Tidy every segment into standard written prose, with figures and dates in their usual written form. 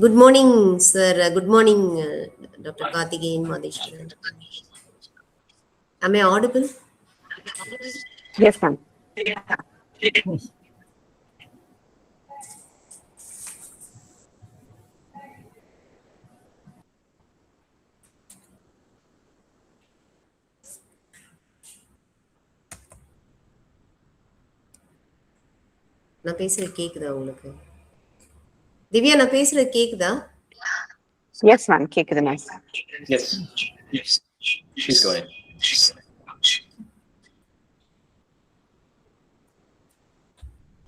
Good morning, sir. Good morning, Dr. Karthikeyan Madheshwaran. Am I audible? Yes, ma'am. நான் பேசுறது கேக்குதா உங்களுக்கு? திவ்யா, நான் பேசுறது கேக்குதா? Yes, ma'am. கேக்குது ma'am. Yes. She's going.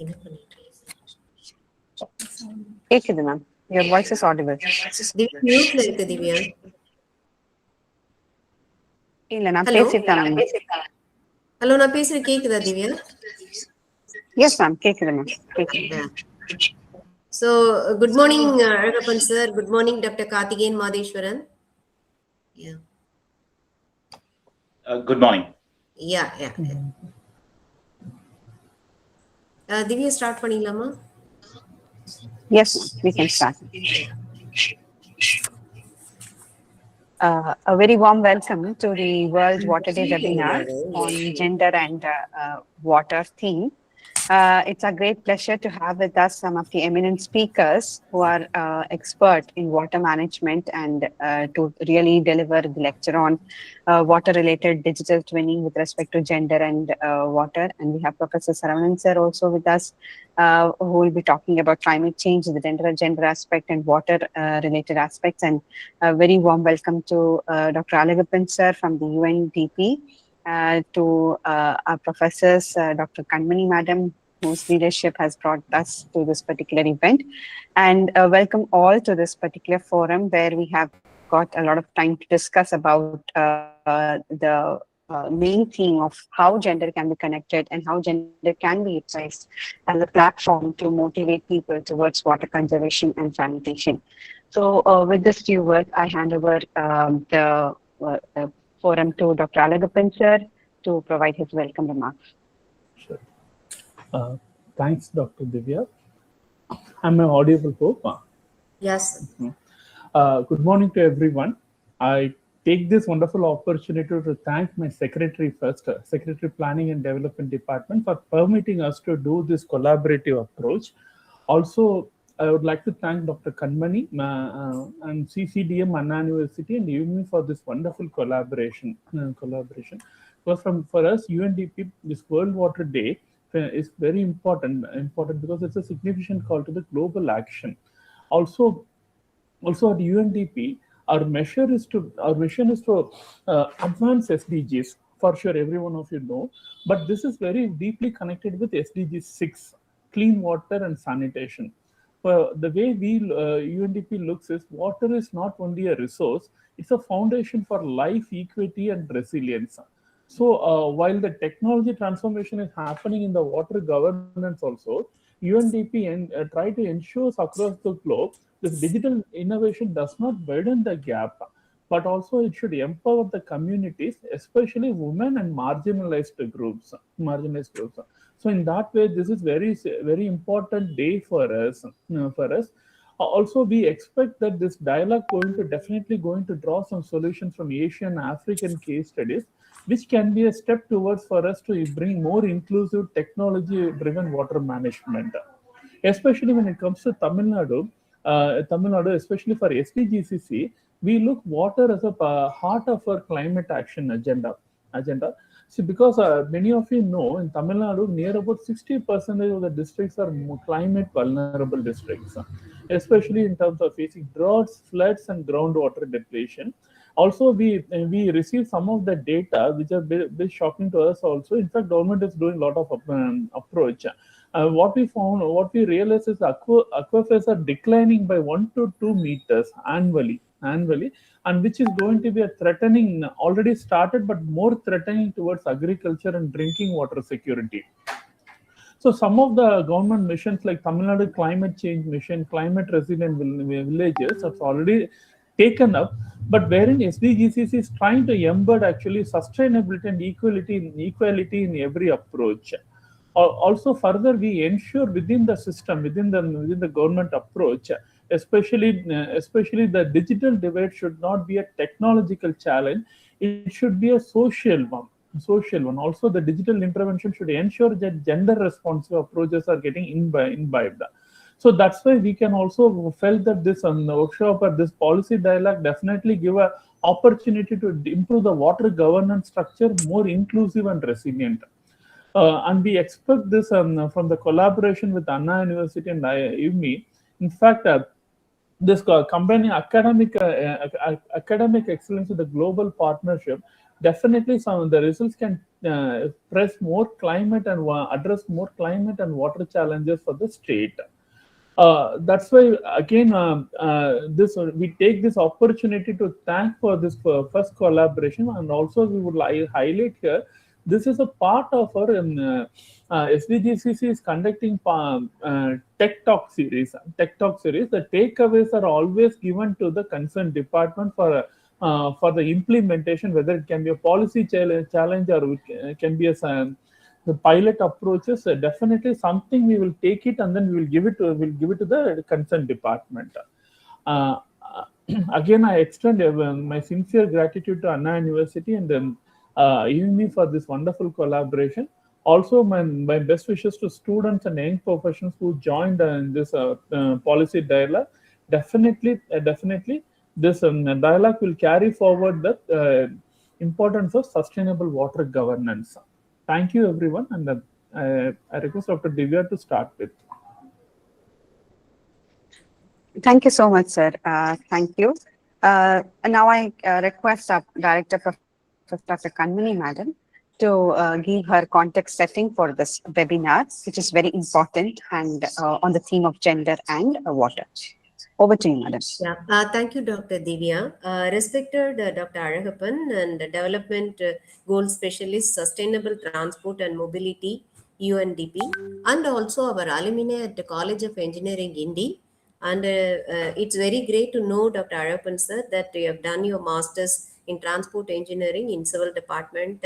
என்ன பண்ணிட்டு? கேக்குது ma'am. Your voice is audible. Divya மியூட்ல இருக்கு திவ்யா. இல்ல நான் Hello? பேசிட்டேன். ஹலோ, நான் பேசுறது கேக்குதா திவ்யா? Yes, ma'am. கேக்குது ma'am. கேக்குது. Yeah. So, good morning, Azhagappan sir. Good morning, Dr. Karthikeyan Madheshwaran. Yeah. Good morning. Yeah. Divya start பண்ணிடலாமா? Yes, we can start. A very warm welcome to the World Water Day webinar on gender and water theme. It's a great pleasure to have with us some of the eminent speakers who are expert in water management and to really deliver the lecture on water-related digital twinning with respect to gender and water. And we have Professor Saravanan sir also with us, who will be talking about climate change, the gender aspect and water-related aspects. And a very warm welcome to Dr. Alagappan sir from the UNDP. To our professors, Dr. Kanmani Madam, whose leadership has brought us to this particular event. And welcome all to this particular forum where we have got a lot of time to discuss about the main theme of how gender can be connected and how gender can be utilized as a platform to motivate people towards water conservation and sanitation. So with this few words, I hand over the forum to Dr. Alagappan sir to provide his welcome remarks. Sure. Thanks, Dr. Divya. Am I audible, hope? Yes. Good morning to everyone. I take this wonderful opportunity to thank my secretary first, Secretary Planning and Development Department, for permitting us to do this collaborative approach. Also, I would like to thank Dr. Kanmani and CCDM Anna University and UMI for this wonderful collaboration. Because for us, UNDP, this World Water Day is very important because it's a significant call to the global action. Also at UNDP, our mission is to advance SDGs. For sure, every one of you know, but this is very deeply connected with SDG 6, clean water and sanitation. The way UNDP looks is water is not only a resource; it's a foundation for life, equity, and resilience. So while the technology transformation is happening in the water governance also, UNDP try to ensure across the globe this digital innovation does not burden the gap. but also it should empower the communities, especially women and marginalized groups. Marginalized groups. So in that way, this is very important day for us. For us, also we expect that this dialogue definitely going to draw some solutions from Asian, African case studies, which can be a step towards for us to bring more inclusive technology-driven water management, especially when it comes to Tamil Nadu. Tamil Nadu, especially for SDGCC, we look water as a heart of our climate action agenda. See, because many of you know, in Tamil Nadu, near about 60% of the districts are climate vulnerable districts, especially in terms of facing droughts, floods, and groundwater depletion. Also, we receive some of the data which are bit shocking to us. Also, in fact, government is doing a lot of approach. What we realize is aquifers are declining by 1 to 2 meters annually, and which is going to be a threatening, already started, but more threatening towards agriculture and drinking water security. So some of the government missions like Tamil Nadu Climate Change Mission, Climate Resilient Villages, have already taken up, but wherein SDGCC is trying to embed actually sustainability and equality in every approach. Also, further, we ensure within the system, within the government approach, especially the digital divide should not be a technological challenge; it should be a social one. Also, the digital intervention should ensure that gender responsive approaches are getting imbibed. So that's why we can also felt that this workshop or this policy dialogue definitely give a opportunity to improve the water governance structure more inclusive and resilient. And we expect this from the collaboration with Anna University and IUME. In fact, this combining academic excellence with the global partnership, definitely some of the results can press more climate and address more climate and water challenges for the state. That's why again this we take this opportunity to thank for this first collaboration, and also we would highlight here this is a part of our SDGCC is conducting Tech Talk series. The takeaways are always given to the concerned department for the implementation, whether it can be a policy challenge or it can be the pilot approaches. Definitely something we will take it and then we will give it to the concerned department. Again, I extend my sincere gratitude to Anna University and IUME for this wonderful collaboration. Also, my best wishes to students and young professionals who joined in this policy dialogue. Definitely, this dialogue will carry forward the importance of sustainable water governance. Thank you, everyone, and I request Dr. Divya to start with. Thank you so much, sir. Thank you. Now I request our Director, Dr. Kanmani Madam, to give her context setting for this webinar, which is very important and on the theme of gender and water. Over to you, Madam. Yeah, thank you, Dr. Divya. Respected Dr. Azhagappan and Development Goal Specialist, Sustainable Transport and Mobility, UNDP, and also our alumni at the College of Engineering, Indy. And it's very great to know, Dr. Azhagappan, sir, that you have done your master's in transport engineering in civil department,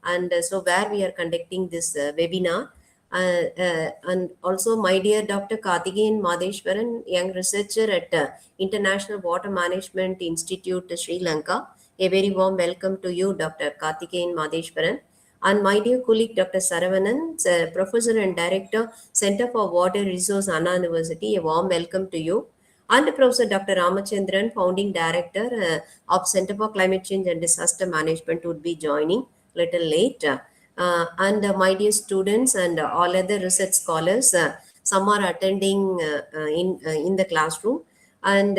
and so where we are conducting this webinar. And also my dear Dr. Karthikeyan Madheshwaran, young researcher at International Water Management Institute, Sri Lanka. A very warm welcome to you, Dr. Karthikeyan Madheshwaran. And my dear colleague, Dr. Saravanan, Professor and Director, Center for Water Resource, Anna University. A warm welcome to you. And Professor Dr. Ramachandran, Founding Director of Center for Climate Change and Disaster Management, would be joining little late. And my dear students and all other research scholars, some are attending in the classroom. And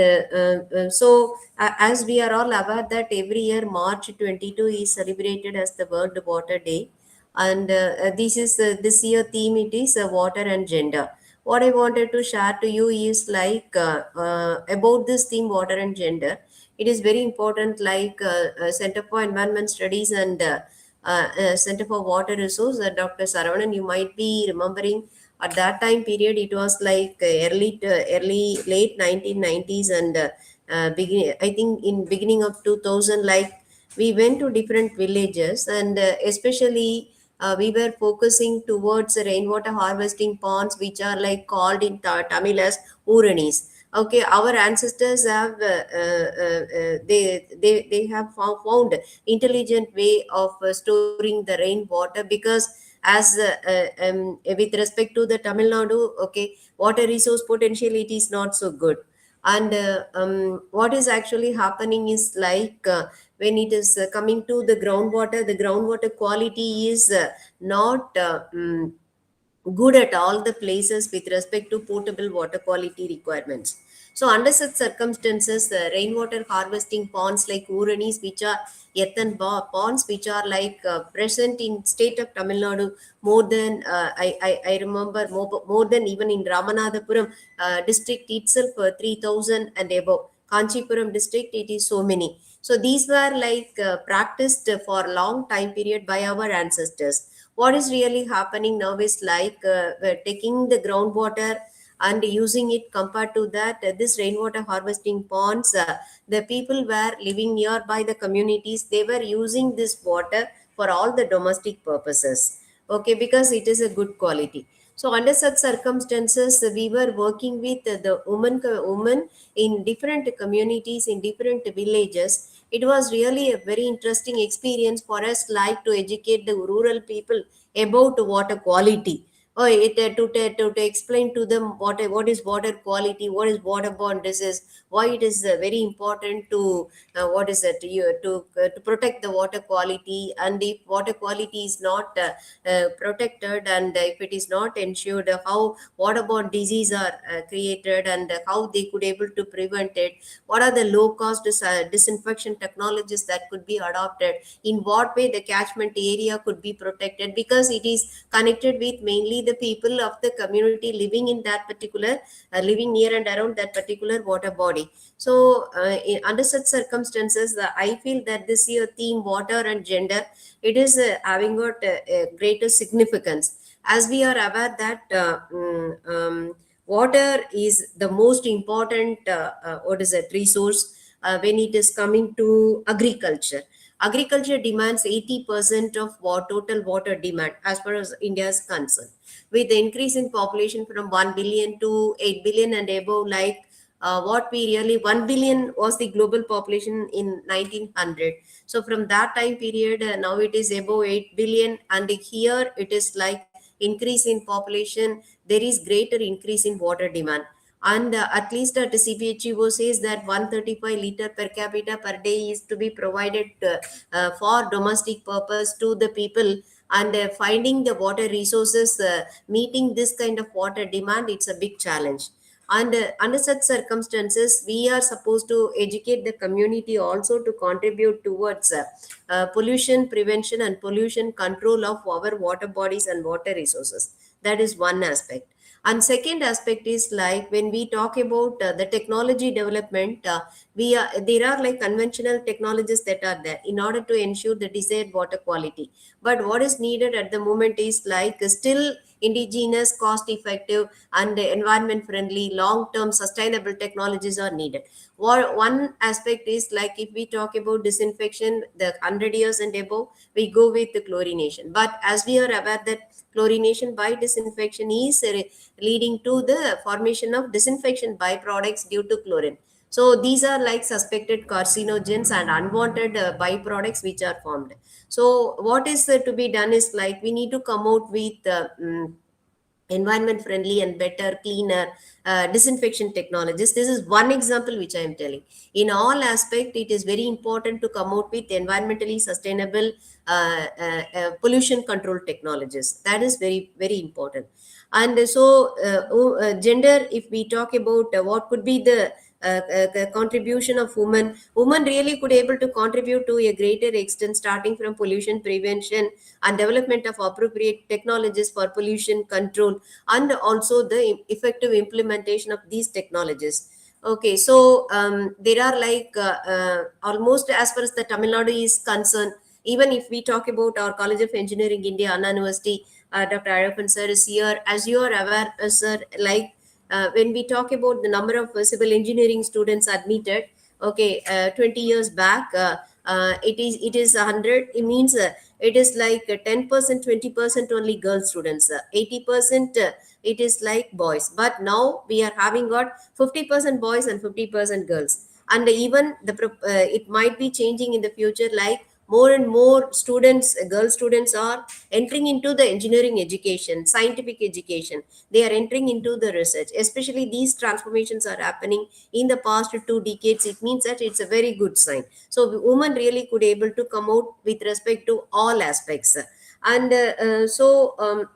so as we are all aware that every year March 22 is celebrated as the World Water Day, and this year theme it is water and gender. What I wanted to share to you is like about this theme, water and gender. It is very important, like Center for Environment Studies and Center for Water Resource. Dr. Saravanan, you might be remembering at that time period, it was like late 1990s, and I think in beginning of 2000, like we went to different villages, and especially we were focusing towards rainwater harvesting ponds, which are like called in Tamil as uranis. Okay, our ancestors have they have found intelligent way of storing the rainwater, because as with respect to the Tamil Nadu, okay, water resource potential, it is not so good. And what is actually happening is like when it is coming to the groundwater quality is not good at all the places with respect to potable water quality requirements. So, under such circumstances, rainwater harvesting ponds like Uranis, which are earthen ponds, which are like present in state of Tamil Nadu more than I remember more than even in Ramanathapuram district itself, 3,000 and above. Kanchipuram district, it is so many. So these were like practiced for a long time period by our ancestors. What is really happening now is like we're taking the groundwater and using it. Compared to that, this rainwater harvesting ponds, the people were living nearby the communities, they were using this water for all the domestic purposes, okay, because it is a good quality. So under such circumstances, we were working with the women in different communities, in different villages. It was really a very interesting experience for us, like to educate the rural people about water quality. Or to explain to them what is water quality, what is waterborne disease, why it is very important to what is it you to protect the water quality, and if water quality is not protected, and if it is not ensured, how waterborne disease are created, and how they could able to prevent it, what are the low cost disinfection technologies that could be adopted, in what way the catchment area could be protected, because it is connected with mainly the people of the community living in that particular living near and around that particular water body. So under such circumstances, I feel that this year theme water and gender, it is having got a greater significance, as we are aware that water is the most important what is it resource when it is coming to agriculture. Agriculture demands 80% of total water demand as far as India is concerned. With the increase in population from 1 billion to 8 billion and above, like what we really 1 billion was the global population in 1900. So from that time period, now it is above 8 billion, and here it is like increase in population, there is greater increase in water demand. And at least at CPHEO says that 135 liter per capita per day is to be provided for domestic purpose to the people. And finding the water resources, meeting this kind of water demand, it's a big challenge. And under such circumstances, we are supposed to educate the community also to contribute towards pollution prevention and pollution control of our water bodies and water resources. That is one aspect. And second aspect is like when we talk about the technology development, there are like conventional technologies that are there in order to ensure the desired water quality. But what is needed at the moment is like still indigenous, cost effective, and environment friendly, long term sustainable technologies are needed. One aspect is like if we talk about disinfection, the 100 years and above, we go with the chlorination. But as we are aware that chlorination by disinfection is leading to the formation of disinfection byproducts due to chlorine. So these are like suspected carcinogens and unwanted byproducts which are formed. So what is to be done is like we need to come out with environment friendly and better cleaner disinfection technologies. This is one example which I am telling. In all aspect, it is very important to come out with environmentally sustainable pollution control technologies. That is very very important. And so gender, if we talk about what could be the contribution of women really could able to contribute to a greater extent, starting from pollution prevention and development of appropriate technologies for pollution control, and also the effective implementation of these technologies. Okay, so there are like almost as far as the Tamil Nadu is concerned, even if we talk about our College of Engineering India, Anna University, Dr. Arafan sir is here. As you are aware, sir, like when we talk about the number of civil engineering students admitted, Okay, 20 years back, it is 100. It means it is like 10%, 20% only girl students, 80% it is like boys. But now we are having got 50% boys and 50% girls. And even it might be changing in the future, like more and more students, girl students are entering into the engineering education, scientific education. They are entering into the research. Especially these transformations are happening in the past 2 decades. It means that it's a very good sign. So women really could able to come out with respect to all aspects. And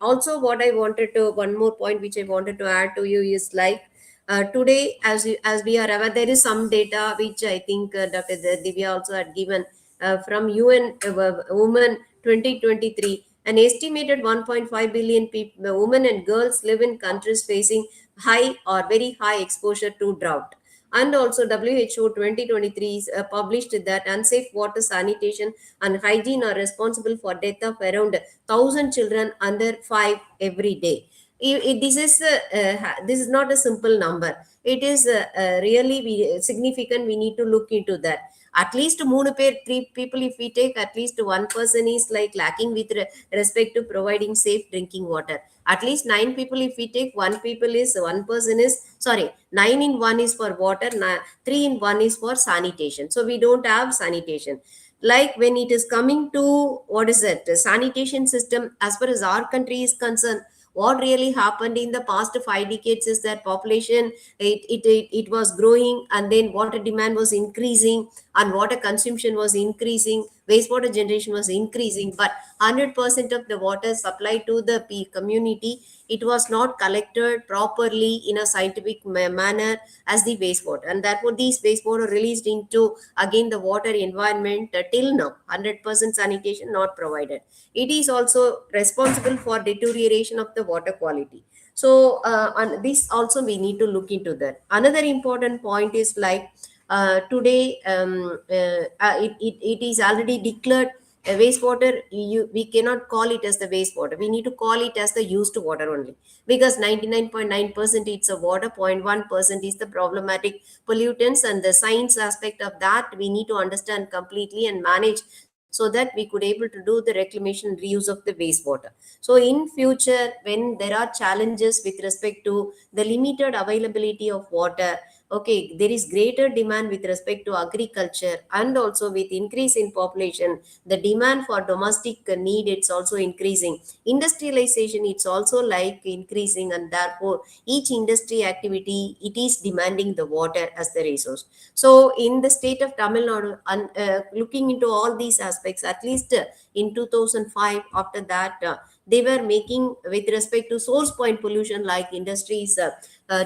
also what I wanted to, one more point which I wanted to add to you is like, today, as we are aware, there is some data which I think Dr. Divya also had given, from UN Women 2023. An estimated 1.5 billion people, women and girls, live in countries facing high or very high exposure to drought. And also WHO 2023 published that unsafe water, sanitation and hygiene are responsible for death of around 1,000 children under 5 every day. This is not a simple number. It is really significant. We need to look into that. At least three people, if we take, at least one person is like lacking with respect to providing safe drinking water. At least 9 people, if we take, one person is, sorry, 9 in 1 is for water, 3 in 1 is for sanitation. So we don't have sanitation. Like when it is coming to, what is it, sanitation system, as far as our country is concerned, what really happened in the past 5 decades is that population, it was growing, and then water demand was increasing, and water consumption was increasing, wastewater generation was increasing, but 100% of the water supplied to the community, it was not collected properly in a scientific manner as the wastewater, and therefore these wastewater released into again the water environment. Till now 100% sanitation not provided. It is also responsible for deterioration of the water quality. So and this also we need to look into that. Another important point is like, today it is already declared wastewater. We cannot call it as the wastewater, we need to call it as the used water only, because 99.9% it's a water, 0.1% is the problematic pollutants, and the science aspect of that we need to understand completely and manage, so that we could able to do the reclamation and reuse of the wastewater. So in future, when there are challenges with respect to the limited availability of water, okay, there is greater demand with respect to agriculture, and also with increase in population, the demand for domestic need, it's also increasing. Industrialization, it's also like increasing, and therefore each industry activity, it is demanding the water as the resource. So in the state of Tamil Nadu, looking into all these aspects, at least in 2005, after that, they were making, with respect to source point pollution, like industries,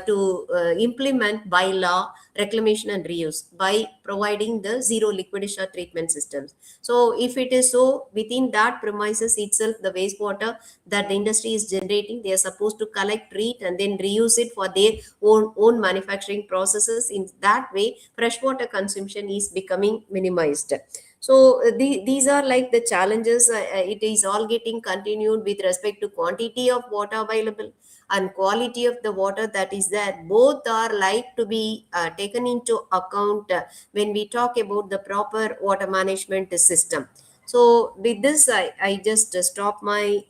to implement by law reclamation and reuse by providing the zero liquid discharge treatment systems. So if it is so, within that premises itself, the wastewater that the industry is generating, they are supposed to collect, treat, and then reuse it for their own manufacturing processes. In that way, freshwater consumption is becoming minimized. So these are like the challenges. It is all getting continued with respect to quantity of water available and quality of the water that is there. Both are like to be taken into account when we talk about the proper water management system. So with this, I just stop my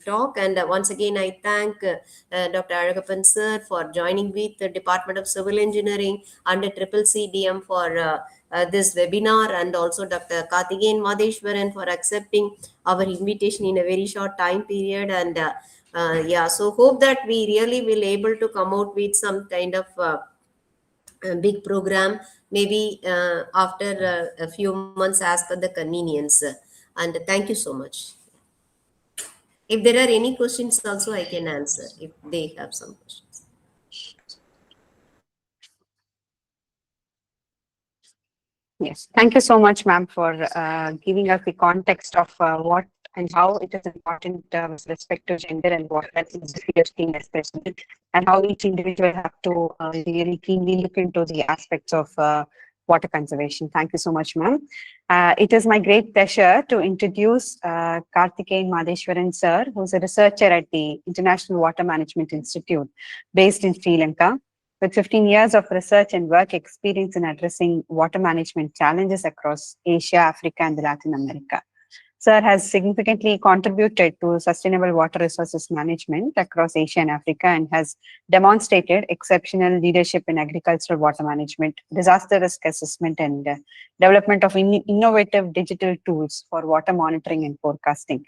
talk, and once again I thank Dr. Aragappan sir for joining with the Department of Civil Engineering under CCCDM for this webinar, and also Dr. Karthikeyan Madheshwaran for accepting our invitation in a very short time period. And yeah, so hope that we really will able to come out with some kind of big program, maybe after a few months as per the convenience. And thank you so much. If there are any questions also, I can answer if they have some questions. Yes, thank you so much, ma'am, for giving us the context of what and how it is important with respect to gender and what that is discussing, especially, and how each individual have to really keenly look into the aspects of water conservation. Thank you so much, ma'am. It is my great pleasure to introduce Karthikeyan Madheshwaran sir, who's a researcher at the International Water Management Institute based in Sri Lanka. With 15 years of research and work experience in addressing water management challenges across Asia, Africa, and Latin America. Sir has significantly contributed to sustainable water resources management across Asia and Africa and has demonstrated exceptional leadership in agricultural water management, disaster risk assessment, and development of innovative digital tools for water monitoring and forecasting.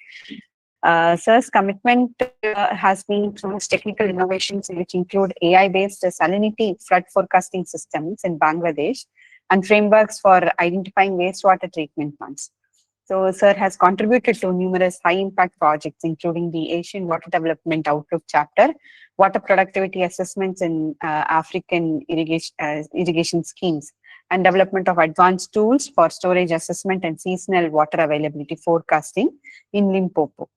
Sir's commitment has been through technical innovations which include AI-based salinity flood forecasting systems in Bangladesh and frameworks for identifying wastewater treatment plants. So, Sir has contributed to numerous high-impact projects, including the Asian Water Development Outlook chapter, water productivity assessments in African irrigation schemes, and development of advanced tools for storage assessment and seasonal water availability forecasting in Limpopo.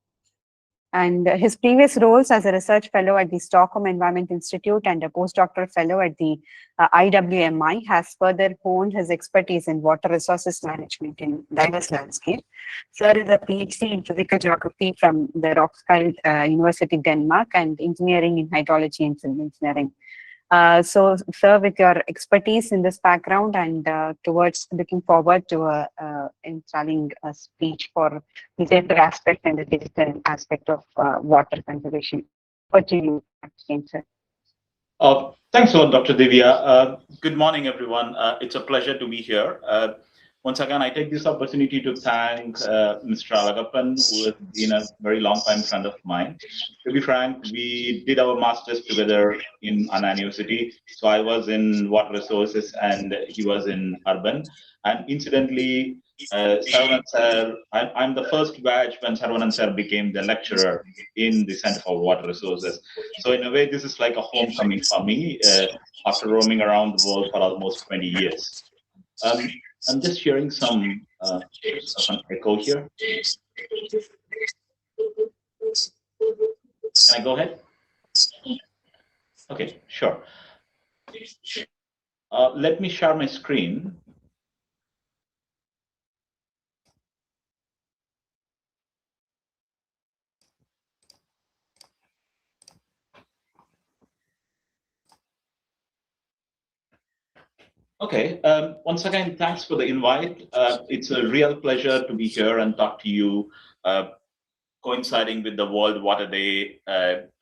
And his previous roles as a research fellow at the Stockholm Environment Institute and a postdoctoral fellow at the IWMI has further honed his expertise in water resources management in diverse landscape. Sir is a PhD in physical geography from the Roskilde University, Denmark, and engineering in hydrology and civil engineering. So, sir, with your expertise in this background and towards looking forward to installing a speech for the gender aspect and the digital aspect of water conservation. What do you think, sir? Thanks a lot, Dr. Divya. Good morning, everyone. It's a pleasure to be here. Once again, I take this opportunity to thank Mr. Alagappan, who has been a very long-time friend of mine. To be frank, we did our master's together in Anna University. So I was in water resources and he was in urban. And incidentally, Saravanan sir, I'm the first batch when Saravanan sir became the lecturer in the Center for Water Resources. So in a way, this is like a homecoming for me after roaming around the world for almost 20 years. I'm just hearing some echo here. Can I go ahead? Okay, sure. Let me share my screen. Okay, once again, thanks for the invite. It's a real pleasure to be here and talk to you, coinciding with the World Water Day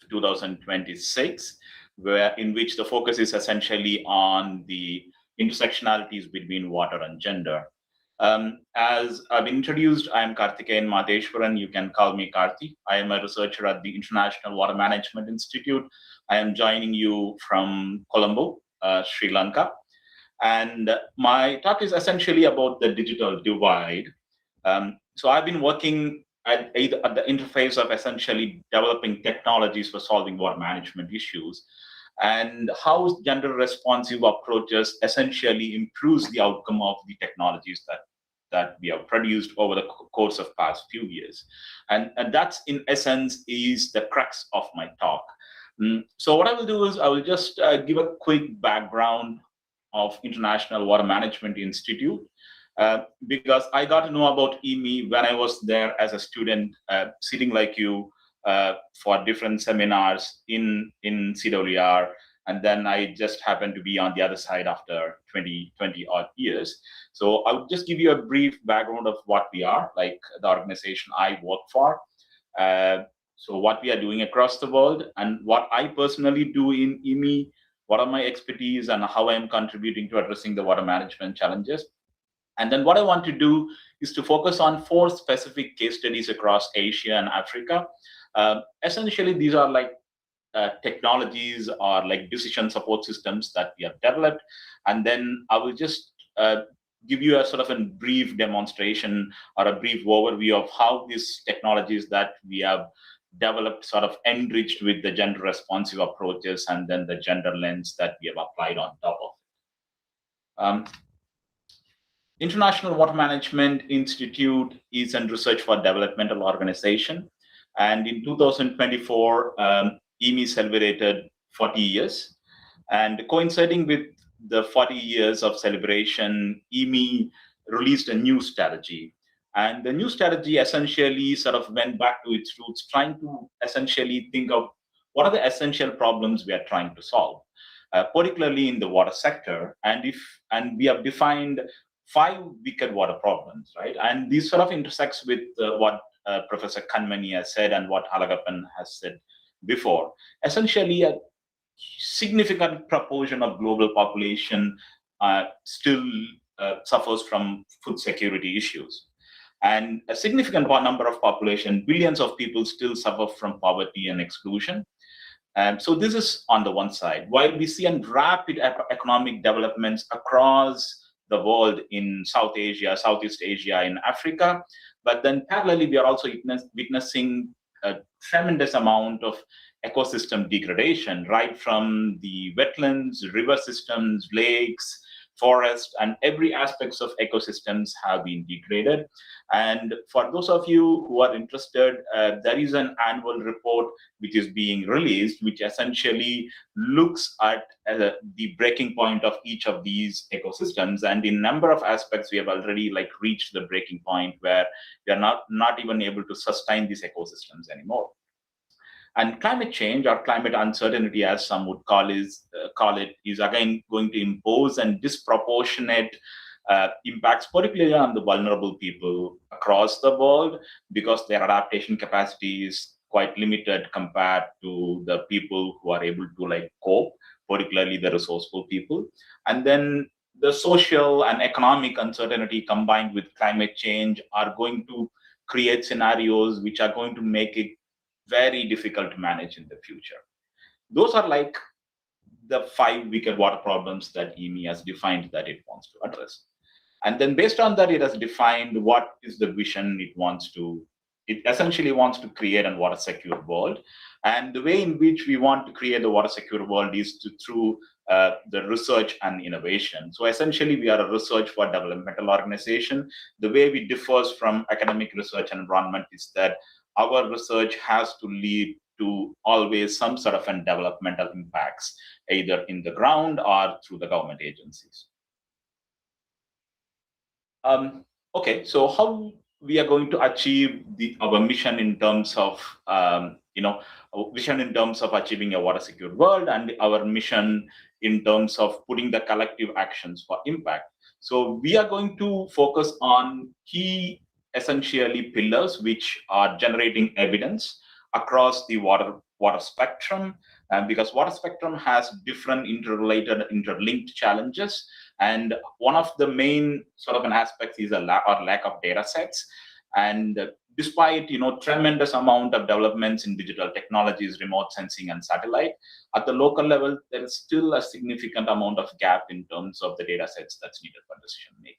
2026, in which the focus is essentially on the intersectionalities between water and gender. As I've been introduced, I am Karthikeyan Madeshwaran. You can call me Karthi. I am a researcher at the International Water Management Institute. I am joining you from Colombo, Sri Lanka. And my talk is essentially about the digital divide. So I've been working at the interface of essentially developing technologies for solving water management issues, and how gender responsive approaches essentially improves the outcome of the technologies that we have produced over the course of past few years. And that's in essence is the crux of my talk. So what I will do is I will just give a quick background of International Water Management Institute, because I got to know about IMI when I was there as a student, sitting like you for different seminars in CWR, and then I just happened to be on the other side after 20 odd years. So I'll just give you a brief background of what we are, like the organization I work for. So what we are doing across the world and what I personally do in IMI, what are my expertise and how I am contributing to addressing the water management challenges. And then what I want to do is to focus on 4 specific case studies across Asia and Africa. Essentially, these are like technologies or like decision support systems that we have developed. And then I will just give you a sort of a brief demonstration or a brief overview of how these technologies that we have developed sort of enriched with the gender responsive approaches and then the gender lens that we have applied on top of it. International Water Management Institute is a research for developmental organization. And in 2024, IMI celebrated 40 years. And coinciding with the 40 years of celebration, IMI released a new strategy. And the new strategy essentially sort of went back to its roots, trying to essentially think of what are the essential problems we are trying to solve. particularly in the water sector. And we have defined 5 wicked water problems, right? And these sort of intersects with what Professor Kanmani has said and what Alagappan has said before. Essentially, a significant proportion of global population still suffers from food security issues. And a significant number of population, billions of people, still suffer from poverty and exclusion. So this is on the one side. While we see rapid economic developments across the world in South Asia, Southeast Asia, in Africa, but then parallelly, we are also witnessing a tremendous amount of ecosystem degradation, right from the wetlands, river systems, lakes, forests, and every aspects of ecosystems have been degraded. And for those of you who are interested, there is an annual report which is being released, which essentially looks at the breaking point of each of these ecosystems. And in number of aspects, we have already reached the breaking point where we are not even able to sustain these ecosystems anymore. And climate change, or climate uncertainty, as some would call it, is again going to impose and disproportionate impacts, particularly on the vulnerable people across the world, because their adaptation capacity is quite limited compared to the people who are able to cope, particularly the resourceful people. And then the social and economic uncertainty combined with climate change are going to create scenarios which are going to make it very difficult to manage in the future. Those are the 5 wicked water problems that EME has defined that it wants to address. And then based on that, it has defined what is the vision it essentially wants to create a water secure world. And the way in which we want to create the water secure world is through the research and innovation. So essentially, we are a research for developmental organization. The way we differs from academic research and environment is that our research has to lead to always some sort of developmental impacts, either in the ground or through the government agencies. Okay, so how we are going to achieve our mission in terms of vision in terms of achieving a water secure world, and our mission in terms of putting the collective actions for impact. So we are going to focus on key essentially pillars which are generating evidence across the water spectrum, because water spectrum has different interlinked challenges. And one of the main sort of an aspects is a lack of data sets. And despite tremendous amount of developments in digital technologies, remote sensing, and satellite, at the local level, there is still a significant amount of gap in terms of the data sets that's needed for decision making.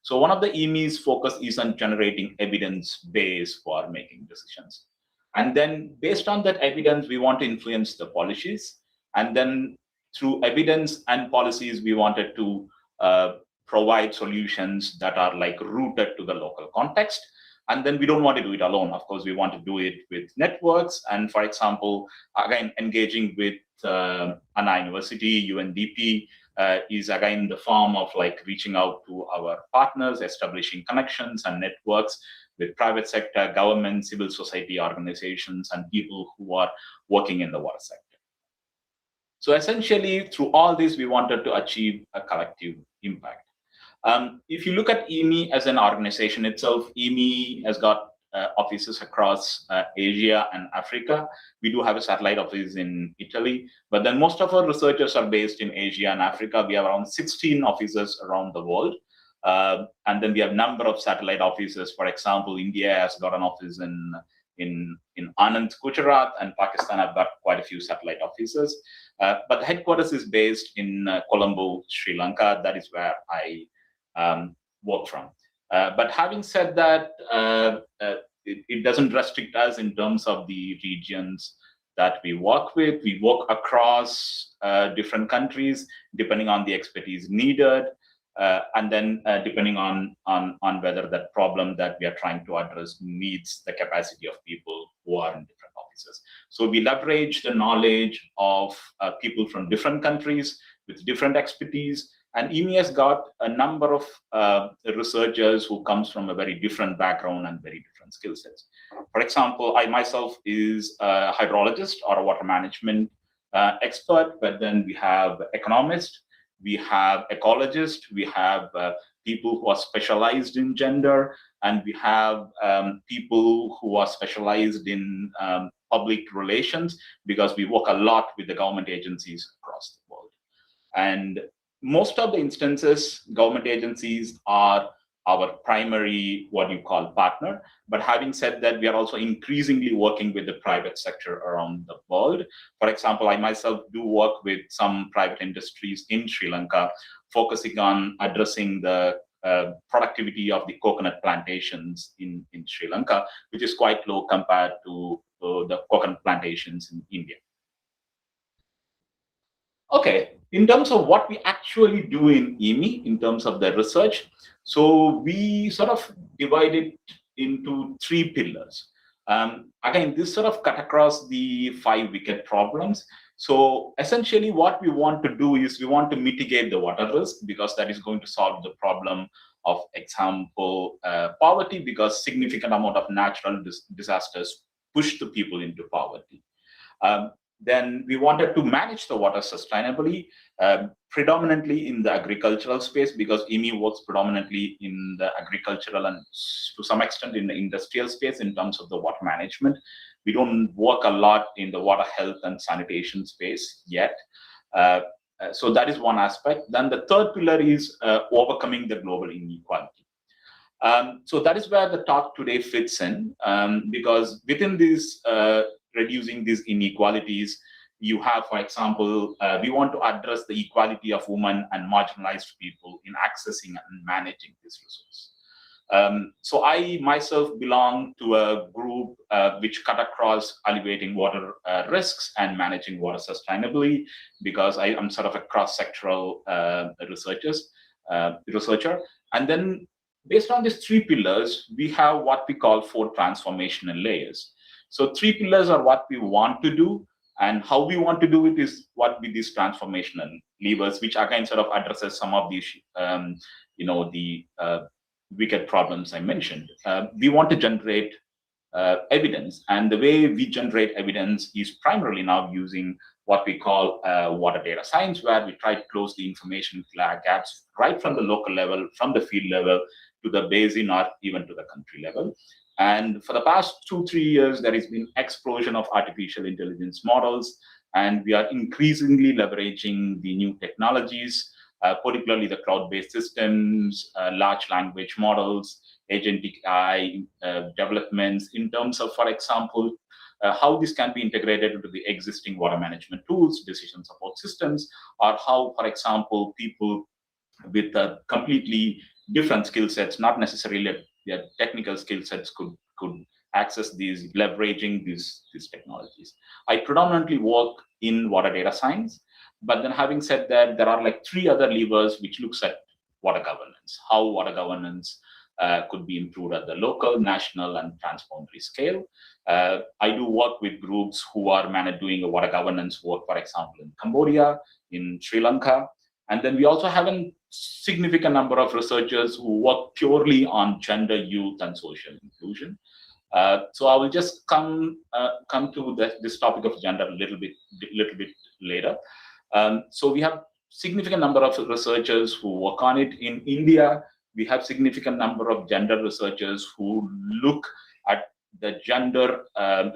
So one of the EME's focus is on generating evidence base for making decisions. And then based on that evidence, we want to influence the policies. And then through evidence and policies, we wanted to provide solutions that are rooted to the local context. And then we don't want to do it alone. Of course, we want to do it with networks. And for example, again, engaging with Anna University, UNDP, is again the form of reaching out to our partners, establishing connections and networks with private sector, government, civil society organizations, and people who are working in the water sector. So essentially, through all this, we wanted to achieve a collective impact. If you look at EME as an organization itself, EME has got offices across Asia and Africa. We do have a satellite office in Italy, but then most of our researchers are based in Asia and Africa. We have around 16 offices around the world. And then we have a number of satellite offices. For example, India has got an office in Anand, Gujarat, and Pakistan have got quite a few satellite offices. But the headquarters is based in Colombo, Sri Lanka. That is where I work from. But having said that, it doesn't restrict us in terms of the regions that we work with. We work across different countries, depending on the expertise needed, and then depending on whether that problem that we are trying to address needs the capacity of people who are in different offices. So we leverage the knowledge of people from different countries with different expertise. And EME has got a number of researchers who comes from a very different background and very different skill sets. For example, I myself is a hydrologist or a water management expert, but then we have economists, we have ecologists, we have people who are specialized in gender, and we have people who are specialized in public relations, because we work a lot with the government agencies across the world. And most of the instances, government agencies are our primary, what you call, partner. But having said that, we are also increasingly working with the private sector around the world. For example, I myself do work with some private industries in Sri Lanka, focusing on addressing the productivity of the coconut plantations in Sri Lanka, which is quite low compared to the coconut plantations in India. Okay, in terms of what we actually do in EMI, in terms of the research, so we sort of divide it into 3 pillars. Again, this sort of cut across the 5 wicked problems. So essentially what we want to do is we want to mitigate the water risk, because that is going to solve the problem of, example, poverty, because significant amount of natural disasters push the people into poverty. Then we wanted to manage the water sustainably, predominantly in the agricultural space, because EMI works predominantly in the agricultural and to some extent in the industrial space in terms of the water management. We don't work a lot in the water health and sanitation space yet. So that is one aspect. Then the third pillar is overcoming the global inequality. So that is where the talk today fits in, because within this reducing these inequalities, you have, for example, we want to address the equality of women and marginalized people in accessing and managing this resource. So I myself belong to a group which cut across alleviating water risks and managing water sustainably, because I am sort of a cross-sectoral researcher. And then based on these 3 pillars, we have what we call 4 transformational layers. So 3 pillars are what we want to do, and how we want to do it is what be these transformational levers, which again sort of addresses some of these, wicked problems I mentioned. We want to generate evidence, and the way we generate evidence is primarily now using what we call water data science, where we try to close the information gaps right from the local level, from the field level to the basin, or even to the country level. And for the past 2-3 years, there has been explosion of artificial intelligence models, and we are increasingly leveraging the new technologies, particularly the cloud-based systems, large language models, agentic AI developments in terms of, for example, how this can be integrated into the existing water management tools, decision support systems, or how, for example, people with completely different skill sets, not necessarily their technical skill sets, could access these, leveraging these technologies. I predominantly work in water data science, but then having said that, there are like 3 other levers which looks at water governance, how water governance could be improved at the local, national, and transboundary scale. I do work with groups who are doing a water governance work, for example, in Cambodia, in Sri Lanka. And then we also have a significant number of researchers who work purely on gender, youth, and social inclusion. So I will just come to this topic of gender a little bit later. So we have significant number of researchers who work on it. In India, we have significant number of gender researchers who look at the gender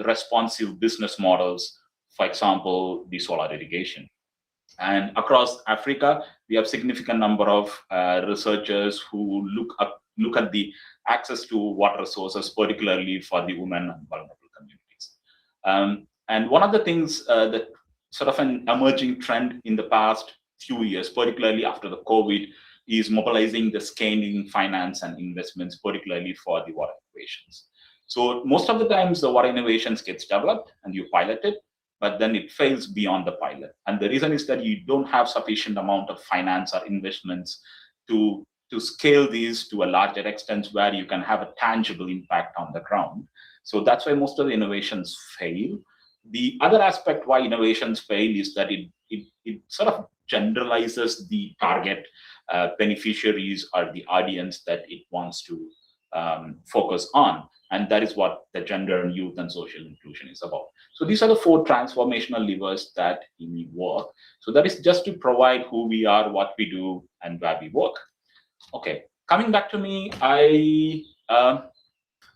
responsive business models, for example, the solar irrigation. And across Africa, we have significant number of researchers who look at the access to water resources, particularly for the women and vulnerable communities. And one of the things that sort of an emerging trend in the past few years, particularly after the COVID, is mobilizing the scaling finance and investments, particularly for the water innovations. So most of the times the water innovations gets developed and you pilot it, but then it fails beyond the pilot. And the reason is that you don't have sufficient amount of finance or investments to scale these to a larger extent where you can have a tangible impact on the ground. So that's why most of the innovations fail. The other aspect why innovations fail is that it sort of generalizes the target beneficiaries or the audience that it wants to focus on. And that is what the gender and youth and social inclusion is about. So these are the 4 transformational levers that we work. So that is just to provide who we are, what we do, and where we work. Okay, coming back to me, I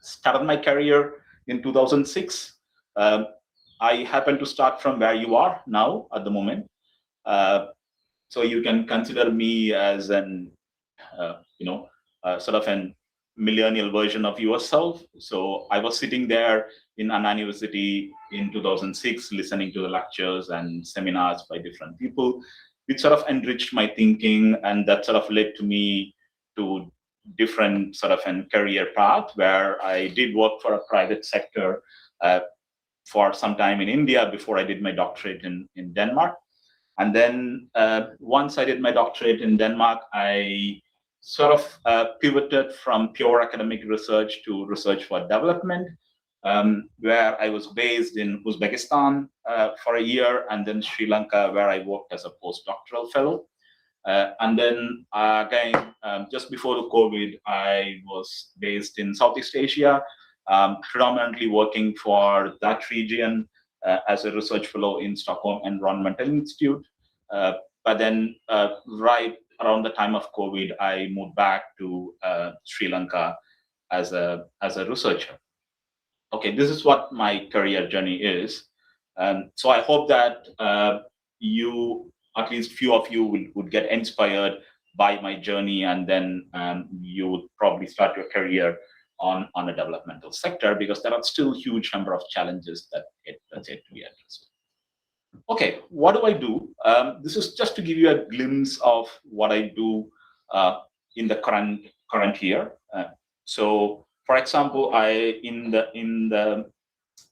started my career in 2006. I happen to start from where you are now at the moment. So you can consider me as an, sort of an millennial version of yourself. So I was sitting there in Anna University in 2006, listening to the lectures and seminars by different people, which sort of enriched my thinking, and that sort of led to me to different sort of a career path where I did work for a private sector for some time in India before I did my doctorate in Denmark. And then once I did my doctorate in Denmark, I sort of pivoted from pure academic research to research for development, where I was based in Uzbekistan for a year, and then Sri Lanka, where I worked as a postdoctoral fellow. And then again, just before the COVID, I was based in Southeast Asia, predominantly working for that region as a research fellow in Stockholm Environmental Institute. But then right around the time of COVID, I moved back to Sri Lanka as a researcher. Okay, this is what my career journey is. So I hope that you, at least few of you, would get inspired by my journey, and then you would probably start your career on a developmental sector, because there are still huge number of challenges that's yet to be addressed. Okay, what do I do? This is just to give you a glimpse of what I do in the current year. So, for example, in the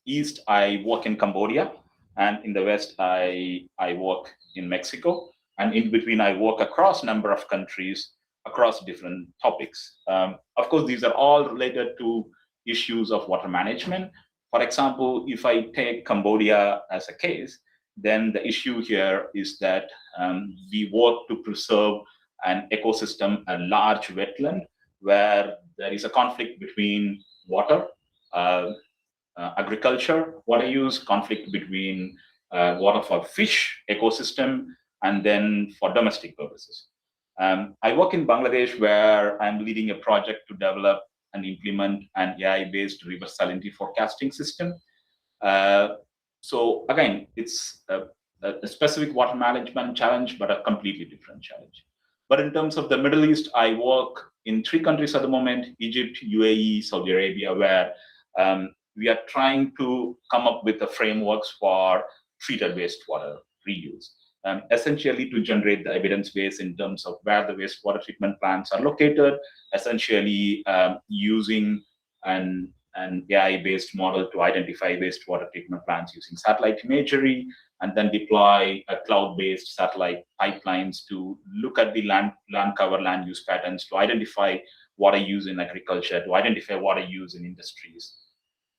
east I work in Cambodia, and in the west I work in Mexico, and in between I work across a number of countries across different topics. Of course, these are all related to issues of water management. For example, if I take Cambodia as a case, then the issue here is that we work to preserve an ecosystem, a large wetland, where there is a conflict between water, agriculture, water use, conflict between water for fish ecosystem, and then for domestic purposes. I work in Bangladesh, where I'm leading a project to develop and implement an AI-based river salinity forecasting system. So again, it's a specific water management challenge, but a completely different challenge. But in terms of the Middle East, I work in 3 countries at the moment: Egypt, UAE, Saudi Arabia, where we are trying to come up with the frameworks for treated wastewater reuse, essentially to generate the evidence base in terms of where the wastewater treatment plants are located, essentially using an AI-based model to identify wastewater treatment plants using satellite imagery, and then deploy a cloud-based satellite pipelines to look at the land cover, land use patterns, to identify water use in agriculture, to identify water use in industries.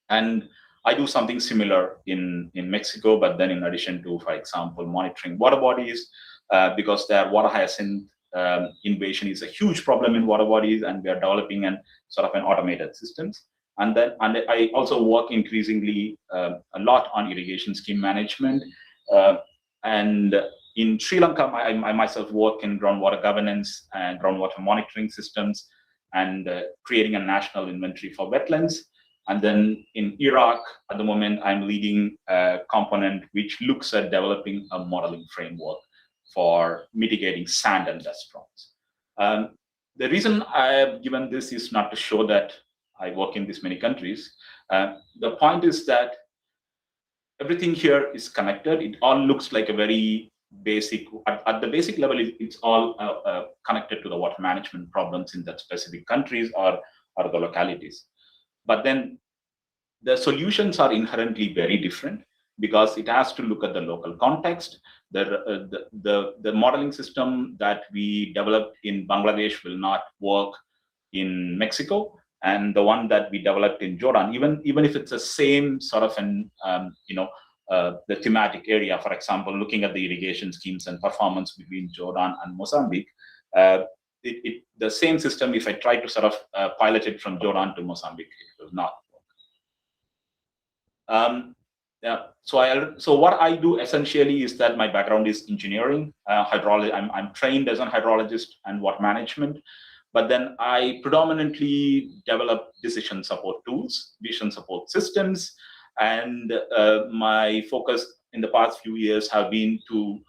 And I do something similar in Mexico, but then in addition to, for example, monitoring water bodies, because their water hyacinth invasion is a huge problem in water bodies, and we are developing an automated systems. And I also work increasingly a lot on irrigation scheme management. And in Sri Lanka, I myself work in groundwater governance and groundwater monitoring systems, and creating a national inventory for wetlands. And then in Iraq, at the moment, I'm leading a component which looks at developing a modeling framework for mitigating sand and dust storms. The reason I have given this is not to show that I work in this many countries. The point is that everything here is connected. It all looks like a very basic, at the basic level, it's all connected to the water management problems in that specific countries or the localities. But then the solutions are inherently very different, because it has to look at the local context. The modeling system that we developed in Bangladesh will not work in Mexico, and the one that we developed in Jordan, even if it's the same sort of the thematic area, for example, looking at the irrigation schemes and performance between Jordan and Mozambique, the same system, if I try to sort of pilot it from Jordan to Mozambique, it will not work. Yeah. So what I do essentially is that my background is engineering, hydrology. I'm trained as a hydrologist and water management, but then I predominantly develop decision support tools, decision support systems, and my focus in the past few years have been to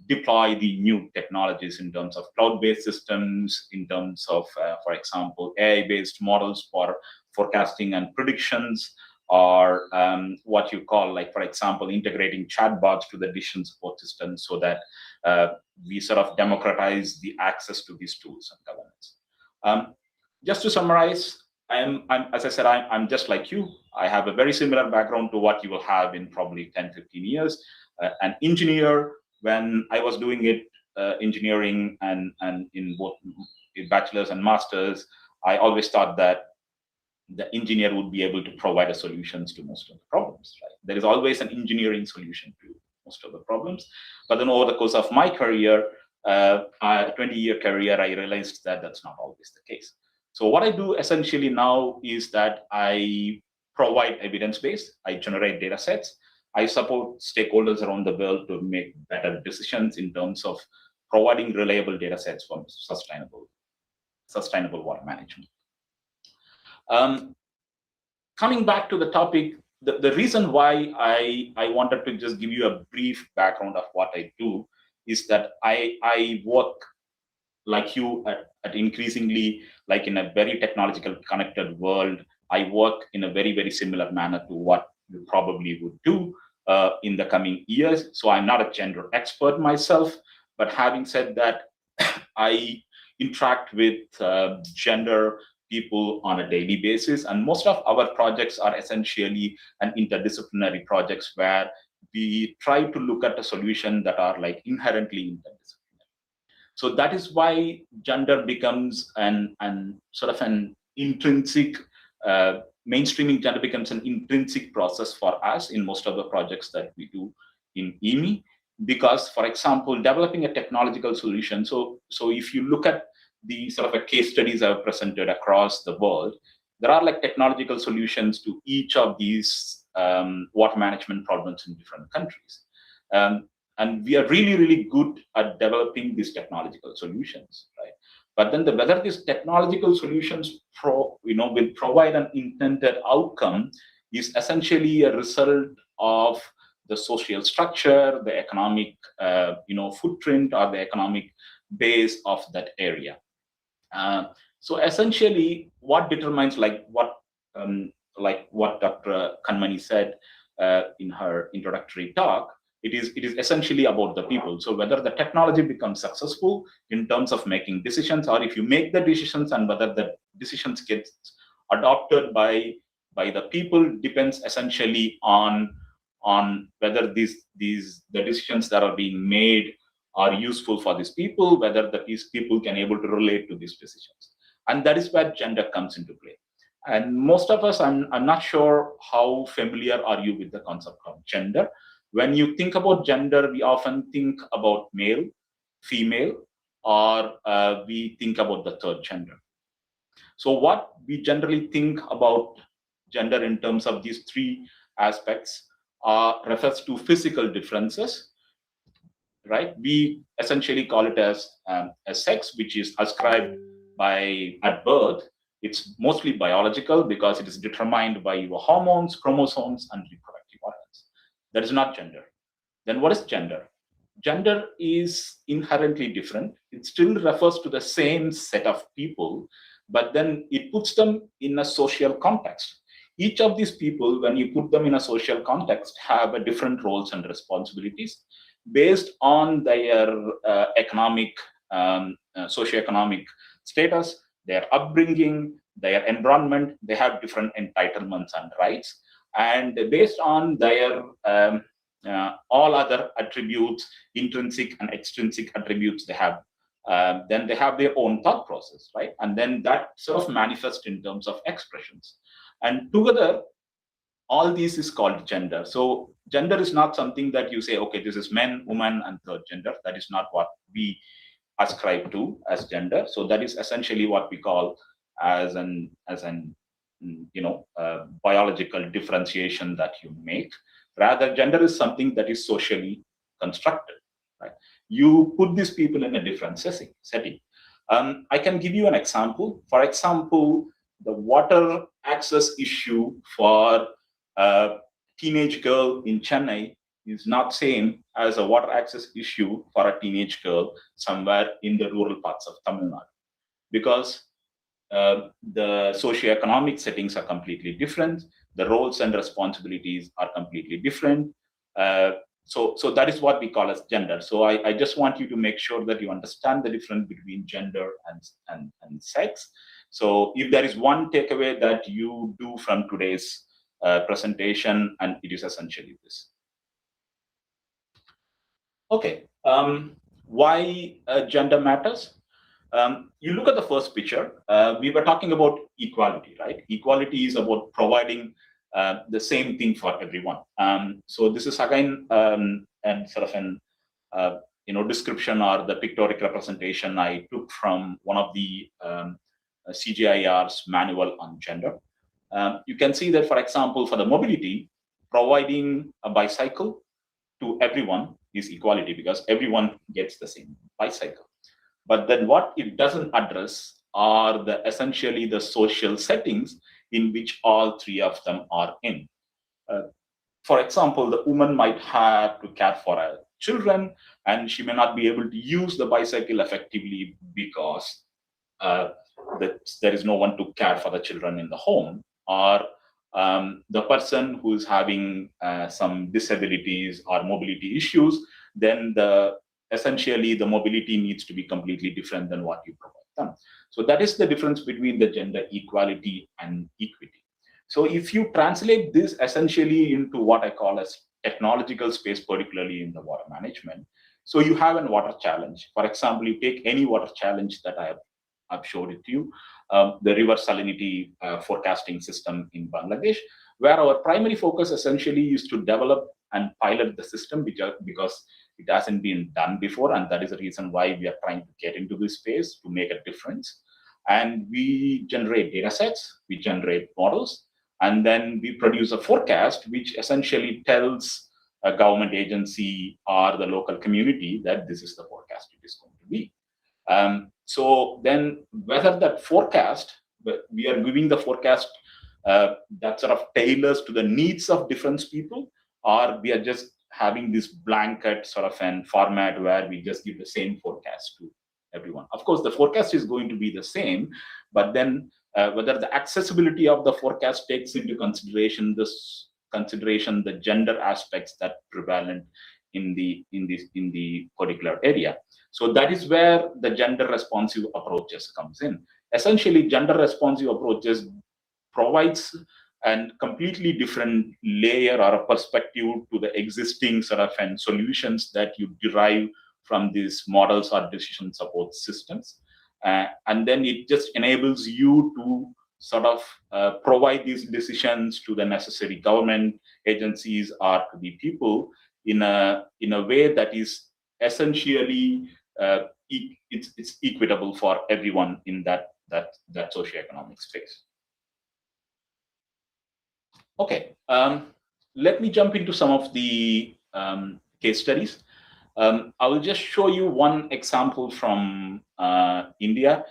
deploy the new technologies in terms of cloud-based systems, in terms of, for example, AI-based models for forecasting and predictions, or what you call, like, for example, integrating chatbots to the decision support system so that we sort of democratize the access to these tools and governance. Just to summarize, as I said, I'm just like you. I have a very similar background to what you will have in probably 10, 15 years. An engineer, when I was doing it, engineering and in both bachelor's and master's, I always thought that the engineer would be able to provide solutions to most of the problems, right? There is always an engineering solution to most of the problems. But then over the course of my career, 20-year career, I realized that that's not always the case. So what I do essentially now is that I provide evidence-based, I generate data sets, I support stakeholders around the world to make better decisions in terms of providing reliable data sets for sustainable water management. Coming back to the topic, the reason why I wanted to just give you a brief background of what I do is that I work like you at increasingly, like in a very technological connected world. I work in a very, very similar manner to what you probably would do in the coming years. So I'm not a gender expert myself, but having said that, I interact with gender people on a daily basis, and most of our projects are essentially an interdisciplinary projects where we try to look at a solution that are like inherently interdisciplinary. So that is why gender becomes an sort of an intrinsic mainstreaming. Gender becomes an intrinsic process for us in most of the projects that we do in EMI, because, for example, developing a technological solution. So if you look at the sort of case studies I've presented across the world, there are like technological solutions to each of these water management problems in different countries. And we are really, really good at developing these technological solutions, right? But then whether these technological solutions will provide an intended outcome is essentially a result of the social structure, the economic footprint, or the economic base of that area. So essentially, what determines what Dr. Kanmani said in her introductory talk, it is essentially about the people. So whether the technology becomes successful in terms of making decisions, or if you make the decisions and whether the decisions get adopted by the people, depends essentially on whether the decisions that are being made are useful for these people, whether these people can able to relate to these decisions. And that is where gender comes into play. And most of us, I'm not sure how familiar are you with the concept of gender. When you think about gender, we often think about male, female, or we think about the third gender. So what we generally think about gender in terms of these three aspects refers to physical differences, right? We essentially call it as a sex, which is ascribed at birth. It's mostly biological because it is determined by your hormones, chromosomes, and reproductive organs. That is not gender. Then what is gender? Gender is inherently different. It still refers to the same set of people, but then it puts them in a social context. Each of these people, when you put them in a social context, have a different roles and responsibilities based on their economic, socioeconomic status, their upbringing, their environment. They have different entitlements and rights, and based on their all other attributes, intrinsic and extrinsic attributes they have, then they have their own thought process, right? And then that sort of manifests in terms of expressions. And together, all these is called gender. So gender is not something that you say, okay, this is men, woman, and third gender. That is not what we ascribe to as gender. So that is essentially what we call as an biological differentiation that you make. Rather, gender is something that is socially constructed. Right? You put these people in a different setting. I can give you an example. For example, the water access issue for a teenage girl in Chennai is not same as a water access issue for a teenage girl somewhere in the rural parts of Tamil Nadu, because the socioeconomic settings are completely different. The roles and responsibilities are completely different. So that is what we call as gender. So I just want you to make sure that you understand the difference between gender and sex. So if there is one takeaway that you do from today's presentation, and it is essentially this. Okay, why gender matters? You look at the first picture, we were talking about equality, right? Equality is about providing the same thing for everyone. So this is again and sort of an description or the pictorial representation I took from one of the CGIAR's manual on gender. You can see that, for example, for the mobility, providing a bicycle to everyone is equality because everyone gets the same bicycle. But then what it doesn't address are essentially the social settings in which all three of them are in. For example, the woman might have to care for her children, and she may not be able to use the bicycle effectively because there is no one to care for the children in the home, or the person who is having some disabilities or mobility issues, then essentially the mobility needs to be completely different than what you provide them. So that is the difference between the gender equality and equity. So if you translate this essentially into what I call as technological space, particularly in the water management, so you have a water challenge. For example, you take any water challenge that I've showed it to you, the river salinity forecasting system in Bangladesh, where our primary focus essentially is to develop and pilot the system because it hasn't been done before, and that is the reason why we are trying to get into this space to make a difference. And we generate data sets, we generate models, and then we produce a forecast which essentially tells a government agency or the local community that this is the forecast it is going to be. So then whether that forecast, we are giving the forecast that sort of tailors to the needs of different people, or we are just having this blanket sort of an format where we just give the same forecast to everyone. Of course, the forecast is going to be the same, but then whether the accessibility of the forecast takes into consideration the gender aspects that prevalent in the particular area. So that is where the gender responsive approaches comes in. Essentially, gender responsive approaches provides a completely different layer or a perspective to the existing sort of solutions that you derive from these models or decision support systems. And then it just enables you to sort of provide these decisions to the necessary government agencies or to the people in a way that is essentially it's equitable for everyone in that socioeconomic space. Okay, let me jump into some of the case studies. I will just show you one example from India.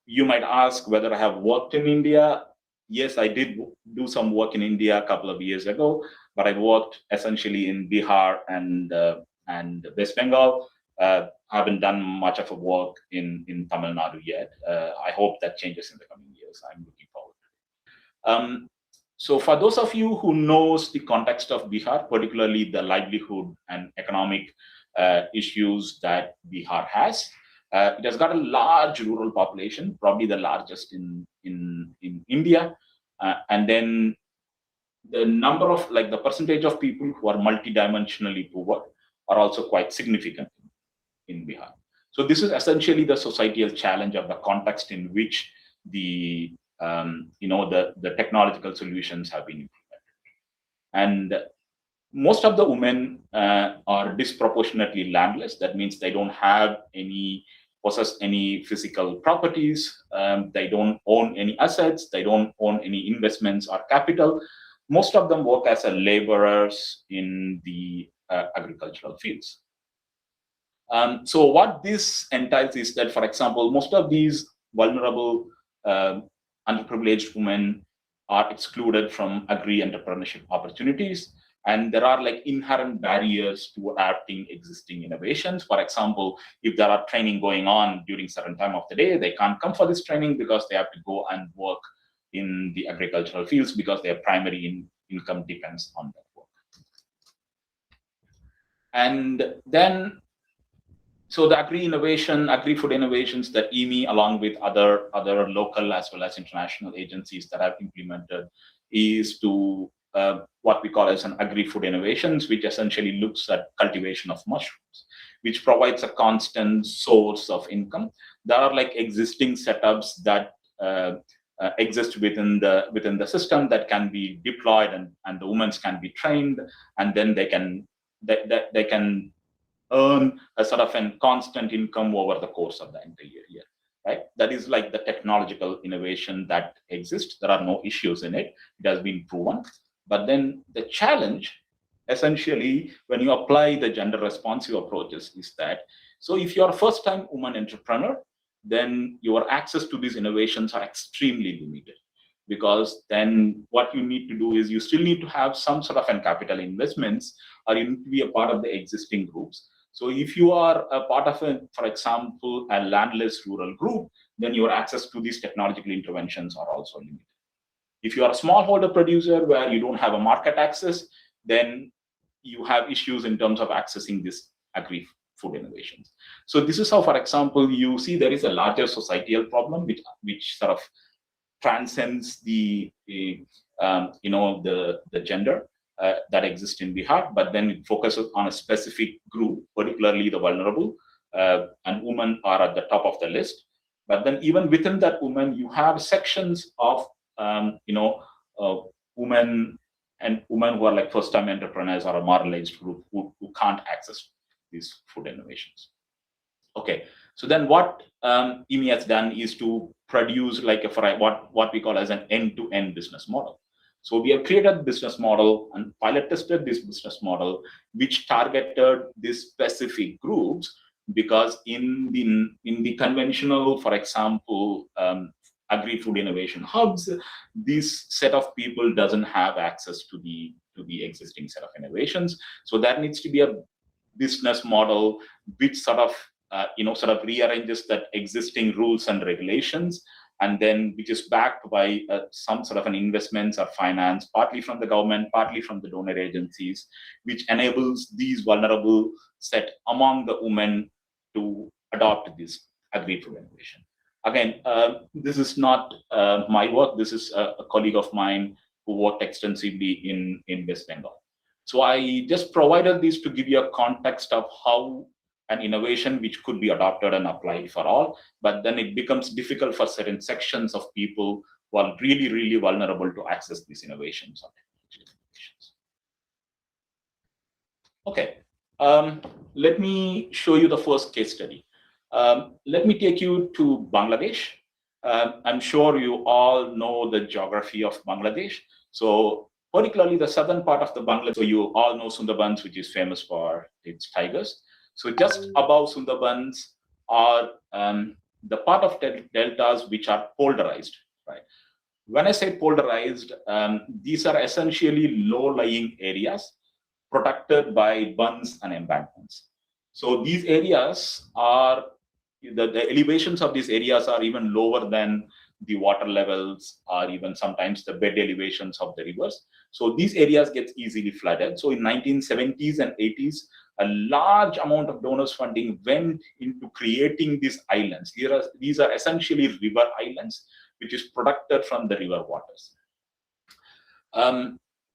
You might ask whether I have worked in India. Yes, I did do some work in India a couple of years ago, but I worked essentially in Bihar and West Bengal. I haven't done much of a work in Tamil Nadu yet. I hope that changes in the coming years. I'm looking forward to it. So for those of you who knows the context of Bihar, particularly the livelihood and economic issues that Bihar has, it has got a large rural population, probably the largest in India, and then the number of the percentage of people who are multidimensionally poor are also quite significant in Bihar. So this is essentially the societal challenge of the context in which the technological solutions have been implemented. And most of the women are disproportionately landless. That means they don't have any possess any physical properties. They don't own any assets. They don't own any investments or capital. Most of them work as laborers in the agricultural fields. So what this entails is that, for example, most of these vulnerable underprivileged women are excluded from agri-entrepreneurship opportunities. And there are like inherent barriers to adapting existing innovations. For example, if there are training going on during certain time of the day, they can't come for this training because they have to go and work in the agricultural fields because their primary income depends on that work. And then, so the agri-food innovations that EMI, along with other local as well as international agencies that have implemented, is to what we call as an agri-food innovations, which essentially looks at cultivation of mushrooms, which provides a constant source of income. There are like existing setups that exist within the system that can be deployed, and the women can be trained, and then they can earn a sort of a constant income over the course of the entire year, right? That is like the technological innovation that exists. There are no issues in it. It has been proven. But then the challenge, essentially, when you apply the gender responsive approaches, is that, so if you're a first-time woman entrepreneur, then your access to these innovations are extremely limited. Because then what you need to do is you still need to have some sort of capital investments, or you need to be a part of the existing groups. So if you are a part of for example, a landless rural group, then your access to these technological interventions are also limited. If you are a smallholder producer where you don't have a market access, then you have issues in terms of accessing this agri-food innovations. So this is how, for example, you see there is a larger societal problem which sort of transcends the gender that exists in Bihar, but then it focuses on a specific group, particularly the vulnerable, and women are at the top of the list. But then even within that women, you have sections of women who are like first-time entrepreneurs or a marginalized group who can't access these food innovations. Okay, so then what EMI has done is to produce like what we call as an end-to-end business model. So we have created a business model and pilot tested this business model, which targeted these specific groups, because in the conventional, for example, agri-food innovation hubs, this set of people doesn't have access to the existing set of innovations. So that needs to be a business model which sort of rearranges that existing rules and regulations, and then which is backed by some sort of an investments or finance, partly from the government, partly from the donor agencies, which enables these vulnerable set among the women to adopt this agri-food innovation. Again, this is not my work. This is a colleague of mine who worked extensively in West Bengal. So I just provided this to give you a context of how an innovation which could be adopted and applied for all, but then it becomes difficult for certain sections of people who are really, really vulnerable to access these innovations or technological innovations. Okay, let me show you the first case study. Let me take you to Bangladesh. I'm sure you all know the geography of Bangladesh. So particularly the southern part of the Bangladesh, so you all know Sundarbans, which is famous for its tigers. So just above Sundarbans are the part of deltas which are polarized, right? When I say polarized, these are essentially low-lying areas protected by bunds and embankments. So these areas are, the elevations of these areas are even lower than the water levels, or even sometimes the bed elevations of the rivers. So these areas get easily flooded. So in 1970s and 80s, a large amount of donors funding went into creating these islands. These are essentially river islands, which is protected from the river waters.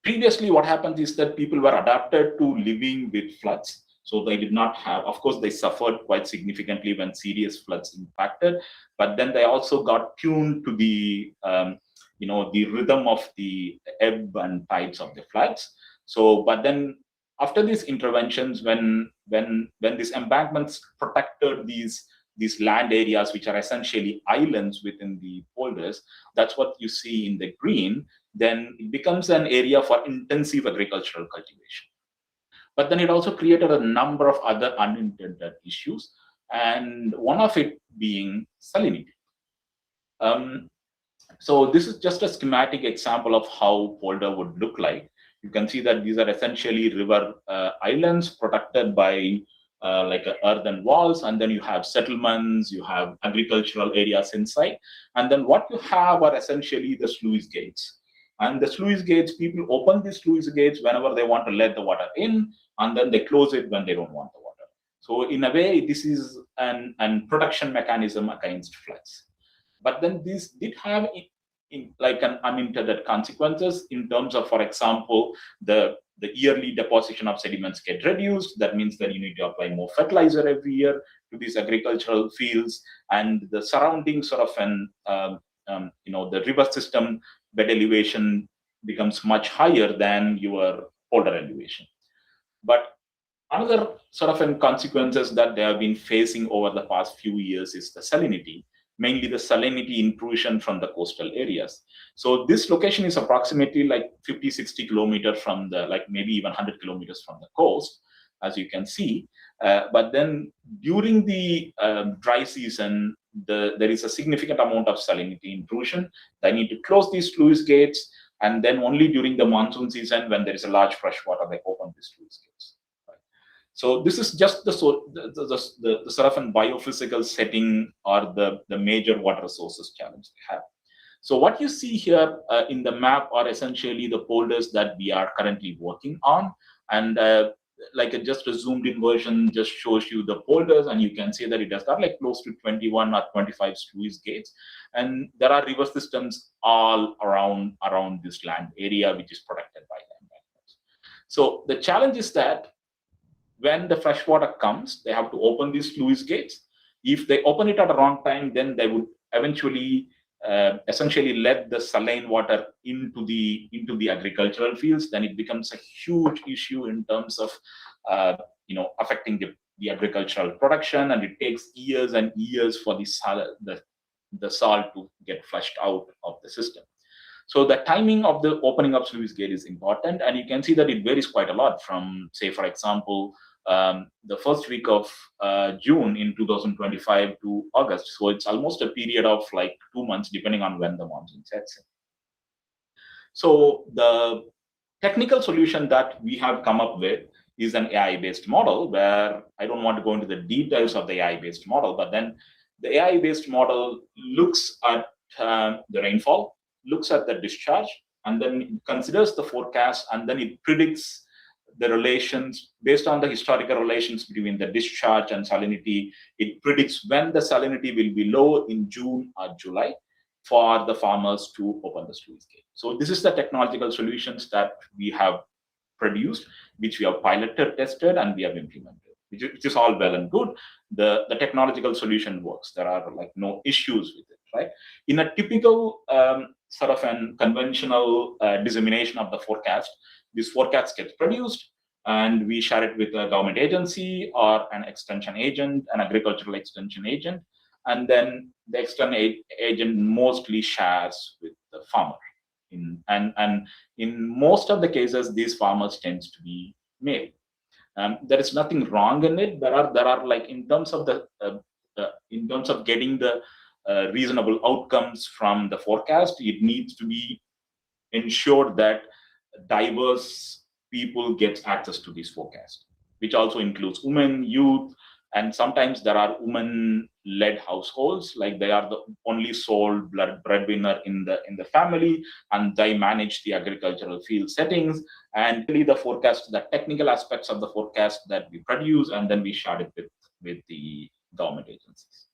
Previously, what happened is that people were adapted to living with floods. So they did not have, of course, they suffered quite significantly when serious floods impacted, but then they also got tuned to the rhythm of the ebb and tides of the floods. So, but then after these interventions, when these embankments protected these these land areas, which are essentially islands within the polders, that's what you see in the green, then it becomes an area for intensive agricultural cultivation. But then it also created a number of other unintended issues, and one of it being salinity. So this is just a schematic example of how polder would look like. You can see that these are essentially river islands protected by like earthen walls, and then you have settlements, you have agricultural areas inside, and then what you have are essentially the sluice gates. And the sluice gates, people open these sluice gates whenever they want to let the water in, and then they close it when they don't want the water. So in a way, this is an protection mechanism against floods. But then this did have like an unintended consequences in terms of, for example, the yearly deposition of sediments get reduced. That means that you need to apply more fertilizer every year to these agricultural fields, and the surrounding sort of the river system bed elevation becomes much higher than your polder elevation. But another sort of consequences that they have been facing over the past few years is the salinity, mainly the salinity intrusion from the coastal areas. So this location is approximately like 50, 60 kilometers from the, like maybe even 100 kilometers from the coast, as you can see. But then during the dry season, there is a significant amount of salinity intrusion. They need to close these sluice gates, and then only during the monsoon season, when there is a large freshwater, they open these sluice gates. So this is just the sort of a biophysical setting or the major water sources challenge they have. So what you see here in the map are essentially the polders that we are currently working on. And like just a zoomed in version just shows you the polders, and you can see that it has got like close to 21 or 25 sluice gates. And there are river systems all around this land area, which is protected by land banks. So the challenge is that when the fresh water comes, they have to open these sluice gates. If they open it at the wrong time, then they would eventually essentially let the saline water into the agricultural fields. Then it becomes a huge issue in terms of affecting the agricultural production, and it takes years and years for the salt to get flushed out of the system. So the timing of the opening of sluice gate is important, and you can see that it varies quite a lot from, say, for example, the first week of June in 2025 to August. So it's almost a period of like 2 months, depending on when the monsoon sets in. So the technical solution that we have come up with is an AI-based model, where I don't want to go into the details of the AI-based model, but then the AI-based model looks at the rainfall, looks at the discharge, and then it considers the forecast, and then it predicts the relations based on the historical relations between the discharge and salinity. It predicts when the salinity will be low in June or July for the farmers to open the sluice gate. So this is the technological solutions that we have produced, which we have piloted, tested, and we have implemented, which is all well and good. The technological solution works. There are like no issues with it, right? In a typical sort of an conventional dissemination of the forecast, this forecast gets produced, and we share it with a government agency or an extension agent, an agricultural extension agent, and then the extension agent mostly shares with the farmer. And in most of the cases, these farmers tends to be male. There is nothing wrong in it. There are like in terms of getting the reasonable outcomes from the forecast, it needs to be ensured that diverse people get access to this forecast, which also includes women, youth, and sometimes there are women-led households, like they are the only sole breadwinner in the family, and they manage the agricultural field settings, and really the forecast, the technical aspects of the forecast that we produce, and then we share it with the government agencies.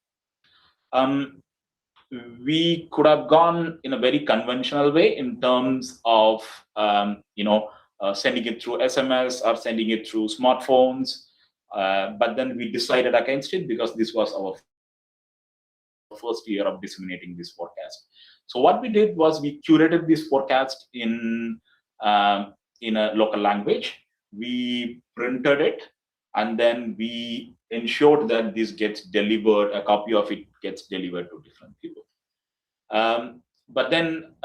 We could have gone in a very conventional way in terms of sending it through SMS or sending it through smartphones, but then we decided against it because this was our first year of disseminating this forecast. So what we did was we curated this forecast in a local language. We printed it, and then we ensured that this gets delivered, a copy of it gets delivered to different people. But then,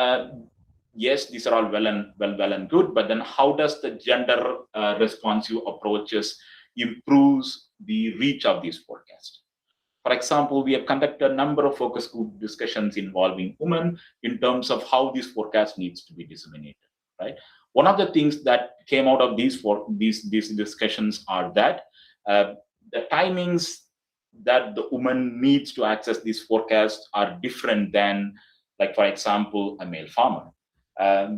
yes, these are all well and good. But then, how does the gender responsive approaches improves the reach of these forecasts? For example, we have conducted a number of focus group discussions involving women in terms of how this forecast needs to be disseminated. Right. One of the things that came out of these discussions are that the timings that the woman needs to access these forecasts are different than, like, for example, a male farmer,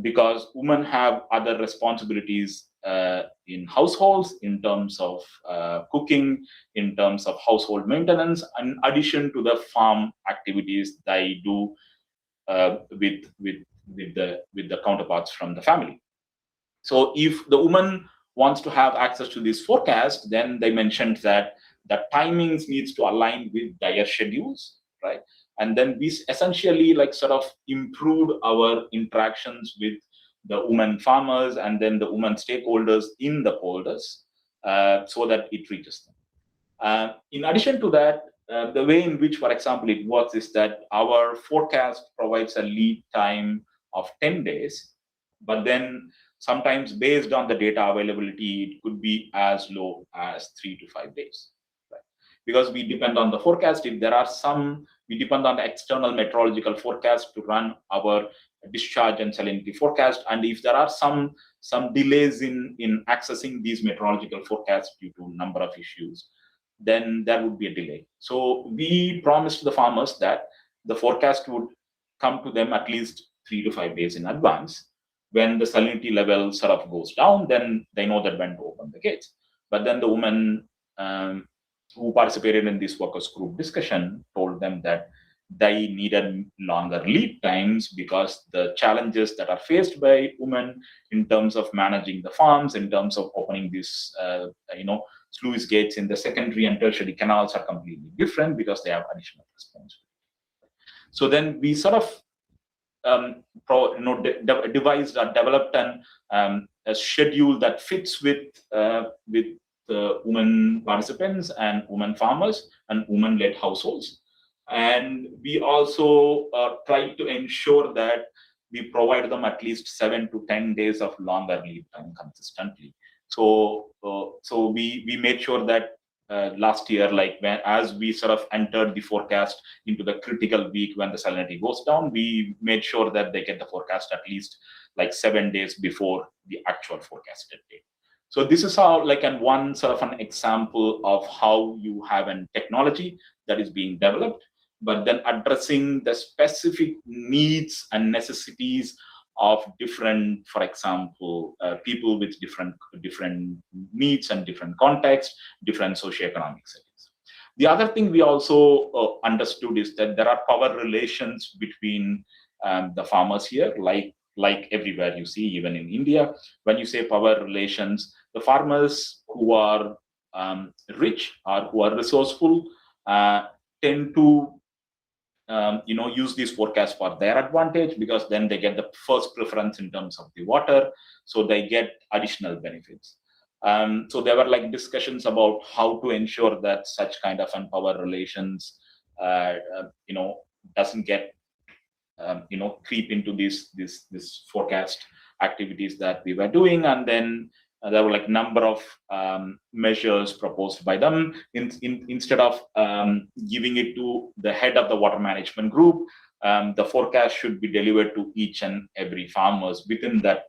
because women have other responsibilities in households in terms of cooking, in terms of household maintenance, in addition to the farm activities they do with the counterparts from the family. So if the woman wants to have access to this forecast, then they mentioned that the timings needs to align with their schedules, right? And then we essentially sort of improved our interactions with the women farmers and then the women stakeholders in the polders so that it reaches them. In addition to that, the way in which, for example, it works is that our forecast provides a lead time of 10 days, but then sometimes based on the data availability, it could be as low as 3 to 5 days. Right? Because we depend on the forecast. If there are we depend on the external meteorological forecast to run our discharge and salinity forecast. And if there are some delays in accessing these meteorological forecasts due to a number of issues, then there would be a delay. So we promised the farmers that the forecast would come to them at least 3 to 5 days in advance. When the salinity level sort of goes down, then they know that when to open the gates. But then the women who participated in this workers group discussion told them that they needed longer lead times because the challenges that are faced by women in terms of managing the farms, in terms of opening these, sluice gates in the secondary and tertiary canals are completely different because they have additional responsibility. So then we sort of devised or developed a schedule that fits with women participants and women farmers and women-led households. And we also try to ensure that we provide them at least 7 to 10 days of longer lead time consistently. So we made sure that last year, as we sort of entered the forecast into the critical week when the salinity goes down, we made sure that they get the forecast at least 7 days before the actual forecasted date. So this is how, one sort of an example of how you have a technology that is being developed, but then addressing the specific needs and necessities of different, for example, people with different needs and different contexts, different socioeconomic settings. The other thing we also understood is that there are power relations between the farmers here, like everywhere you see, even in India. When you say power relations, the farmers who are rich or who are resourceful tend to use these forecasts for their advantage, because then they get the first preference in terms of the water, so they get additional benefits. So there were discussions about how to ensure that such kind of power relations doesn't get creep into this forecast activities that we were doing. And then there were number of measures proposed by them. Instead of giving it to the head of the water management group, the forecast should be delivered to each and every farmers within that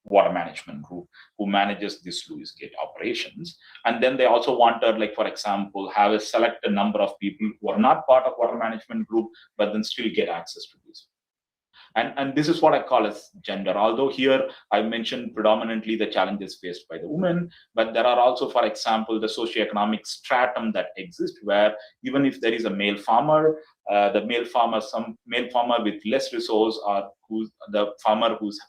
water management group who manages the sluice gate operations. And then they also wanted, for example, have a selected number of people who are not part of water management group, but then still get access to this. And this is what I call as gender. Although here I mentioned predominantly the challenges faced by the women, but there are also, for example, the socioeconomic stratum that exists, where even if there is a male farmer, some male farmer with less resource, or the farmer who's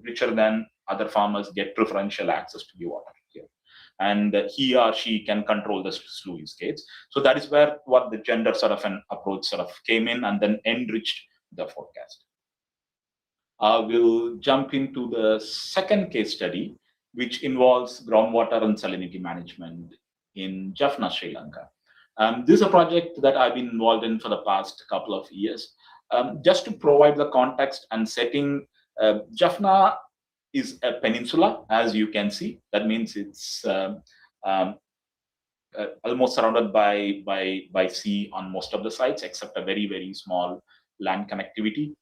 richer than other farmers, get preferential access to the water here. And he or she can control the sluice gates. So that is where what the gender sort of an approach sort of came in and then enriched the forecast. We'll jump into the second case study, which involves groundwater and salinity management in Jaffna, Sri Lanka. This is a project that I've been involved in for the past couple of years. Just to provide the context and setting, Jaffna is a peninsula, as you can see. That means it's almost surrounded by sea on most of the sites, except a very small land connectivity.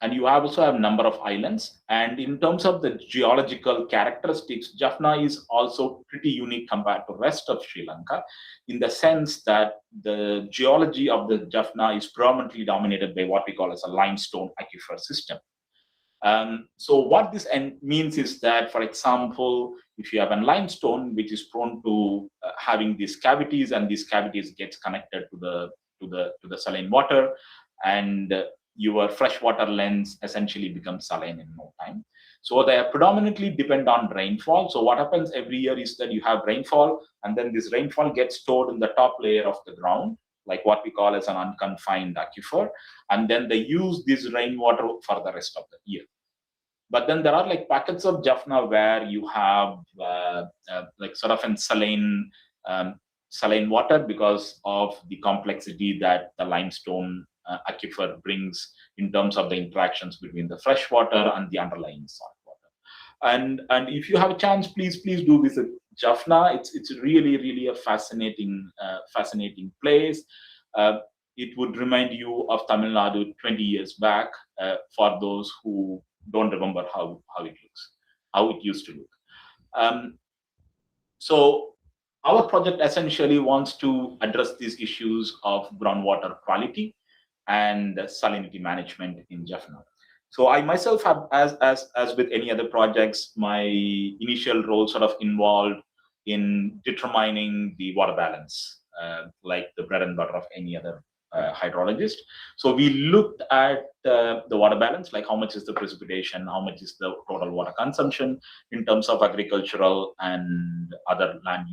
And you also have a number of islands. And in terms of the geological characteristics, Jaffna is also pretty unique compared to rest of Sri Lanka, in the sense that the geology of the Jaffna is predominantly dominated by what we call as a limestone aquifer system. So what this means is that, for example, if you have a limestone which is prone to having these cavities, and these cavities gets connected to the saline water, and your freshwater lens essentially becomes saline in no time. So they predominantly depend on rainfall. So what happens every year is that you have rainfall, and then this rainfall gets stored in the top layer of the ground, like what we call as an unconfined aquifer, and then they use this rainwater for the rest of the year. But then there are like pockets of Jaffna where you have like sort of an saline water, because of the complexity that the limestone aquifer brings in terms of the interactions between the fresh water and the underlying salt water. And if you have a chance, please do visit Jaffna. It's really a fascinating place. It would remind you of Tamil Nadu 20 years back, for those who don't remember how it looks, how it used to look. So our project essentially wants to address these issues of groundwater quality and salinity management in Jaffna. So I myself have, as with any other projects, my initial role sort of involved in determining the water balance, like the bread and butter of any other hydrologist. So we looked at the water balance, like how much is the precipitation, how much is the total water consumption in terms of agricultural and other land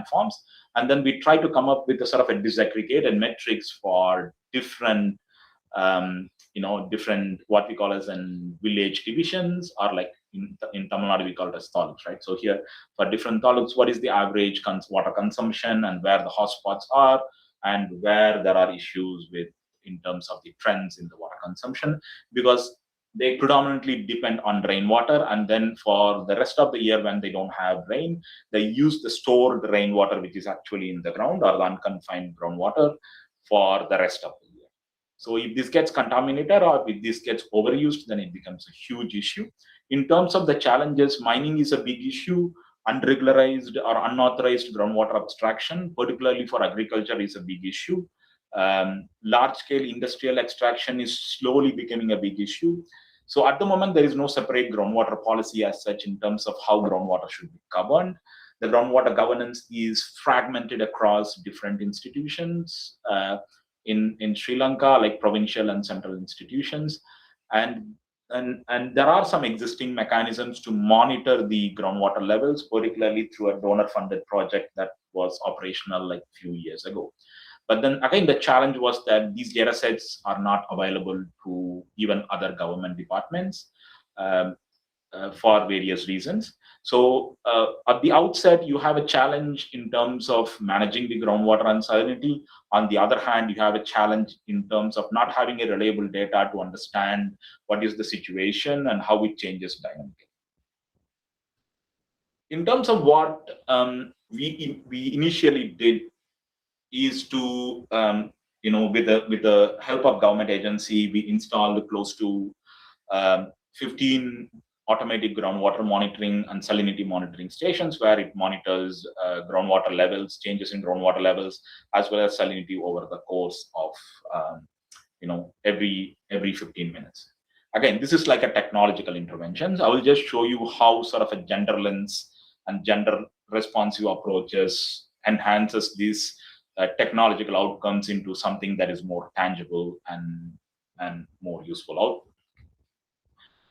forms, and then we try to come up with a sort of a disaggregated metrics for different different what we call as an village divisions, or like in Tamil Nadu we call it as taluks, right? So here for different taluks, what is the average water consumption, and where the hotspots are, and where there are issues with in terms of the trends in the water consumption, because they predominantly depend on rainwater, and then for the rest of the year when they don't have rain, they use the stored rainwater which is actually in the ground, or the unconfined groundwater, for the rest of the year. So if this gets contaminated, or if this gets overused, then it becomes a huge issue. In terms of the challenges, mining is a big issue. Unregularized or unauthorized groundwater abstraction, particularly for agriculture, is a big issue. Large-scale industrial extraction is slowly becoming a big issue. So at the moment, there is no separate groundwater policy as such in terms of how groundwater should be governed. The groundwater governance is fragmented across different institutions in Sri Lanka, like provincial and central institutions. And there are some existing mechanisms to monitor the groundwater levels, particularly through a donor-funded project that was operational like a few years ago. But then again, the challenge was that these data sets are not available to even other government departments for various reasons. So at the outset, you have a challenge in terms of managing the groundwater uncertainty. On the other hand, you have a challenge in terms of not having a reliable data to understand what is the situation and how it changes dynamically. In terms of what we initially did is to, with the help of government agency, we installed close to 15 automatic groundwater monitoring and salinity monitoring stations, where it monitors groundwater levels, changes in groundwater levels, as well as salinity over the course of every 15 minutes. Again, this is like a technological intervention. I will just show you how sort of a gender lens and gender responsive approaches enhances these technological outcomes into something that is more tangible and more useful output.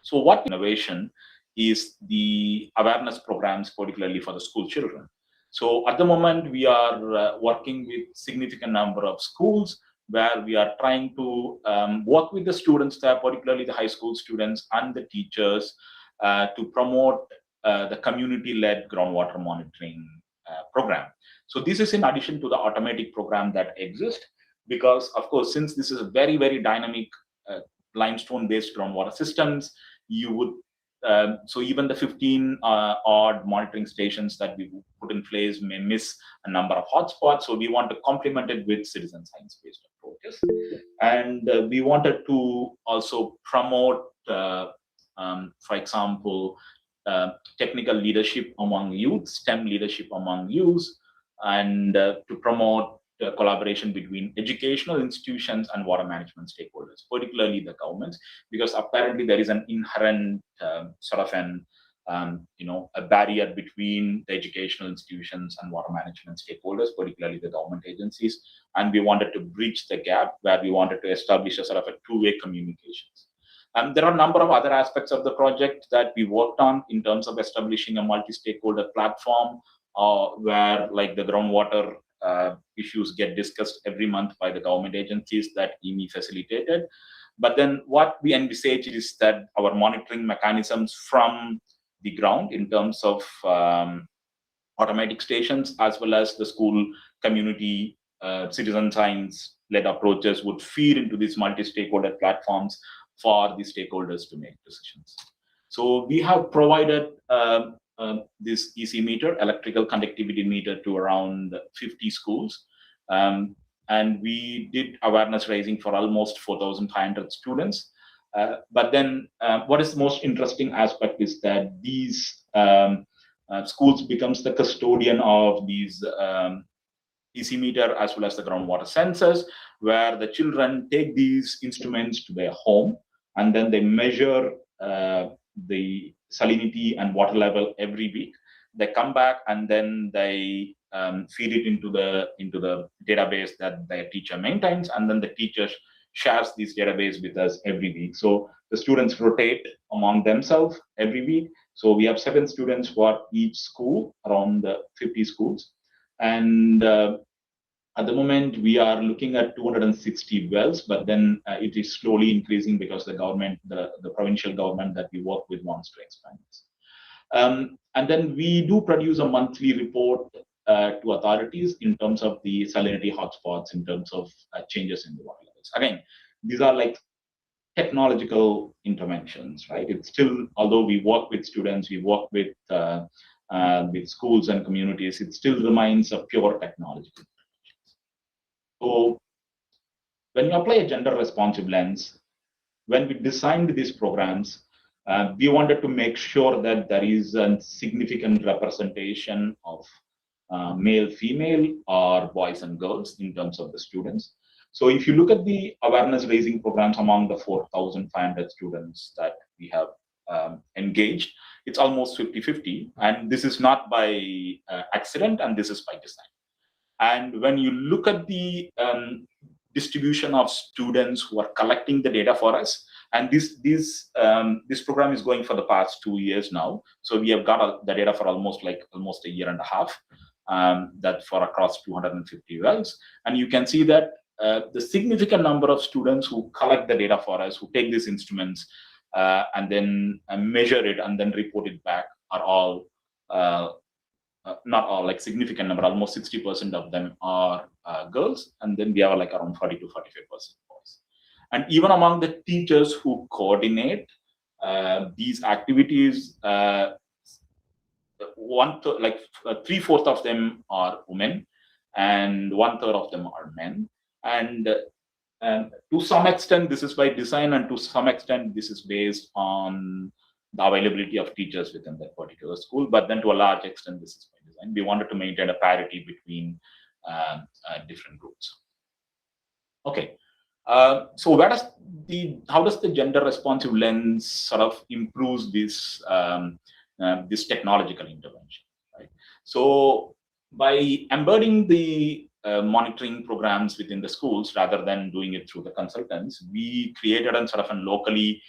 So what innovation is the awareness programs, particularly for the school children. So at the moment, we are working with significant number of schools where we are trying to work with the students there, particularly the high school students and the teachers, to promote the community-led groundwater monitoring program. So this is in addition to the automatic program that exists, because of course, since this is a very, very dynamic limestone-based groundwater systems, you would so even the 15 odd monitoring stations that we put in place may miss a number of hotspots. So we want to complement it with citizen science-based approaches. And we wanted to also promote, for example, technical leadership among youth, STEM leadership among youth, and to promote collaboration between educational institutions and water management stakeholders, particularly the governments, because apparently there is an inherent sort of an a barrier between the educational institutions and water management stakeholders, particularly the government agencies. And we wanted to bridge the gap where we wanted to establish a sort of a two-way communications. There are a number of other aspects of the project that we worked on in terms of establishing a multi-stakeholder platform where like the groundwater issues get discussed every month by the government agencies that EME facilitated. But then what we envisage is that our monitoring mechanisms from the ground in terms of automatic stations, as well as the school community citizen science-led approaches would feed into these multi-stakeholder platforms for the stakeholders to make decisions. So we have provided this EC meter, electrical conductivity meter, to around 50 schools. And we did awareness raising for almost 4,500 students. But then what is the most interesting aspect is that these schools becomes the custodian of these EC meter as well as the groundwater sensors, where the children take these instruments to their home and then they measure the salinity and water level every week. They come back and then they feed it into the database that their teacher maintains, and then the teacher shares this database with us every week. So the students rotate among themselves every week. So we have 7 students for each school, around 50 schools. And at the moment, we are looking at 260 wells, but then it is slowly increasing because the government, the provincial government that we work with, wants to expand this. And then we do produce a monthly report to authorities in terms of the salinity hotspots, in terms of changes in the water levels. Again, these are like technological interventions, right? It's still, although we work with students, we work with schools and communities, it still remains a pure technological. So when you apply a gender responsive lens, when we designed these programs, we wanted to make sure that there is a significant representation of male, female, or boys and girls in terms of the students. So if you look at the awareness raising programs among the 4,500 students that we have engaged, it's almost 50-50. And this is not by accident, and this is by design. And when you look at the distribution of students who are collecting the data for us, and this program is going for the past 2 years now. So we have got the data for almost a year and a half, that for across 250 wells. And you can see that the significant number of students who collect the data for us, who take these instruments and then measure it and then report it back, are all not all, like significant number, almost 60% of them are girls, and then we have like around 40 to 45% boys. And even among the teachers who coordinate these activities, 3/4 of them are women, and 1/3 of them are men. And to some extent, this is by design, and to some extent, this is based on the availability of teachers within that particular school. But then to a large extent, this is by design. We wanted to maintain a parity between different groups. Okay. So how does the gender responsive lens sort of improves this this technological intervention, right? So by embedding the monitoring programs within the schools rather than doing it through the consultants, we created a sort of a locally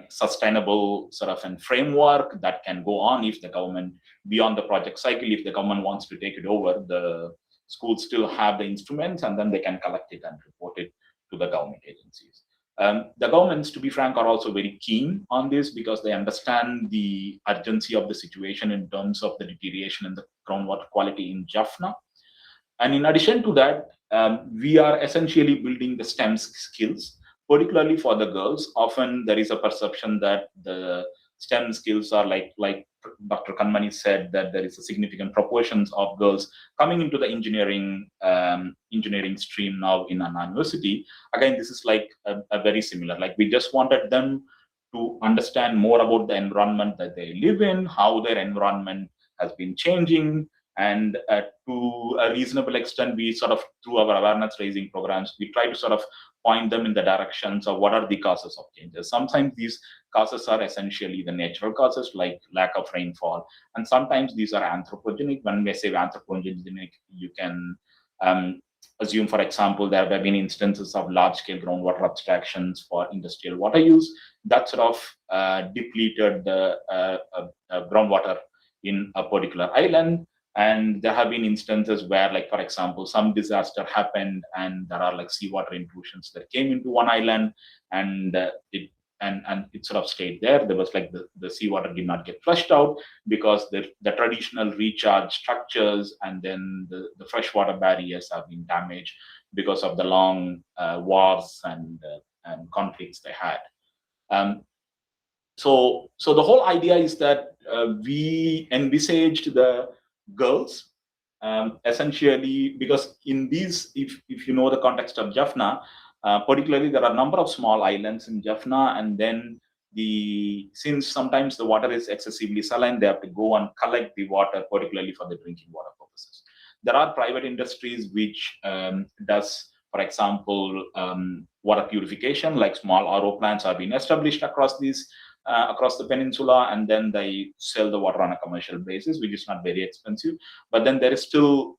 sustainable sort of a framework that can go on if the government, beyond the project cycle, if the government wants to take it over, the schools still have the instruments, and then they can collect it and report it to the government agencies. The governments, to be frank, are also very keen on this because they understand the urgency of the situation in terms of the deterioration in the groundwater quality in Jaffna. And in addition to that, we are essentially building the STEM skills, particularly for the girls. Often there is a perception that the STEM skills are like Dr. Kanmani said, that there is a significant proportions of girls coming into the engineering stream now in Anna University. Again, this is like a very similar. Like we just wanted them to understand more about the environment that they live in, how their environment has been changing, and to a reasonable extent, we sort of, through our awareness raising programs, we try to sort of point them in the directions of what are the causes of changes. Sometimes these causes are essentially the natural causes, like lack of rainfall, and sometimes these are anthropogenic. When we say anthropogenic, you can assume, for example, there have been instances of large-scale groundwater abstractions for industrial water use that sort of depleted the groundwater in a particular island. And there have been instances where, like, for example, some disaster happened and there are like seawater intrusions that came into one island, and it sort of stayed there. There was like the seawater did not get flushed out because the traditional recharge structures and then the freshwater barriers have been damaged because of the long wars and conflicts they had. So the whole idea is that we envisaged the girls essentially, because in these, if you know the context of Jaffna, particularly there are a number of small islands in Jaffna, and then since sometimes the water is excessively saline, they have to go and collect the water, particularly for the drinking water purposes. There are private industries which does, for example, water purification, like small RO plants are being established across the peninsula, and then they sell the water on a commercial basis, which is not very expensive. But then there is still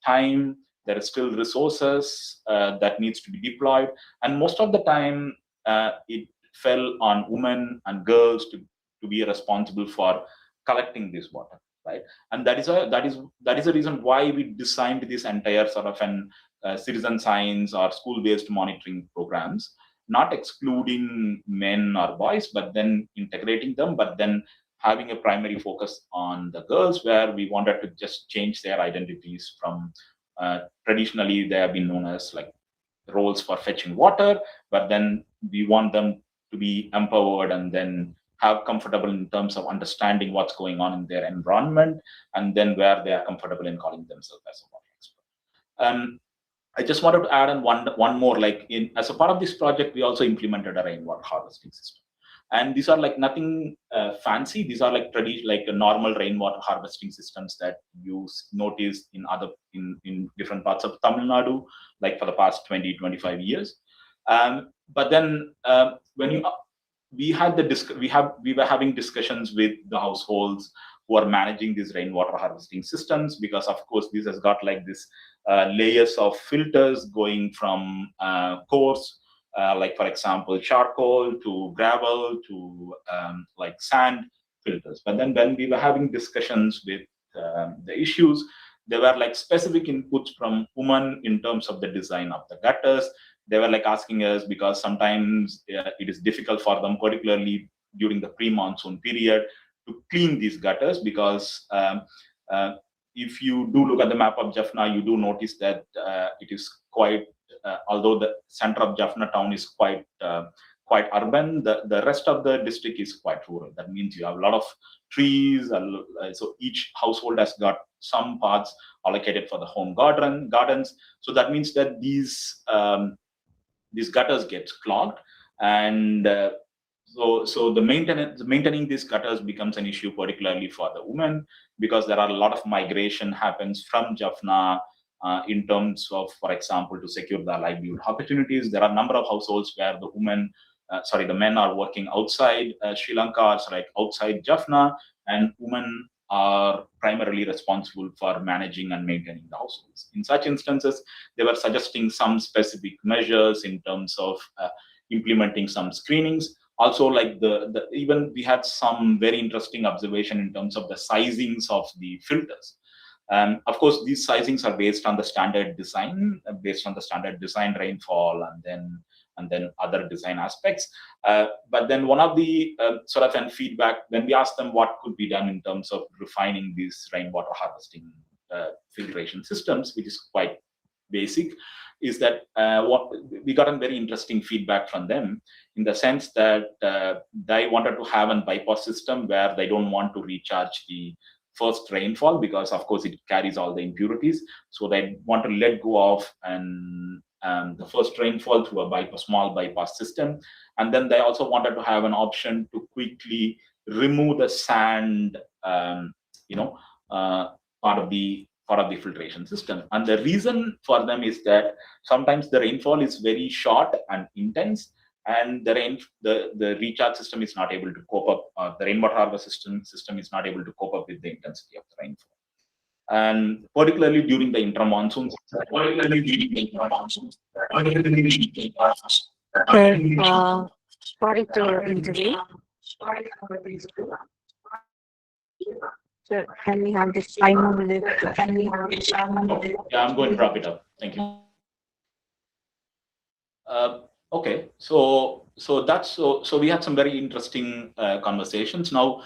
time, there is still resources that needs to be deployed, and most of the time it fell on women and girls to be responsible for collecting this water, right? And that is a reason why we designed this entire sort of an citizen science or school-based monitoring programs, not excluding men or boys, but then integrating them, but then having a primary focus on the girls, where we wanted to just change their identities from traditionally they have been known as like roles for fetching water, but then we want them to be empowered and then have comfortable in terms of understanding what's going on in their environment, and then where they are comfortable in calling themselves as a water expert. I just wanted to add on one more, like as a part of this project, we also implemented a rainwater harvesting system. And these are like nothing fancy. These are like a normal rainwater harvesting systems that you notice in different parts of Tamil Nadu, like for the past 20-25 years. But then when we were having discussions with the households who are managing these rainwater harvesting systems, because of course this has got like this layers of filters going from coarse, like for example charcoal, to gravel, to like sand filters. But then when we were having discussions with the issues, there were like specific inputs from women in terms of the design of the gutters. They were like asking us, because sometimes it is difficult for them, particularly during the pre-monsoon period, to clean these gutters, because if you do look at the map of Jaffna, you do notice that it is quite, although the center of Jaffna town is quite urban, the rest of the district is quite rural. That means you have a lot of trees, so each household has got some parts allocated for the home gardens. So that means that these gutters get clogged, and so the maintaining these gutters becomes an issue, particularly for the women, because there are a lot of migration happens from Jaffna in terms of, for example, to secure the livelihood opportunities. There are a number of households where the men are working outside Sri Lanka, like outside Jaffna, and women are primarily responsible for managing and maintaining the households. In such instances, they were suggesting some specific measures in terms of implementing some screenings. Also, like even we had some very interesting observation in terms of the sizings of the filters. Of course, these sizings are based on the standard design, rainfall, and then other design aspects. But then one of the sort of feedback when we asked them what could be done in terms of refining these rainwater harvesting filtration systems, which is quite basic, is that what we got a very interesting feedback from them in the sense that they wanted to have a bypass system where they don't want to recharge the first rainfall because of course it carries all the impurities, so they want to let go of the first rainfall through a small bypass system. And then they also wanted to have an option to quickly remove the sand part of the filtration system. And the reason for them is that sometimes the rainfall is very short and intense, and the recharge system is not able to cope up. The rainwater harvest system is not able to cope up with the intensity of the rainfall, and particularly during the inter-monsoon. Sorry to intervene. So can we have this timer live? Yeah, I'm going to wrap it up. Thank you. Okay, so we had some very interesting conversations. Now,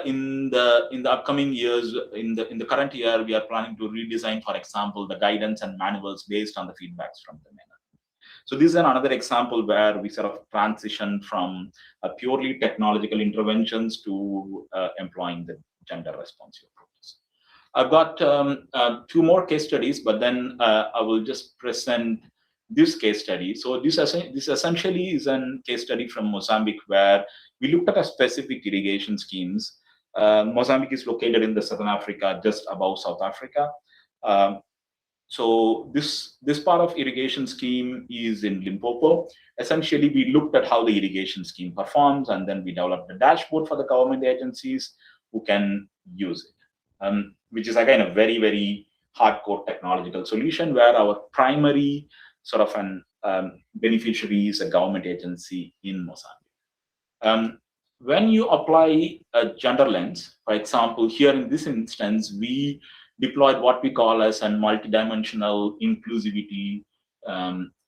in the upcoming years, in the current year, we are planning to redesign, for example, the guidance and manuals based on the feedbacks from the MENA. So this is another example where we sort of transition from purely technological interventions to employing the gender responsive approaches. I've got 2 more case studies, but then I will just present this case study. So this essentially is a case study from Mozambique where we looked at a specific irrigation schemes. Mozambique is located in the Southern Africa, just above South Africa. So this part of irrigation scheme is in Limpopo. Essentially, we looked at how the irrigation scheme performs, and then we developed a dashboard for the government agencies who can use it, which is again a very, very hardcore technological solution where our primary sort of beneficiary is a government agency in Mozambique. When you apply a gender lens, for example, here in this instance, we deployed what we call as a multidimensional inclusivity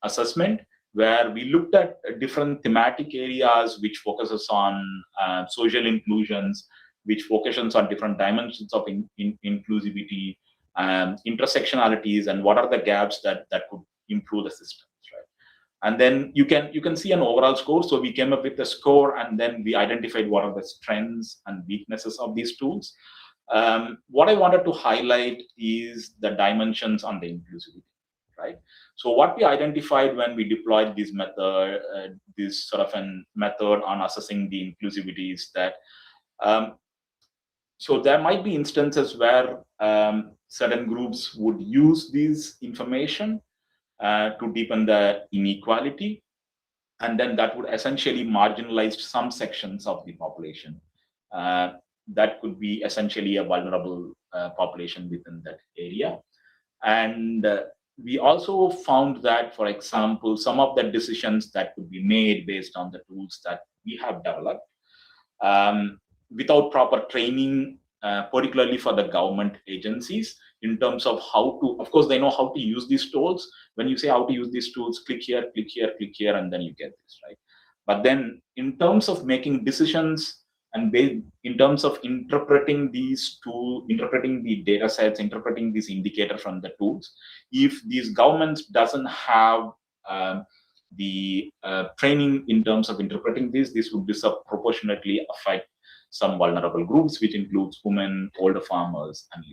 assessment, where we looked at different thematic areas which focuses on social inclusions, which focuses on different dimensions of inclusivity, intersectionalities, and what are the gaps that could improve the systems, right? And then you can see an overall score. So we came up with a score, and then we identified what are the strengths and weaknesses of these tools. What I wanted to highlight is the dimensions on the inclusivity, right? So what we identified when we deployed this method, this sort of a method on assessing the inclusivity is that so there might be instances where certain groups would use this information to deepen the inequality, and then that would essentially marginalize some sections of the population. That could be essentially a vulnerable population within that area. And we also found that, for example, some of the decisions that could be made based on the tools that we have developed without proper training, particularly for the government agencies, in terms of how to, of course, they know how to use these tools. When you say how to use these tools, click here, click here, click here, and then you get this, right? But then in terms of making decisions and in terms of interpreting these tools, interpreting the data sets, interpreting these indicators from the tools, if these governments doesn't have the training in terms of interpreting this would disproportionately affect some vulnerable groups, which includes women, older farmers, and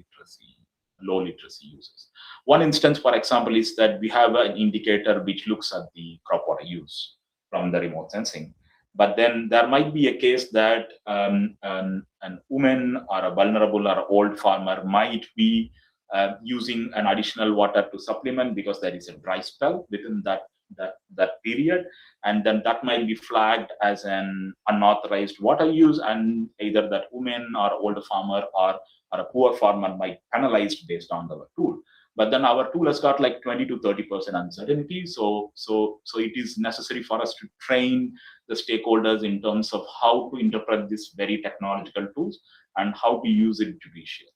low literacy users. One instance, for example, is that we have an indicator which looks at the crop water use from the remote sensing. But then there might be a case that an woman or a vulnerable or old farmer might be using an additional water to supplement because there is a dry spell within that period, and then that might be flagged as an unauthorized water use, and either that woman or older farmer or a poor farmer might penalized based on the tool. But then our tool has got like 20 to 30% uncertainty. So it is necessary for us to train the stakeholders in terms of how to interpret these very technological tools and how to use it judicially.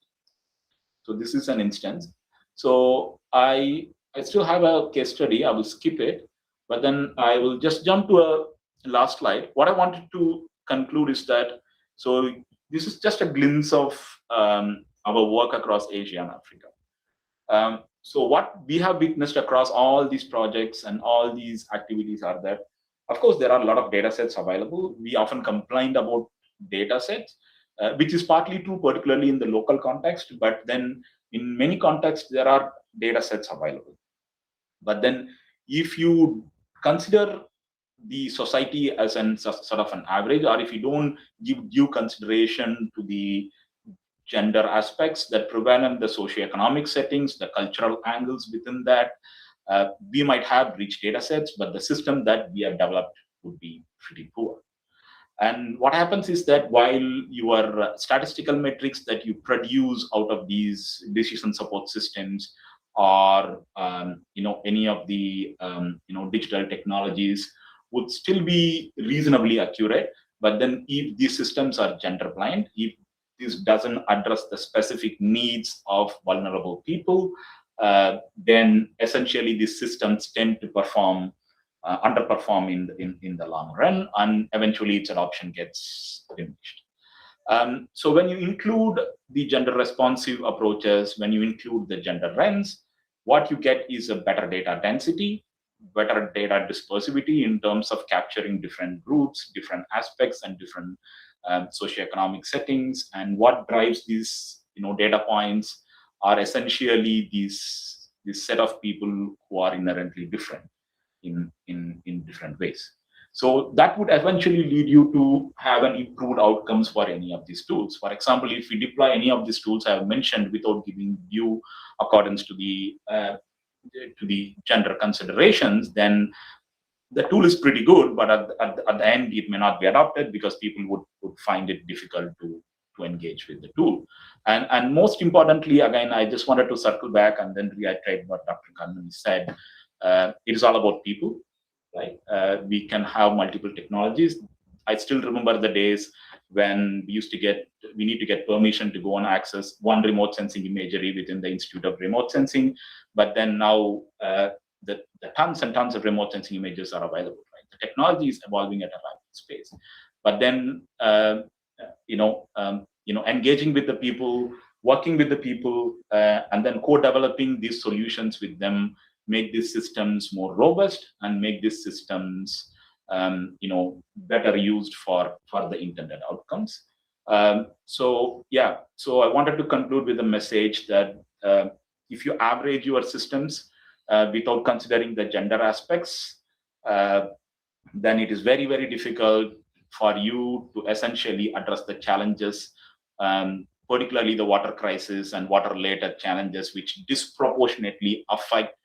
So this is an instance. So I still have a case study. I will skip it, but then I will just jump to a last slide. What I wanted to conclude is that, so this is just a glimpse of our work across Asia and Africa. So what we have witnessed across all these projects and all these activities are that, of course, there are a lot of data sets available. We often complained about data sets, which is partly true, particularly in the local context, but then in many contexts, there are data sets available. But then if you consider the society as an sort of an average, or if you don't give due consideration to the gender aspects that prevail in the socioeconomic settings, the cultural angles within that, we might have rich data sets, but the system that we have developed would be pretty poor. And what happens is that while your statistical metrics that you produce out of these decision support systems, or any of the digital technologies would still be reasonably accurate, but then if these systems are gender blind, if this doesn't address the specific needs of vulnerable people, then essentially these systems tend to underperform in the long run, and eventually its adoption gets diminished. So when you include the gender responsive approaches, when you include the gender lens, what you get is a better data density, better data dispersivity in terms of capturing different groups, different aspects, and different socioeconomic settings. And what drives these data points are essentially this set of people who are inherently different in different ways. So that would eventually lead you to have an improved outcomes for any of these tools. For example, if we deploy any of these tools I have mentioned without giving due accordance to the gender considerations, then the tool is pretty good, but at the end it may not be adopted because people would find it difficult to engage with the tool. And most importantly, again, I just wanted to circle back and then reiterate what Dr. Kannan said. It is all about people, right? We can have multiple technologies. I still remember the days when we need to get permission to go and access one remote sensing imagery within the Institute of Remote Sensing. But then now the tons and tons of remote sensing images are available, right? The technology is evolving at a rapid pace. But then, engaging with the people, working with the people, and then co-developing these solutions with them, make these systems more robust and make these systems better used for the intended outcomes. So I wanted to conclude with a message that if you average your systems without considering the gender aspects, then it is very, very difficult for you to essentially address the challenges, particularly the water crisis and water-related challenges, which disproportionately affect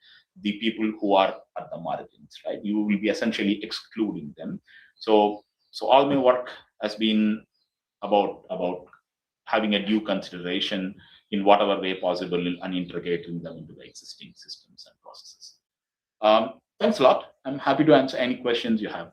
the people who are at the margins, right? You will be essentially excluding them. So all my work has been about having a due consideration in whatever way possible and integrating them into the existing systems and processes. Thanks a lot. I'm happy to answer any questions you have.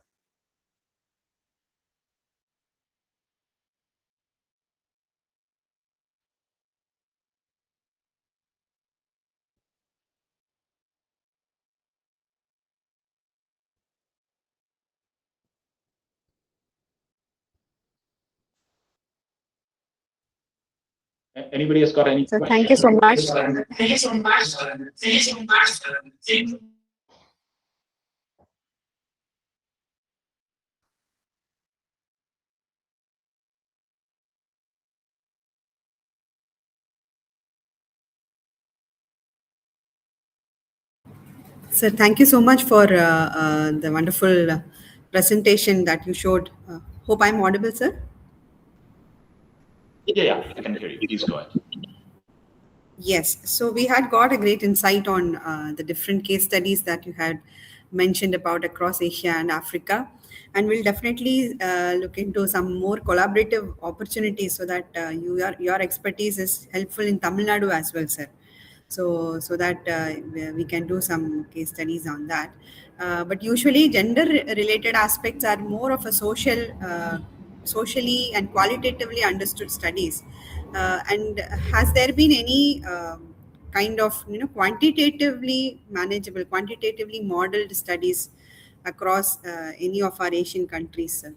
Anybody has got any So questions? thank you so much. So thank you so much for the wonderful presentation that you showed. Hope I'm audible, sir. Yeah, I can hear you. Please go ahead. Yes, so we had got a great insight on the different case studies that you had mentioned about across Asia and Africa, and we'll definitely look into some more collaborative opportunities so that your expertise is helpful in Tamil Nadu as well, sir. So that we can do some case studies on that. But usually gender-related aspects are more of a socially and qualitatively understood studies. And has there been any kind of quantitatively manageable, quantitatively modeled studies across any of our Asian countries, sir?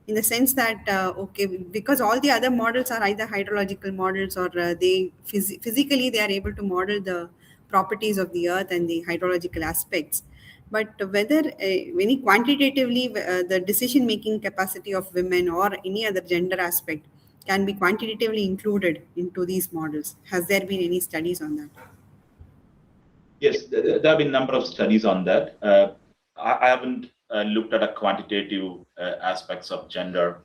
In the sense that okay, because all the other models are either hydrological models or they physically they are able to model the properties of the earth and the hydrological aspects, but whether any quantitatively the decision making capacity of women or any other gender aspect can be quantitatively included into these models. Has there been any studies on that? Yes, there have been a number of studies on that. I haven't looked at a quantitative aspects of gender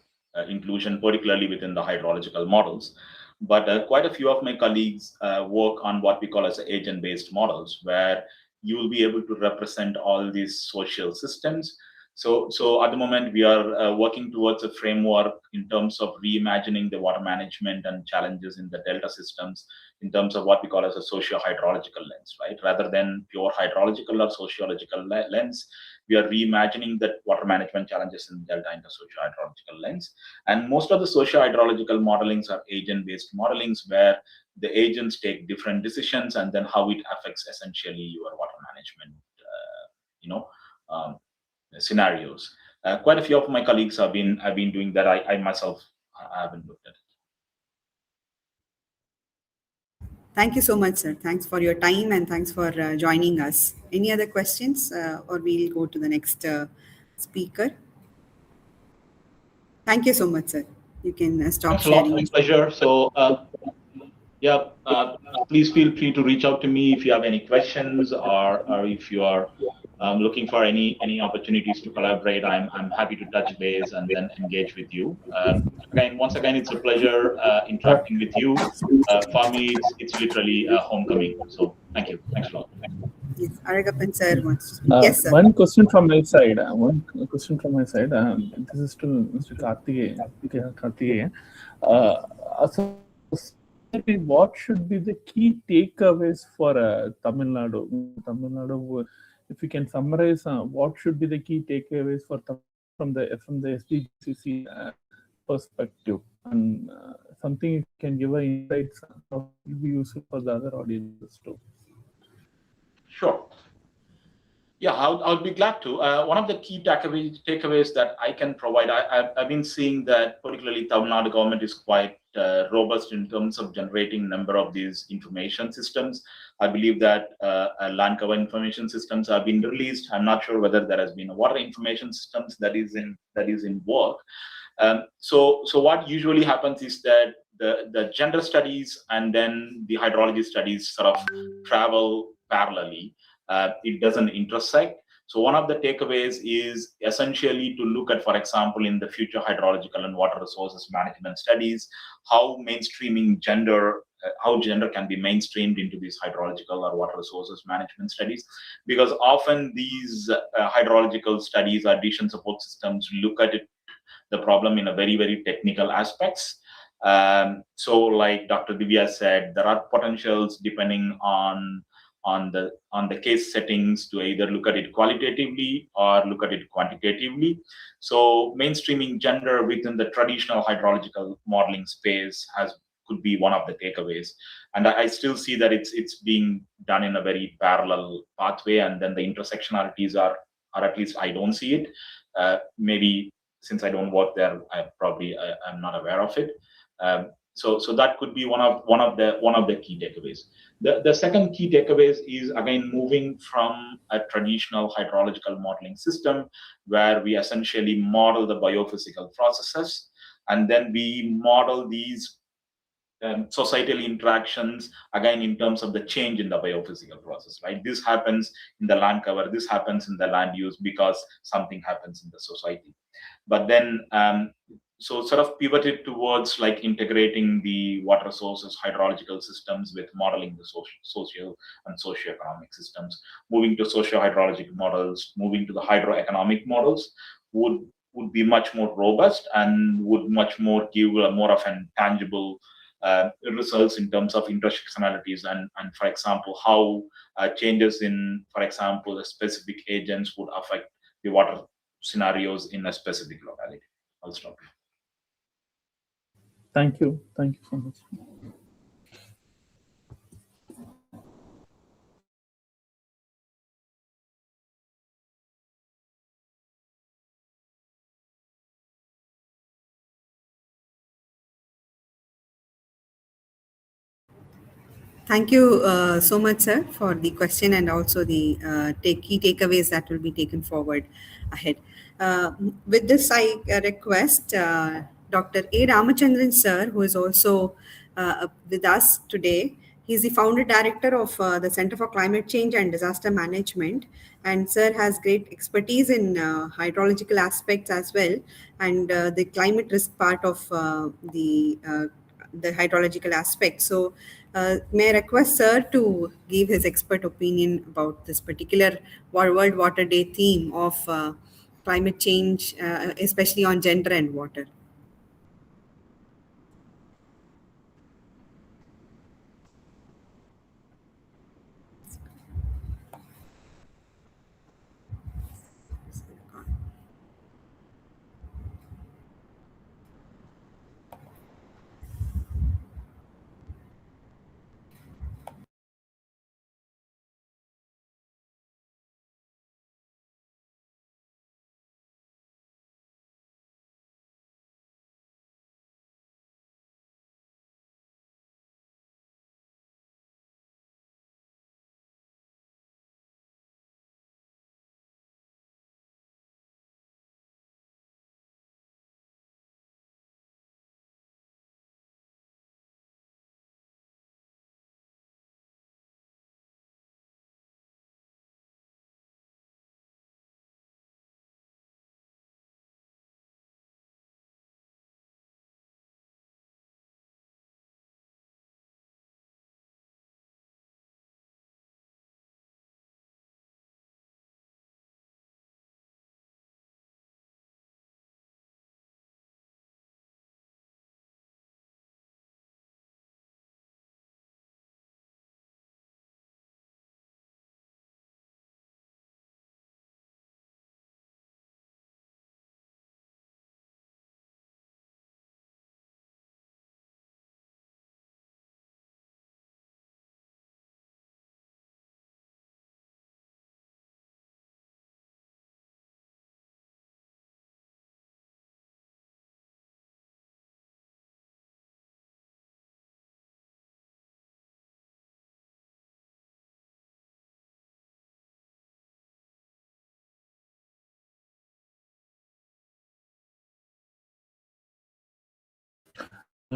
inclusion, particularly within the hydrological models. But quite a few of my colleagues work on what we call as agent-based models, where you will be able to represent all these social systems. So at the moment, we are working towards a framework in terms of reimagining the water management and challenges in the delta systems in terms of what we call as a socio-hydrological lens, right? Rather than pure hydrological or sociological lens, we are reimagining the water management challenges in delta into socio-hydrological lens. And most of the socio-hydrological modelings are agent-based modelings where the agents take different decisions and then how it affects essentially your water management, um, scenarios. Quite a few of my colleagues have been doing that. I myself haven't looked at it. Thank you so much, sir. Thanks for your time and thanks for joining us. Any other questions, or we'll go to the next speaker? Thank you so much, sir. You can stop Thanks a lot. sharing. My pleasure. So, yeah, please feel free to reach out to me if you have any questions or if you are looking for any opportunities to collaborate. I'm happy to touch base and then engage with you. Once again, it's a pleasure interacting with you. For me, it's literally a homecoming. So thank you. Thanks a lot. Yes, Aragapan sir wants to speak. Yes, sir. One question from my side. This is to Mr. Karthikeyan. So, what should be the key takeaways for Tamil Nadu? If you can summarize, what should be the key takeaways for from the SDGCC perspective, and something you can give insights how will be useful for the other audiences too. Sure. Yeah, I'll be glad to. One of the key takeaways that I can provide, I've been seeing that particularly Tamil Nadu government is quite robust in terms of generating number of these information systems. I believe that land cover information systems have been released. I'm not sure whether there has been a water information systems that is in work. So what usually happens is that the gender studies and then the hydrology studies sort of travel parallelly. It doesn't intersect. So one of the takeaways is essentially to look at, for example, in the future hydrological and water resources management studies, how mainstreaming gender, how gender can be mainstreamed into these hydrological or water resources management studies. Because often these hydrological studies or decision support systems look at the problem in a very, very technical aspects. So like Dr. Divya said, there are potentials depending on the case settings to either look at it qualitatively or look at it quantitatively. So mainstreaming gender within the traditional hydrological modeling space could be one of the takeaways. And I still see that it's being done in a very parallel pathway, and then the intersectionalities are at least I don't see it. Maybe since I don't work there, I'm not aware of it. So that could be one of the key takeaways. The second key takeaways is again moving from a traditional hydrological modeling system where we essentially model the biophysical processes, and then we model these societal interactions again in terms of the change in the biophysical process, right? This happens in the land cover, this happens in the land use because something happens in the society. But then so sort of pivoted towards like integrating the water sources hydrological systems with modeling the social and socioeconomic systems, moving to socio-hydrologic models, moving to the hydroeconomic models would be much more robust and would much more give more of an tangible results in terms of intersectionalities and for example, how changes in, for example, the specific agents would affect the water scenarios in a specific locality. I'll stop. Thank you. Thank you so much. Thank you so much, sir, for the question and also the key takeaways that will be taken forward ahead. With this, I request Dr. A. Ramachandran, sir, who is also with us today. He's the founder director of the Center for Climate Change and Disaster Management. And sir has great expertise in hydrological aspects as well, and the climate risk part of the hydrological aspect. So, may I request Sir to give his expert opinion about this particular World Water Day theme of climate change, especially on gender and water?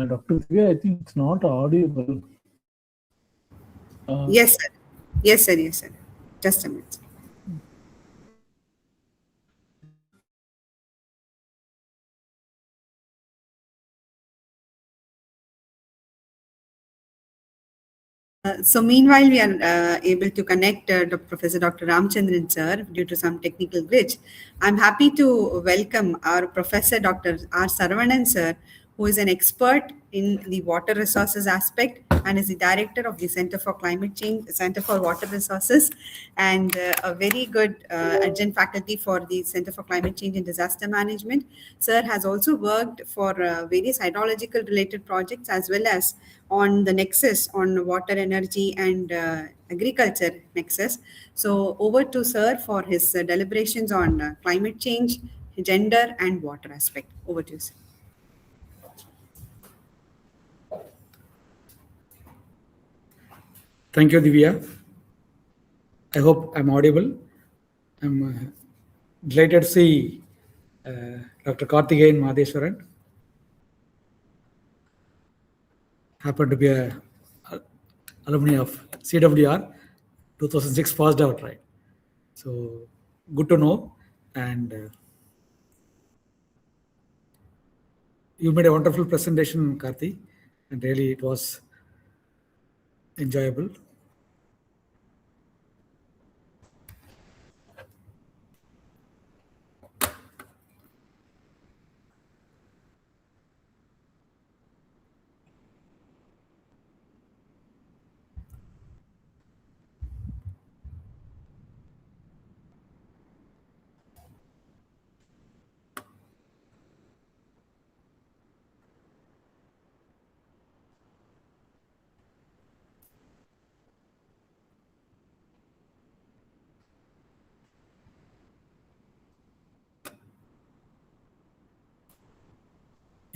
Dr. Divya, I think it's not audible. Yes, sir. Yes, sir. Yes, sir. Just a minute. So meanwhile, we are able to connect Professor Dr. Ramchandran sir due to some technical glitch. I'm happy to welcome our Professor Dr. R. Saravanan sir, who is an expert in the water resources aspect and is the director of the Center for Climate Change, Center for Water Resources, and a very good adjunct faculty for the Center for Climate Change and Disaster Management. Sir has also worked for various hydrological related projects as well as on the nexus on water, energy, and agriculture nexus. So over to Sir for his deliberations on climate change, gender, and water aspect. Over to you, sir. Thank you, Divya. I hope I'm audible. I'm delighted to see Dr. Karthikeyan Madheswaran. Happened to be a alumni of CWR, 2006 passed out, right? So good to know. And you made a wonderful presentation, Karthi, and really it was enjoyable.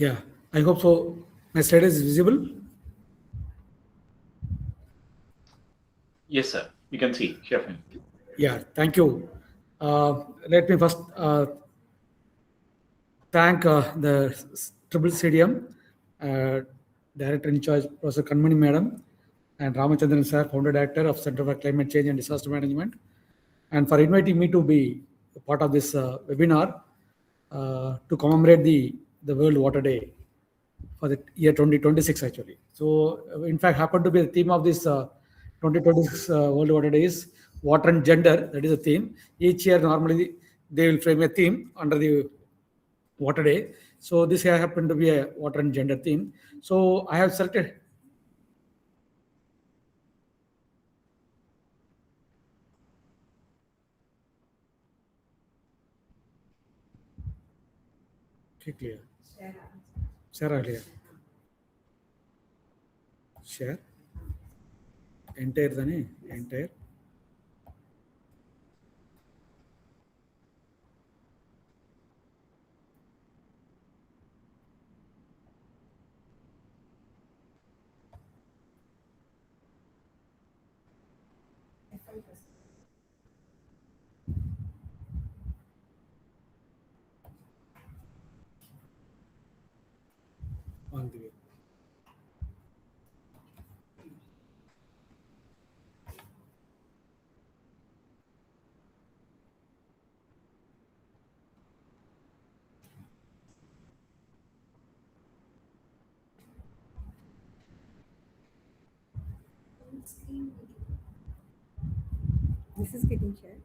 Yeah, I hope so. My slide is visible. Yes, sir. You can see. Sure. Yeah, thank you. Let me first thank the Triple CDM Director in Charge, Professor Kanmani Madam, and Ramachandran Sir, Founder Director of Center for Climate Change and Disaster Management, and for inviting me to be a part of this webinar to commemorate the World Water Day for the year 2026 actually. So in fact happened to be the theme of this 2026 World Water Day is water and gender. That is the theme. Each year normally they will frame a theme under the Water Day. So this year happened to be a water and gender theme. So I have selected. Okay, clear. Share earlier. Share. Entire. Entire. On the way. This is getting shared.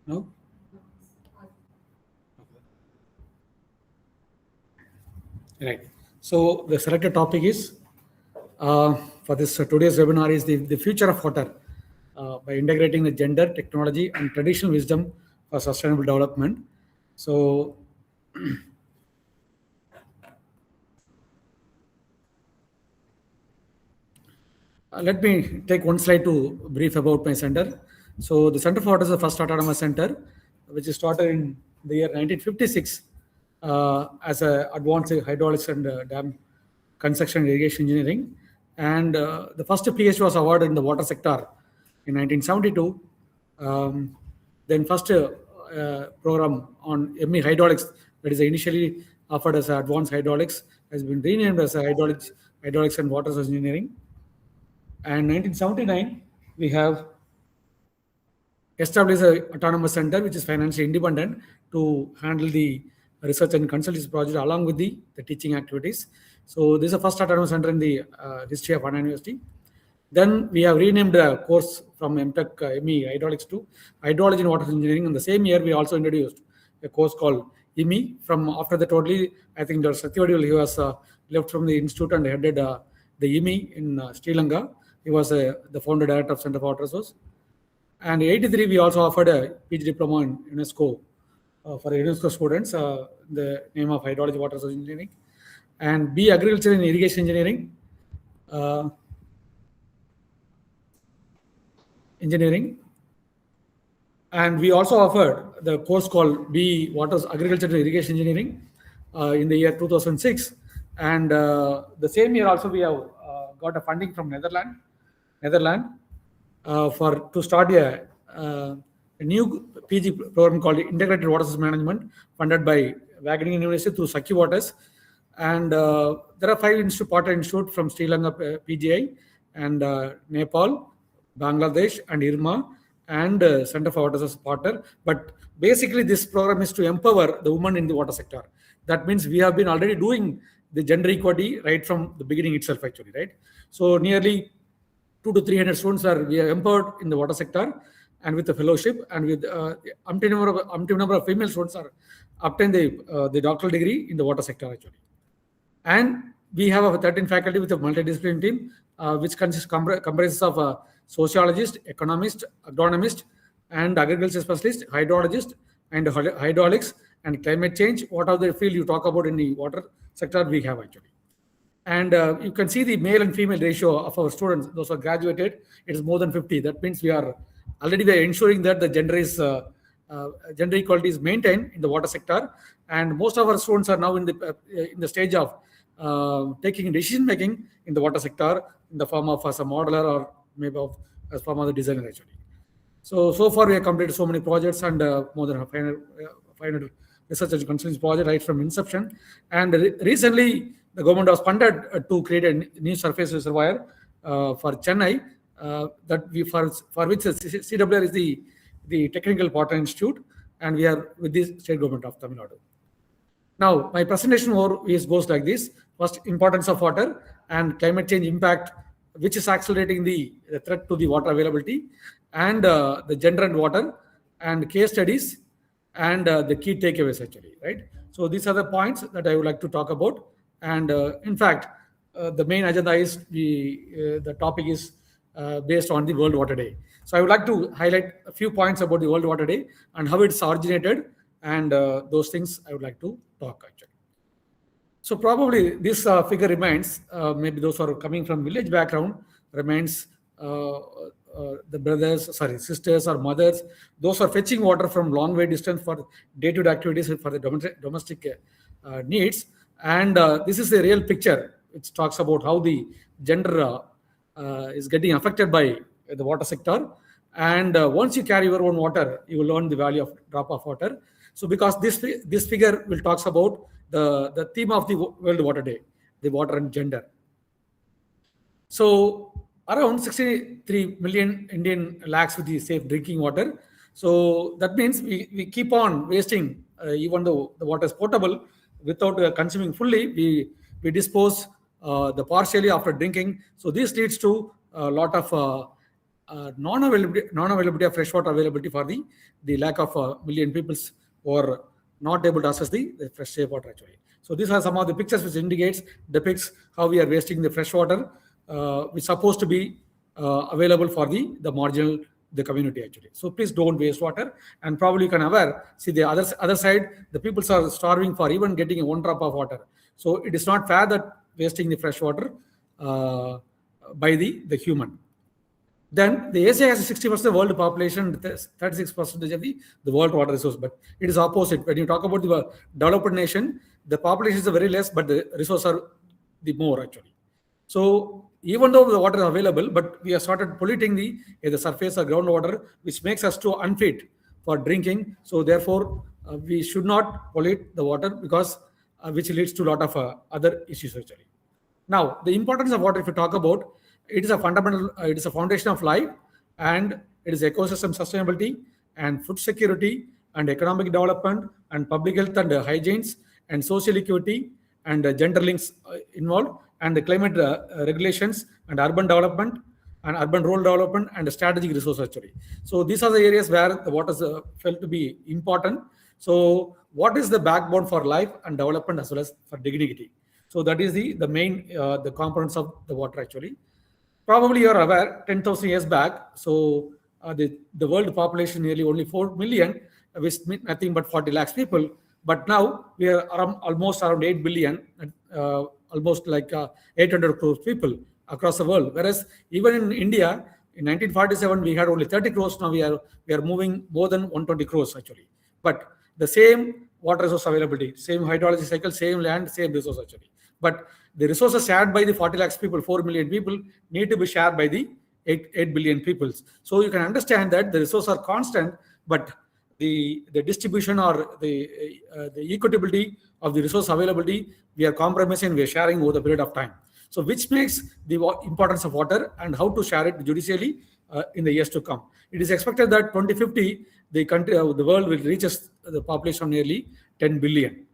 No? Right. So the selected topic is for this today's webinar is the future of water by integrating the gender, technology, and traditional wisdom for sustainable development. So let me take one slide to brief about my center. So the Center for Water is the first autonomous center, which is started in the year 1956 as a advanced hydraulics and dam construction and irrigation engineering. And the first PhD was awarded in the water sector in 1972. Then first program on ME hydraulics, that is initially offered as advanced hydraulics, has been renamed as hydraulics and water engineering. And 1979, we have established an autonomous center which is financially independent to handle the research and consultancy project along with the teaching activities. So this is the first autonomous center in the history of Anna University. Then we have renamed the course from MTech ME Hydraulics to Hydrology and Water Engineering. In the same year, we also introduced a course called IMI. From after that, totally, I think Dr. Satyavadi, he was left from the institute and headed the IMI in Sri Lanka. He was the founder director of Center for Water Resource. And in 1983, we also offered a PhD diploma in UNESCO for UNESCO students, the name of Hydrology, Water Resource Engineering, and B Agriculture and Irrigation Engineering. And we also offered the course called B Water Agriculture and Irrigation Engineering in the year 2006. And the same year also we have got a funding from Netherlands to start a new PG program called Integrated Water Resource Management, funded by Wageningen University through Sakhi Waters. And there are 5 partner institutes from Sri Lanka PGI and Nepal, Bangladesh, and IRMA, and Center for Water Resource partner. But basically, this program is to empower the women in the water sector. That means we have been already doing the gender equality right from the beginning itself, actually, right? So nearly 200 to 300 students we are empowered in the water sector, and with the fellowship, and with umpteen number of female students are obtained the doctoral degree in the water sector actually. And we have a 13 faculty with a multidisciplinary team, which comprises of sociologist, economist, agronomist, and agriculture specialist, hydrologist, and hydraulics, and climate change. What are the field you talk about in the water sector we have actually. And you can see the male and female ratio of our students, those who are graduated, it is more than 50. That means we are ensuring that the gender equality is maintained in the water sector. And most of our students are now in the stage of taking decision making in the water sector in the form of as a modeler or maybe as form of the designer actually. So far we have completed so many projects and more than 500 research and consulting projects right from inception. And recently the government was funded to create a new surface reservoir for Chennai, for which the CWR is the technical partner institute, and we are with the state government of Tamil Nadu. Now, my presentation goes like this. First, importance of water and climate change impact, which is accelerating the threat to the water availability, and the gender and water, and case studies, and the key takeaways actually, right? So these are the points that I would like to talk about. And in fact, the main agenda is the topic is based on the World Water Day. So I would like to highlight a few points about the World Water Day and how it's originated, and those things I would like to talk actually. So probably this figure reminds, maybe those who are coming from village background, reminds the brothers, sisters or mothers, those who are fetching water from long way distance for day-to-day activities for the domestic needs. And this is a real picture which talks about how the gender is getting affected by the water sector. And once you carry your own water, you will learn the value of drop of water. So because this figure will talks about the theme of the World Water Day, the water and gender. So around 63 million Indian lakhs with the safe drinking water. So that means we keep on wasting, even though the water is potable, without consuming fully, we dispose the partially after drinking. So this leads to a lot of non-availability of fresh water availability for the lack of million people who are not able to access the fresh safe water actually. So these are some of the pictures which depicts how we are wasting the fresh water, which is supposed to be available for the marginal community actually. So please don't waste water. And probably you can see the other side, the people are starving for even getting one drop of water. So it is not fair that wasting the fresh water by the human. Then the Asia has 60% of the world population, 36% of the world water resource. But it is opposite. When you talk about the developed nation, the population is very less, but the resources are the more actually. So even though the water is available, but we have started polluting the surface or groundwater, which makes us too unfit for drinking. So therefore, we should not pollute the water, because which leads to a lot of other issues actually. Now, the importance of water, if you talk about, it is a fundamental, it is a foundation of life, and it is ecosystem sustainability and food security and economic development and public health and hygienes and social equity and gender links involved, and the climate regulations and urban development and urban rural development and strategic resource actually. So these are the areas where the water is felt to be important. So what is the backbone for life and development as well as for dignity? So that is the main the components of the water actually. Probably you are aware, 10,000 years back, so the world population nearly only 4 million, which means nothing but 40 lakhs people. But now we are almost around 8 billion, almost like 800 crores people across the world. Whereas even in India, in 1947, we had only 30 crores. Now we are moving more than 120 crores actually. But the same water resource availability, same hydrology cycle, same land, same resource actually. But the resources shared by the 40 lakhs people, 4 million people, need to be shared by the 8 billion people. So you can understand that the resources are constant, but the distribution or the equitability of the resource availability, we are compromising, we are sharing over the period of time. So which makes the importance of water and how to share it judicially in the years to come. It is expected that 2050, the world will reach the population of nearly 10 billion.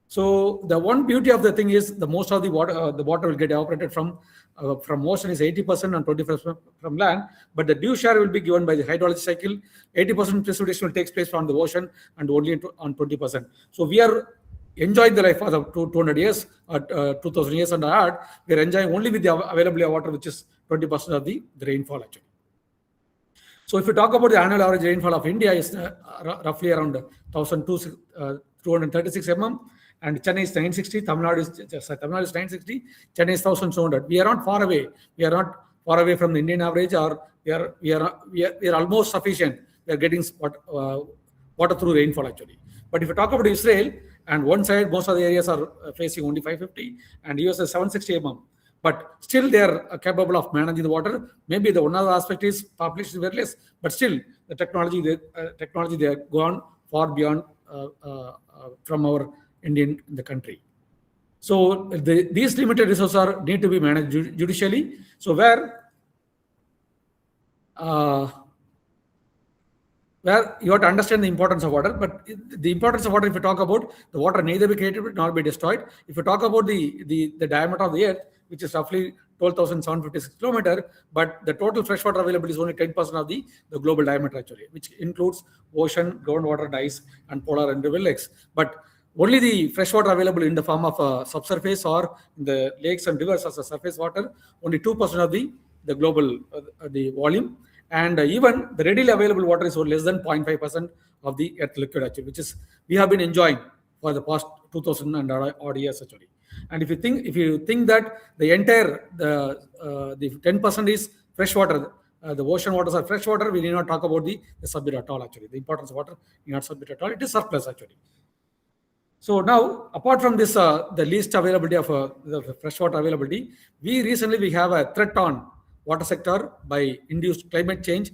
So the one beauty of the thing is the most of the water will get evaporated from ocean is 80% and 20% from land, but the due share will be given by the hydrology cycle. 80% precipitation will take place from the ocean and only on 20%. So we are enjoying the life for the 200 years or 2000 years and odd. We are enjoying only with the availability of water, which is 20% of the rainfall actually. So if you talk about the annual average rainfall of India is roughly around 1,236 mm, and Chennai is 960. Tamil Nadu is 960. Chennai is 1,200. We are not far away. We are not far away from the Indian average, or we are almost sufficient. We are getting water through rainfall actually. But if you talk about Israel, and one side most of the areas are facing only 550, and US is 760 mm. But still they are capable of managing the water. Maybe the one other aspect is population is very less, but still the technology they have gone far beyond from our the country. So these limited resources need to be managed judicially. So where you have to understand the importance of water, but the importance of water, if you talk about the water neither be created nor be destroyed. If you talk about the diameter of the earth, which is roughly 12,756 kilometers, but the total freshwater available is only 10% of the global diameter actually, which includes ocean, groundwater, ice, and polar and river lakes. But only the freshwater available in the form of subsurface or in the lakes and rivers as a surface water, only 2% of the global the volume. And even the readily available water is less than 0.5% of the earth liquid actually, which is we have been enjoying for the past 2,000 and odd years actually. And if you think that the entire the 10% is fresh water, the ocean waters are fresh water, we need not talk about the subject at all actually. The importance of water is not subject at all. It is surplus actually. So now, apart from this, the least availability of the freshwater availability, we have a threat on water sector by induced climate change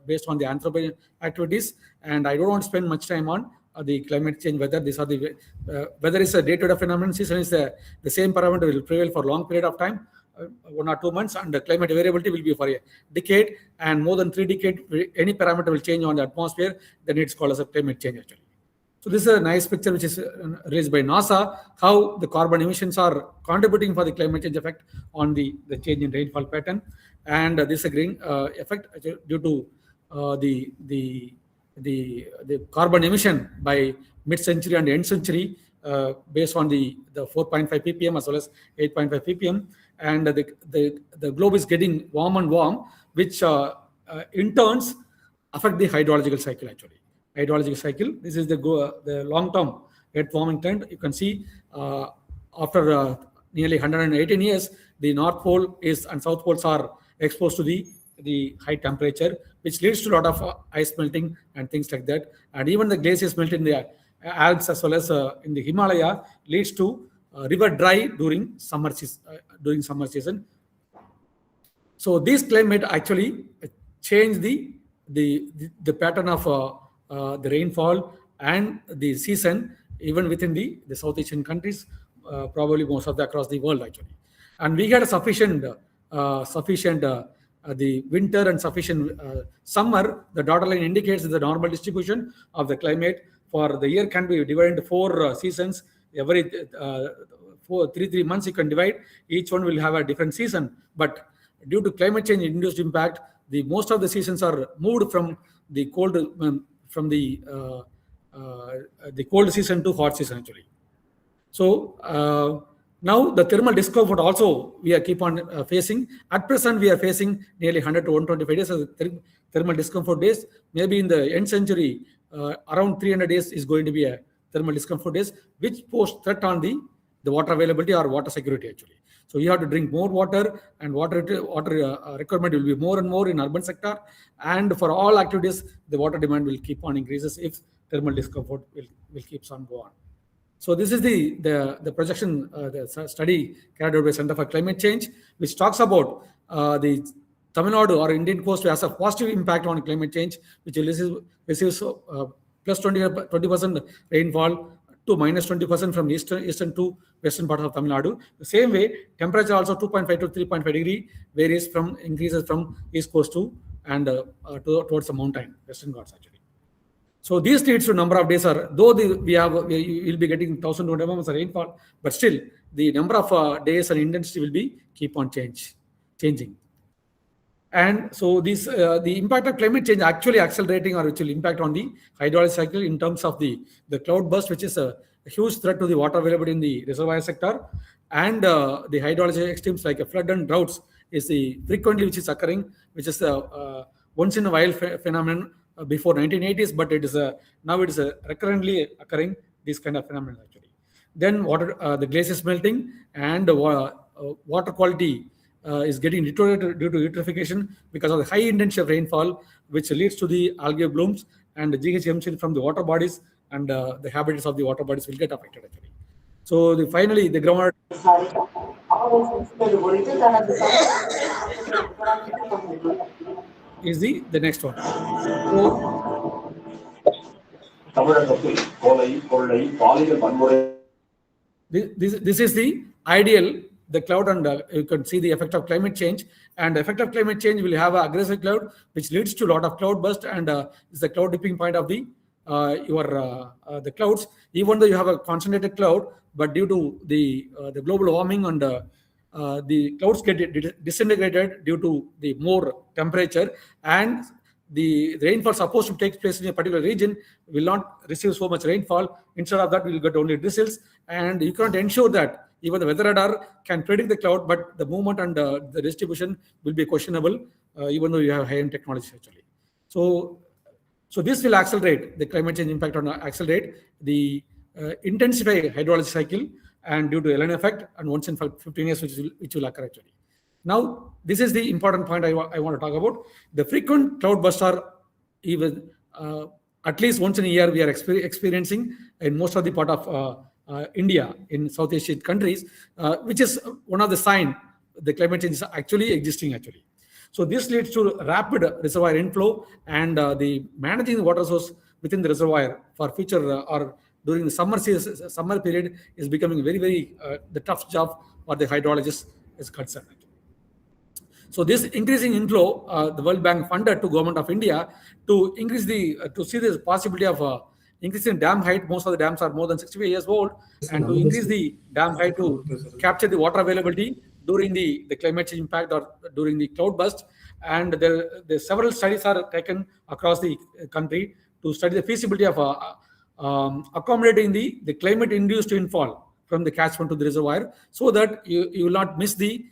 based on the anthropogenic activities. And I don't want to spend much time on the climate change, whether these are the weather is a day-to-day phenomenon. Season is the same parameter will prevail for a long period of time, 1 or 2 months, and the climate variability will be for a decade, and more than 3 decades, any parameter will change on the atmosphere, then it's called as a climate change actually. So this is a nice picture which is raised by NASA, how the carbon emissions are contributing for the climate change effect on the change in rainfall pattern. And this is a green effect due to the carbon emission by mid-century and end century based on the 4.5 ppm as well as 8.5 ppm. And the globe is getting warm and warm, which in turns affect the hydrological cycle actually. Hydrological cycle. This is the long-term earth warming trend. You can see after nearly 118 years, the North Pole and South Poles are exposed to the high temperature, which leads to a lot of ice melting and things like that. And even the glaciers melt in the Alps as well as in the Himalaya, leads to river dry during summer season. So this climate actually change the pattern of the rainfall and the season, even within the South Asian countries, probably most of across the world actually. And we had a sufficient the winter and sufficient summer. The dotted line indicates the normal distribution of the climate for the year can be divided into 4 seasons. Every 3 months you can divide. Each one will have a different season. But due to climate change induced impact, most of the seasons are moved from the cold cold season to hot season actually. So now the thermal discomfort also we are keep on facing. At present we are facing nearly 100 to 125 days as thermal discomfort days. Maybe in the end century around 300 days is going to be a thermal discomfort days, which pose threat on the water availability or water security actually. So you have to drink more water, and water requirement will be more and more in urban sector. And for all activities, the water demand will keep on increases if thermal discomfort will keep on go on. So this is the projection, the study carried out by Center for Climate Change, which talks about the Tamil Nadu or Indian coast has a positive impact on climate change, which receives plus 20% rainfall to minus 20% from eastern to western part of Tamil Nadu. The same way, temperature also 2.5 to 3.5 degree increases from east coast to and towards the mountain, Western Ghats actually. So these leads to number of days are, though we will be getting 1,200 mm of rainfall, but still the number of days and intensity will be keep on changing. And so this the impact of climate change actually accelerating or which will impact on the hydrology cycle in terms of the cloud burst, which is a huge threat to the water availability in the reservoir sector, and the hydrology extremes like a flood and droughts is the frequently which is occurring, which is a once in a while phenomenon before 1980s, but it is now it is recurrently occurring, this kind of phenomenon actually. Then water, the glaciers melting, and water quality is getting deteriorated due to eutrophication because of the high intensity of rainfall, which leads to the algal blooms and the GHMC from the water bodies, and the habitats of the water bodies will get affected actually. So finally, the groundwater is the next one. This is the ideal, the cloud, and you can see the effect of climate change. And the effect of climate change will have an aggressive cloud, which leads to a lot of cloud burst, and is the cloud dipping point of the the clouds. Even though you have a concentrated cloud, but due to the global warming and the clouds get disintegrated due to the more temperature, and the rainfall supposed to take place in a particular region will not receive so much rainfall. Instead of that, we will get only drizzles, and you can't ensure that. Even the weather radar can predict the cloud, but the movement and the distribution will be questionable, even though you have high-end technology actually. So this will accelerate the climate change impact on accelerate the intensify hydrology cycle, and due to LN effect, and once in 15 years, which will occur actually. Now, this is the important point I want to talk about. The frequent cloud bursts are even at least once in a year we are experiencing in most of the part of India, in South Asian countries, which is one of the sign the climate change is actually existing actually. So this leads to rapid reservoir inflow, and the managing the water source within the reservoir for future or during the summer period is becoming very the tough job for the hydrologist is concerned. So this increasing inflow, the World Bank funded to Government of India to increase to see the possibility of increasing dam height. Most of the dams are more than 65 years old, and to increase the dam height to capture the water availability during the climate change impact or during the cloud burst. And there several studies are taken across the country to study the feasibility of accommodating the climate-induced rainfall from the catchment to the reservoir, so that you will not miss the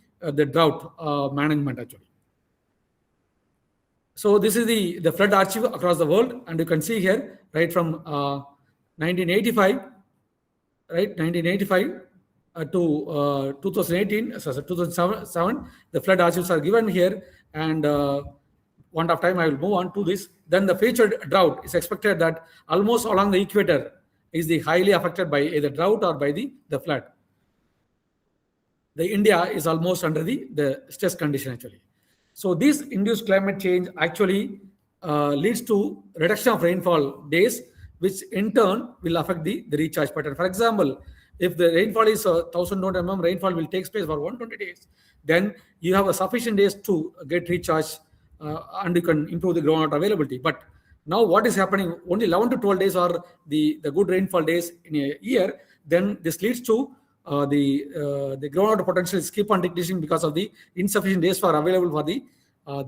drought management actually. So this is the flood archive across the world, and you can see here right from 1985, to 2018, 2007, the flood archives are given here, and one of time I will move on to this. Then the future drought is expected that almost along the equator is the highly affected by either drought or by the flood. The India is almost under the stress condition actually. So this induced climate change actually leads to reduction of rainfall days, which in turn will affect the recharge pattern. For example, if the rainfall is 1,200 mm, rainfall will take place for 120 days, then you have a sufficient days to get recharge, and you can improve the groundwater availability. But now what is happening, only 11 to 12 days are the good rainfall days in a year. Then this leads to the groundwater potential is keep on decreasing because of the insufficient days for available for the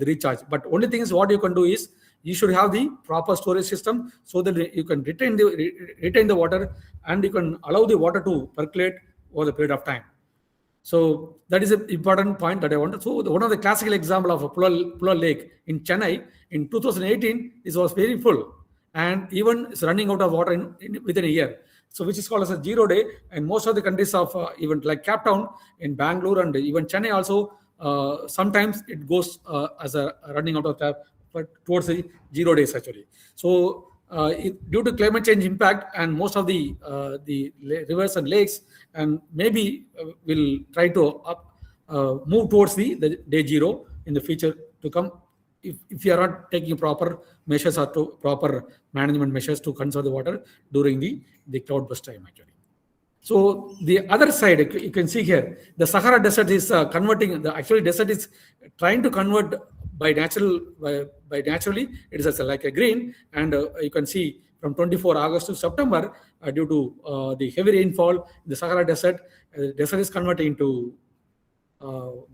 recharge. But only thing is, what you can do is you should have the proper storage system so that you can retain the water, and you can allow the water to percolate over the period of time. So that is an important point that I wanted. So one of the classical example of a Pular Lake in Chennai in 2018, it was very full, and even it's running out of water within a year. So which is called as a 0 day, and most of the countries of even like Cape Town, in Bangalore, and even Chennai also, sometimes it goes as a running out of tap, but towards the 0 days actually. So due to climate change impact, and most of the rivers and lakes, and maybe will try to move towards the day 0 in the future to come, if you are not taking proper measures or proper management measures to conserve the water during the cloud burst time actually. So the other side, you can see here, the Sahara Desert is converting. The actually desert is trying to convert by naturally it is as like a green, and you can see from 24 August to September, due to the heavy rainfall in the Sahara Desert, desert is converting into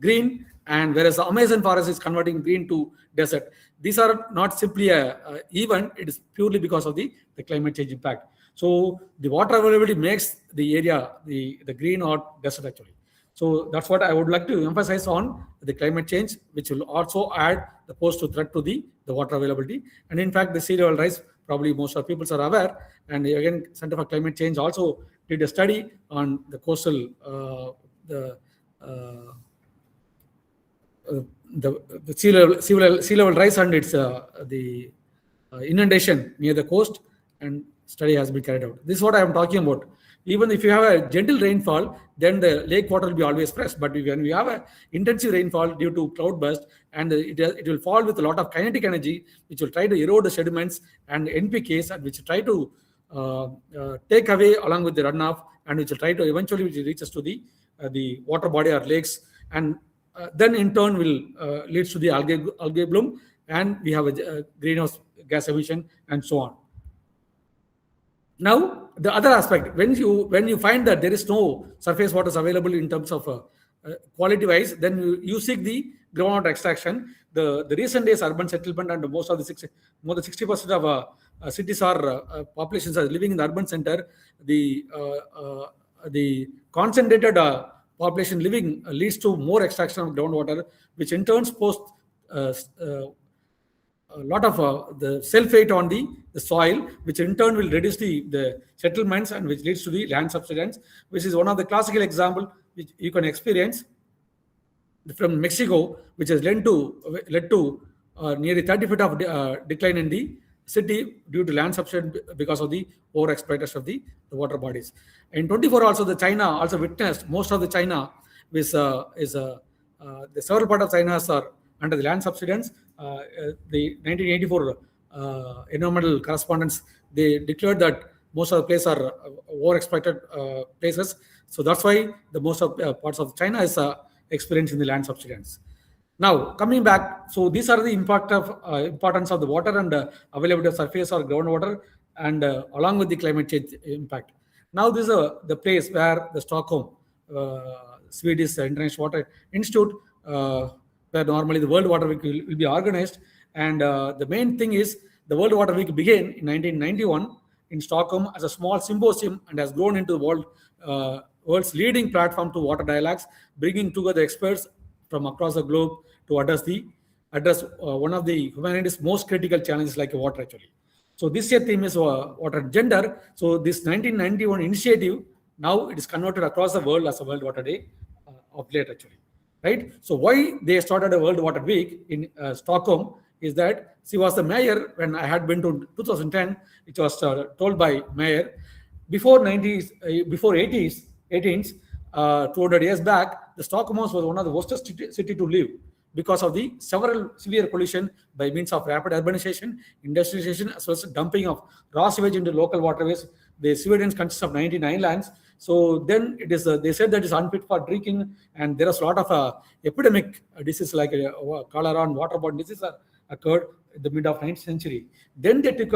green, and whereas the Amazon forest is converting green to desert. These are not simply a event, it is purely because of the climate change impact. So the water availability makes the area the green or desert actually. So that's what I would like to emphasize on the climate change, which will also add the pose to threat to the water availability. And in fact, the sea level rise, probably most of people are aware. And again, Center for Climate Change also did a study on the coastal, the sea level rise and its the inundation near the coast, and study has been carried out. This is what I am talking about. Even if you have a gentle rainfall, then the lake water will be always fresh. But when we have an intensive rainfall due to cloud burst, and it will fall with a lot of kinetic energy, which will try to erode the sediments and NPKs, and which will try to take away along with the runoff, and which will try to eventually which reaches to the water body or lakes, and then in turn will leads to the algae bloom, and we have a greenhouse gas emission and so on. Now, the other aspect, when you find that there is no surface waters available in terms of quality wise, then you seek the groundwater extraction. The recent days urban settlement, and most of the more than 60% of cities are populations are living in the urban center. The concentrated population living leads to more extraction of groundwater, which in turn poses a lot of the sulfate on the soil, which in turn will reduce the settlements, and which leads to the land subsidence, which is one of the classical example which you can experience from Mexico, which has led to nearly 30 feet of decline in the city due to land subsidence because of the overexploitation of the water bodies. In 24 also, the China also witnessed most of the China the several part of China are under the land subsidence. The 1984 environmental correspondence, they declared that most of the places are overexploited places. So that's why the most of parts of China is experiencing the land subsidence. Now, coming back, so these are the importance of the water and availability of surface or groundwater, and along with the climate change impact. Now, this is the place where the Stockholm, Swedish International Water Institute, where normally the World Water Week will be organized. And the main thing is the World Water Week began in 1991 in Stockholm as a small symposium, and has grown into the world's leading platform to water dialogues, bringing together experts from across the globe to address one of the humanity's most critical challenges like water actually. So this year theme is water gender. So this 1991 initiative, now it is converted across the world as a World Water Day of late actually. Right? So why they started a World Water Week in Stockholm is that she was the mayor when I had been to 2010. It was told by mayor before 18s, 200 years back, the Stockholm was one of the worst city to live because of the several severe pollution by means of rapid urbanization, industrialization, as well as dumping of raw sewage into local waterways. The Sweden consists of 99 lands. So then it is they said that it's unfit for drinking, and there is a lot of epidemic diseases like cholera and waterborne diseases occurred in the mid of 19th century. Then they took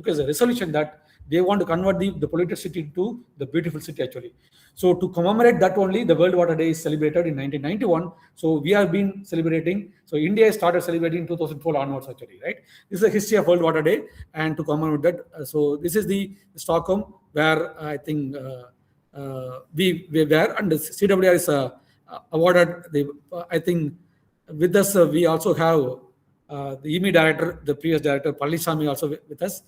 as a resolution that they want to convert the polluted city to the beautiful city actually. So to commemorate that only, the World Water Day is celebrated in 1991. So we have been celebrating. So India started celebrating 2004 onwards actually, right? This is the history of World Water Day, and to commemorate that. So this is the Stockholm where I think we were, and the CWR is awarded. I think with us we also have the EME director, the previous director Palisamy also with us.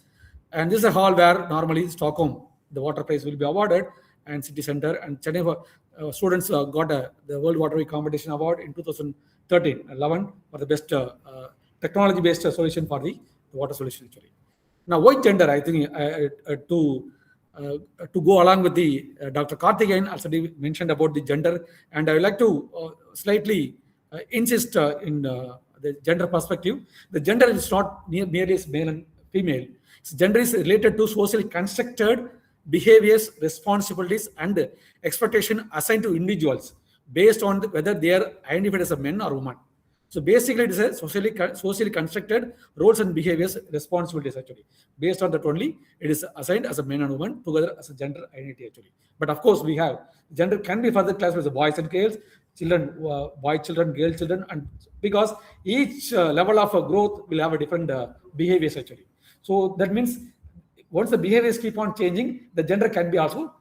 And this is a hall where normally Stockholm, the water prize will be awarded, and city center, and Chennai students got the World Water Week competition award in 2013-11 for the best technology-based solution for the water solution actually. Now, why gender? I think to go along with the Dr. Karthikeyan also mentioned about the gender, and I would like to slightly insist in the gender perspective. The gender is not merely as male and female. Gender is related to socially constructed behaviors, responsibilities, and expectation assigned to individuals based on whether they are identified as a man or woman. So basically, it is a socially constructed roles and behaviors responsibilities actually. Based on that only, it is assigned as a man and woman together as a gender identity actually. But of course, we have gender can be further classified as boys and girls, children, boy children, girl children, and because each level of growth will have a different behaviors actually. So that means once the behaviors keep on changing, the gender can be also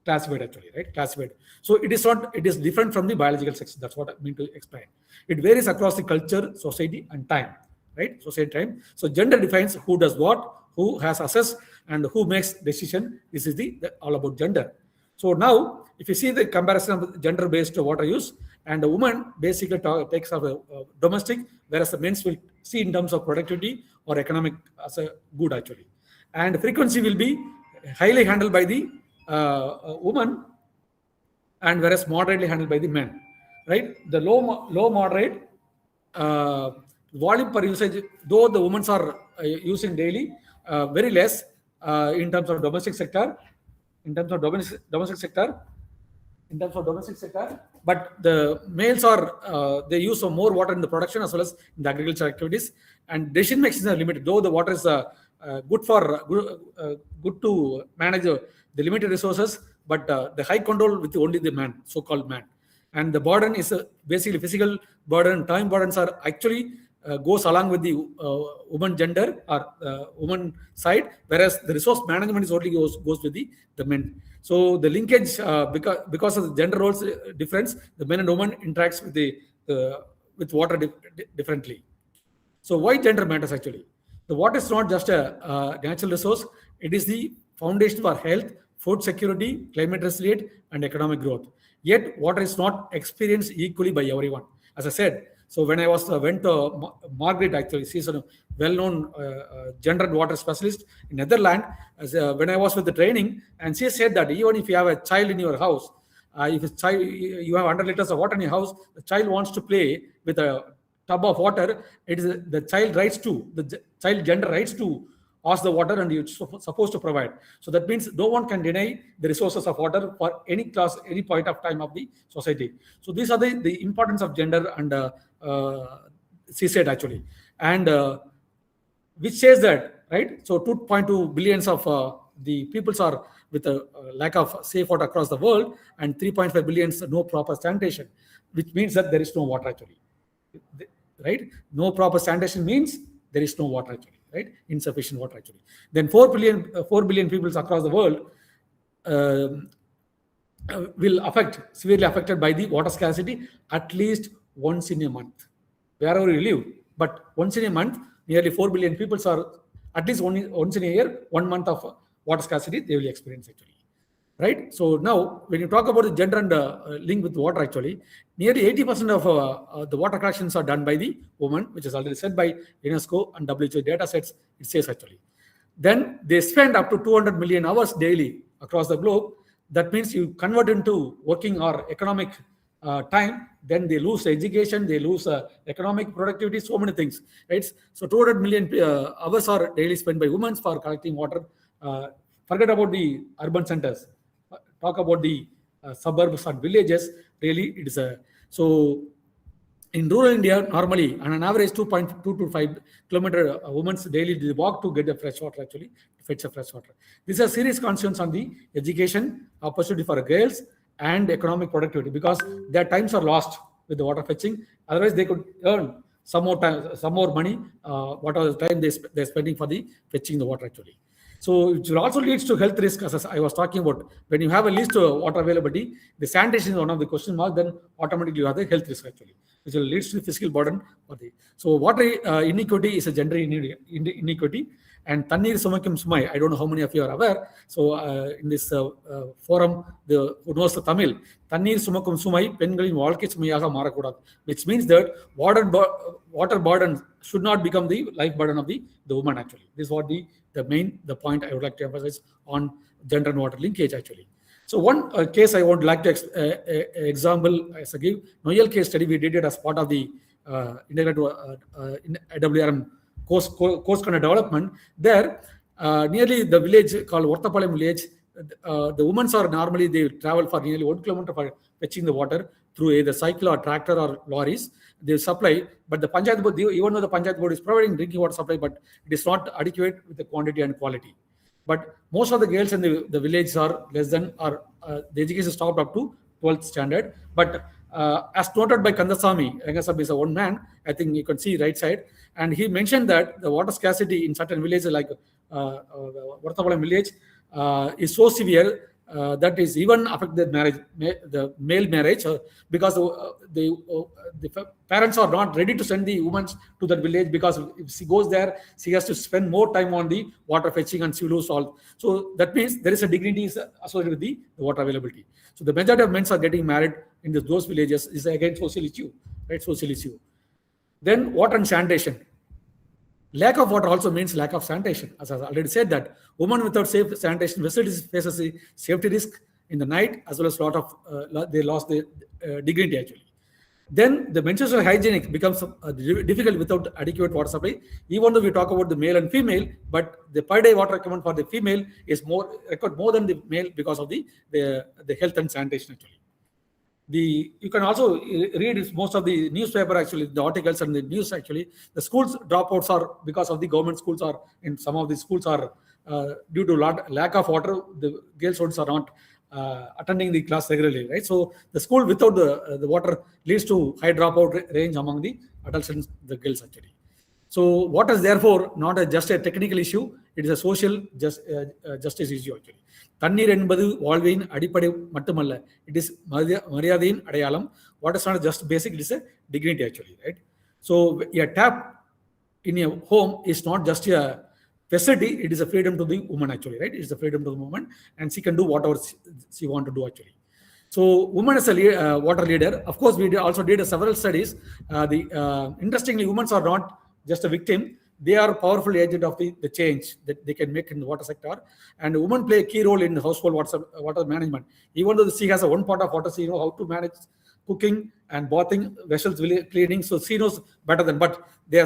classified actually, right? Classified. So it is not, it is different from the biological sex. That's what I mean to explain. It varies across the culture, society, and time, right? Society, time. So gender defines who does what, who has access, and who makes decision. This is the all about gender. So now, if you see the comparison of gender-based water use, and the woman basically takes of a domestic, whereas the men will see in terms of productivity or economic as a good actually. And frequency will be highly handled by the woman, and whereas moderately handled by the men, right? The low moderate volume per usage, though the women are using daily very less in terms of domestic sector, but the males are they use more water in the production as well as in the agriculture activities, and decision making are limited. Though the water is good to manage the limited resources, but the high control with only the man, so-called man, and the burden is basically physical burden. Time burdens are actually goes along with the woman gender or woman side, whereas the resource management is only goes with the men. So the linkage because of the gender roles difference, the men and women interacts with the with water differently. So why gender matters actually? The water is not just a natural resource; it is the foundation for health, food security, climate resilience, and economic growth. Yet water is not experienced equally by everyone. As I said, so when I went to Margaret, actually, she's a well-known gendered water specialist in Netherlands. When I was with the training, and she said that even if you have a child in your house, if a child, you have 100 liters of water in your house, the child wants to play with a tub of water, it is the child child gender rights to ask the water, and you're supposed to provide. So that means no one can deny the resources of water for any class, any point of time of the society. So these are the importance of gender, and she said actually, and which says that, right? So 2.2 billions of the peoples are with a lack of safe water across the world, and 3.5 billions no proper sanitation, which means that there is no water actually, right? No proper sanitation means there is no water actually, right? Insufficient water actually. Then 4 billion people across the world will severely affected by the water scarcity at least once in a month, wherever you live. But once in a month, nearly 4 billion people are at least once in a year, 1 month of water scarcity they will experience actually, right? So now, when you talk about the gender and link with water, actually, nearly 80% of the water collections are done by the woman, which is already said by UNESCO and WHO data sets. It says actually. Then they spend up to 200 million hours daily across the globe. That means you convert into working or economic time, then they lose education, they lose economic productivity, so many things, right? So 200 million hours are daily spent by women for collecting water. Forget about the urban centers. Talk about the suburbs and villages. Really, it is so. In rural India, normally on an average 2.2 to 5 kilometer women's daily they walk to get the fresh water actually, to fetch the fresh water. These are serious concerns on the education opportunity for girls and economic productivity, because their times are lost with the water fetching. Otherwise, they could earn some more time, some more money, whatever the time they're spending for the fetching the water actually. So it also leads to health risk, as I was talking about. When you have a least water availability, the sanitation is one of the question mark, then automatically you have the health risk actually, which will lead to the physical burden for the. So water inequity is a gender inequity. And Tannir Sumakim Sumai, I don't know how many of you are aware. So in this forum, who knows the Tamil, Tannir Sumakum Sumai, Pengalin Walkich Miyaga Marakuda, which means that water burden should not become the life burden of the woman actually. This is what the point I would like to emphasize on gender and water linkage actually. So one case I would like to example as a give, Noyal case study, we did it as part of the integrated IWRM coast kind of development. There, nearly the village called Vartapalayam village, the women are normally, they travel for nearly 1 kilometer for fetching the water. through either cycle or tractor or lorries. They supply, but the Panchayat board, even though the Panchayat board is providing drinking water supply, but it is not adequate with the quantity and quality. But most of the girls in the village are less than, or the education stopped up to 12th standard. But as noted by Kandasamy, Rangasamy is a one man, I think you can see right side, and he mentioned that the water scarcity in certain villages like Varthapalam village is so severe that is even affect the marriage, the male marriage, because the parents are not ready to send the women to that village, because if she goes there, she has to spend more time on the water fetching and she lose all. So that means there is a dignity associated with the water availability. So the majority of men are getting married in those villages is again social issue, right? Social issue. Then water and sanitation. Lack of water also means lack of sanitation. As I already said, that women without safe sanitation facilities faces a safety risk in the night, as well as lot of they lost their dignity actually. Then the menstrual hygienic becomes difficult without adequate water supply. Even though we talk about the male and female, but the per day water requirement for the female is more than the male because of the health and sanitation actually. You can also read most of the newspaper actually, the articles and the news actually. The schools dropouts are because of the government schools, are in some of the schools are due to lack of water. The girls students are not attending the class regularly, right? So the school without the water leads to high dropout range among the adults and the girls actually. So water is therefore not just a technical issue; it is a social justice issue actually. தண்ணீர் என்பது வாழ்வின் அடிப்படை மட்டுமல்ல, it is மரியாதையின் அடையாளம். What is not just basic, it is a dignity actually, right? So a tap in a home is not just a facility, it is a freedom to the woman actually, right? It is a freedom to the woman, and she can do whatever she want to do actually. So woman as a water leader, of course we also did several studies. Interestingly, women are not just a victim, they are powerful agent of the change that they can make in the water sector, and women play a key role in household water management. Even though she has a one pot of water, she knows how to manage cooking and bathing, vessels cleaning, so she knows better than, but they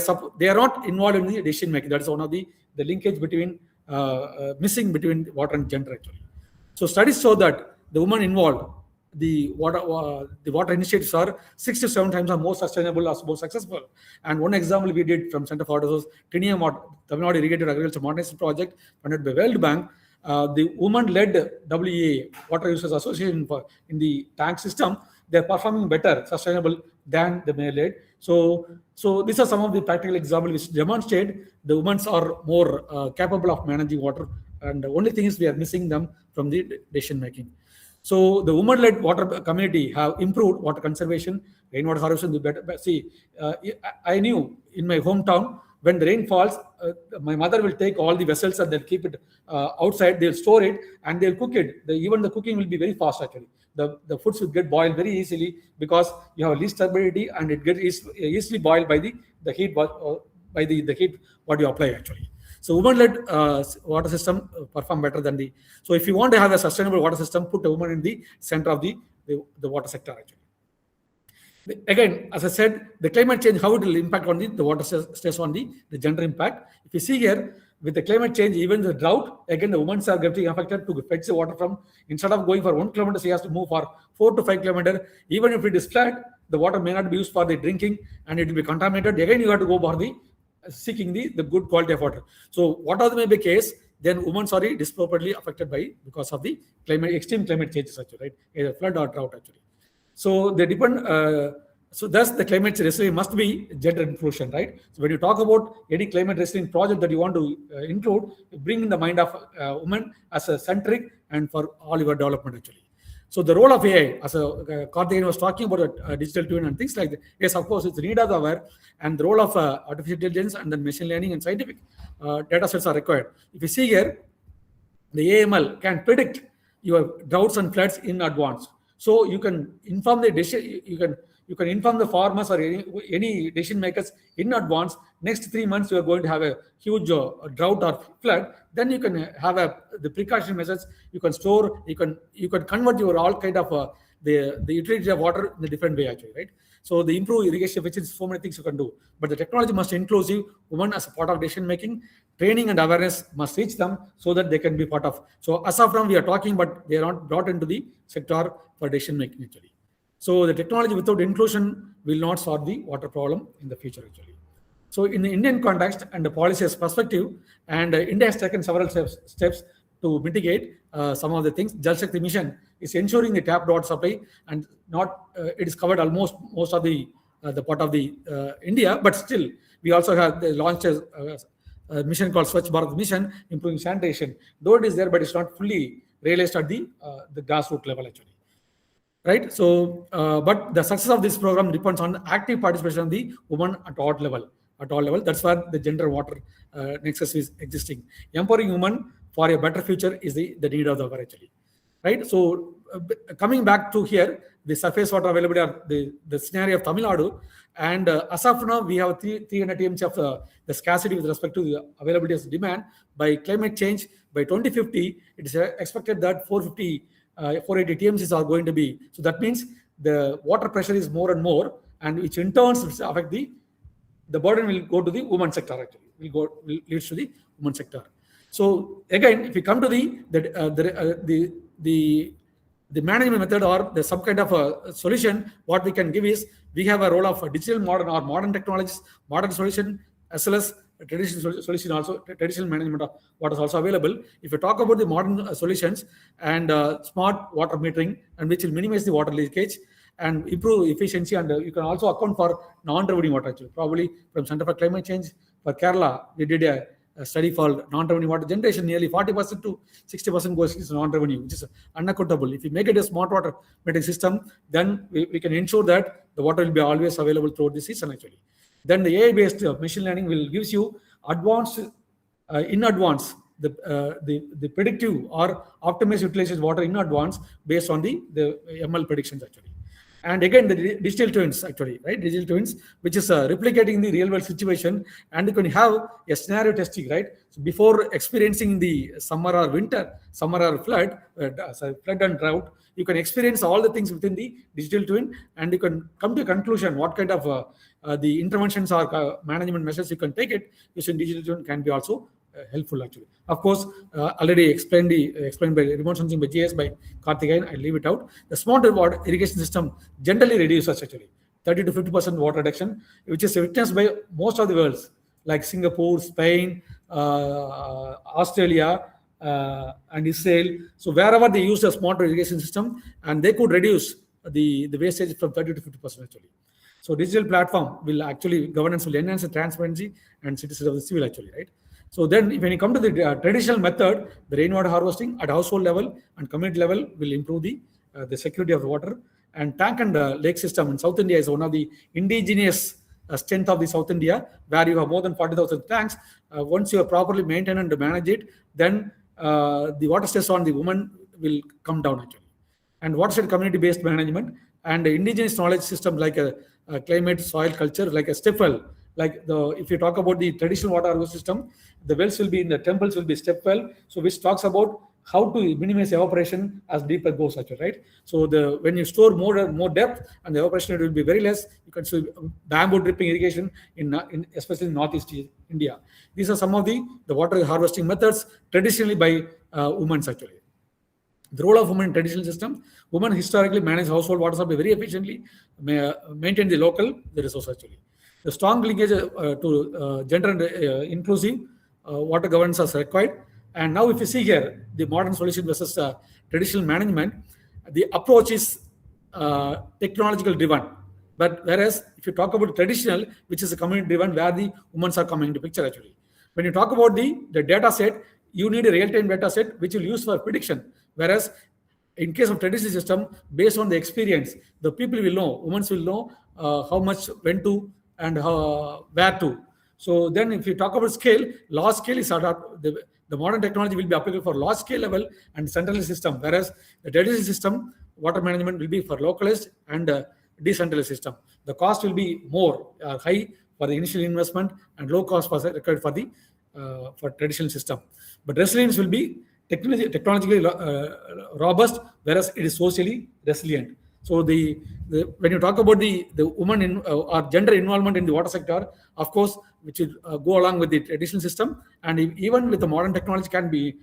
are not involved in the decision making. That is one of the linkage between missing between water and gender actually. So studies show that the women involved, the water initiatives are 6 to 7 times are more sustainable or more successful. And one example we did from Center for Water Resource, Tamil Nadu Irrigated Agriculture Modernization Project funded by World Bank. The woman-led WEA, Water Users Association, in the tank system, they're performing better, sustainable than the male-led. So these are some of the practical examples which demonstrate the women are more capable of managing water, and the only thing is we are missing them from the decision making. So the women-led water community have improved water conservation, rainwater harvesting. See, I knew in my hometown, when the rain falls, my mother will take all the vessels and they'll keep it outside. They'll store it and they'll cook it. Even the cooking will be very fast actually. The foods will get boiled very easily because you have least turbidity and it gets easily boiled by the heat, by the heat what you apply actually. So women-led water system perform better than the. So if you want to have a sustainable water system, put a woman in the center of the water sector actually. Again, as I said, the climate change, how it will impact on the water stress on the gender impact. If you see here, with the climate change, even the drought, again, the women are getting affected to fetch the water from, instead of going for 1 kilometer, she has to move for 4 to 5 kilometers. Even if it is flat, the water may not be used for the drinking and it will be contaminated. Again, you have to go for the seeking the good quality of water. So whatever may be the case, then women are disproportionately affected because of the extreme climate changes actually, right? Either flood or drought actually. So they depend. So thus the climate resilient must be gender inclusion, right? So when you talk about any climate resilient project that you want to include, bring in the mind of women as a centric and for all your development actually. So the role of AI, as Karthikeyan was talking about digital twin and things like that. Yes, of course, it's need of aware, and the role of artificial intelligence and then machine learning and scientific data sets are required. If you see here, the AML can predict your droughts and floods in advance. So you can inform the you can inform the farmers or any decision makers in advance. Next 3 months you are going to have a huge drought or flood. Then you can have the precaution measures. You can store. You can convert your all kind of the utility of water in a different way actually, right? So the improve irrigation, which is so many things you can do. But the technology must inclusive women as a part of decision making. Training and awareness must reach them so that they can be part of. So as of now we are talking, but they are not brought into the sector for decision making actually. So the technology without inclusion will not solve the water problem in the future actually. So in the Indian context and the policy's perspective, and India has taken several steps to mitigate some of the things. Jal Shakti mission is ensuring the tapped water supply, and not it is covered almost most of the part of the India, but still we also have launched a mission called Swachh Bharat Mission, improving sanitation. Though it is there, but it's not fully realized at the grassroots level actually. Right. So, but the success of this program depends on active participation of the women at all level. At all level, that's where the gender water nexus is existing. Empowering women for a better future is the need of the hour actually. Right. So, coming back to here, the surface water availability are the scenario of Tamil Nadu, and as of now we have 300 TMC of the scarcity with respect to the availability of demand. By climate change, by 2050, it is expected that 480 TMCs are going to be. So that means the water pressure is more and more, and which in turn will affect the burden will go to the women sector actually. Leads to the women sector. So again, if you come to the management method or the some kind of a solution, what we can give is we have a role of a digital modern technologies, modern solution, as well as traditional solution also, traditional management of what is also available. If you talk about the modern solutions and smart water metering, and which will minimize the water leakage and improve efficiency, and you can also account for non-revenue water actually. Probably from Center for Climate Change for Kerala, we did a study called non-revenue water generation. Nearly 40% to 60% goes into non-revenue, which is unaccountable. If you make it a smart water metering system, then we can ensure that the water will be always available throughout the season actually. Then the AI-based machine learning will gives you advanced, in advance, the predictive or optimized utilization of water in advance based on the ML predictions actually. And again, the digital twins actually, right? Digital twins, which is replicating the real world situation, and you can have a scenario testing, right? So before experiencing the summer or winter, summer or flood and drought, you can experience all the things within the digital twin, and you can come to a conclusion what kind of the interventions or management measures you can take it using digital twin can be also helpful actually. Of course, already explained by remote sensing by GS by Karthikeyan. I leave it out. The smart water irrigation system generally reduces actually 30 to 50% water reduction, which is witnessed by most of the worlds like Singapore, Spain, Australia, and Israel. So wherever they use a smart irrigation system, and they could reduce the wastage from 30 to 50% actually. So digital platform will actually governance will enhance the transparency and citizens of the civil actually, right? So then when you come to the traditional method, the rainwater harvesting at household level and community level will improve the security of the water. And tank and lake system in South India is one of the indigenous strength of the South India, where you have more than 40,000 tanks. Once you are properly maintained and manage it, then the water stress on the woman will come down actually. And watershed community-based management and indigenous knowledge system like a climate, soil, culture, like a step well. Like if you talk about the traditional water harvest system, the wells will be in the temples will be step well, so which talks about how to minimize evaporation as deeper goes actually, right? So when you store more depth and the evaporation will be very less, you can see bamboo dripping irrigation in especially in Northeast India. These are some of the water harvesting methods traditionally by women actually. The role of women in traditional system: women historically manage household water supply very efficiently, maintain the resource actually. The strong linkage to gender and inclusive water governance is required. And now if you see here, the modern solution versus traditional management, the approach is technological driven. But whereas if you talk about traditional, which is a community driven, where the women are coming into picture actually. When you talk about the data set, you need a real-time data set which will use for prediction. Whereas in case of traditional system, based on the experience, the people will know, women will know how much, when to, and where to. So then if you talk about scale, large scale is the modern technology will be applicable for large scale level and centralized system, whereas the traditional system, water management will be for localized and decentralized system. The cost will be more high for the initial investment and low cost required for traditional system. But resilience will be technologically robust, whereas it is socially resilient. So when you talk about the woman or gender involvement in the water sector, of course, which will go along with the traditional system, and even with the modern technology can be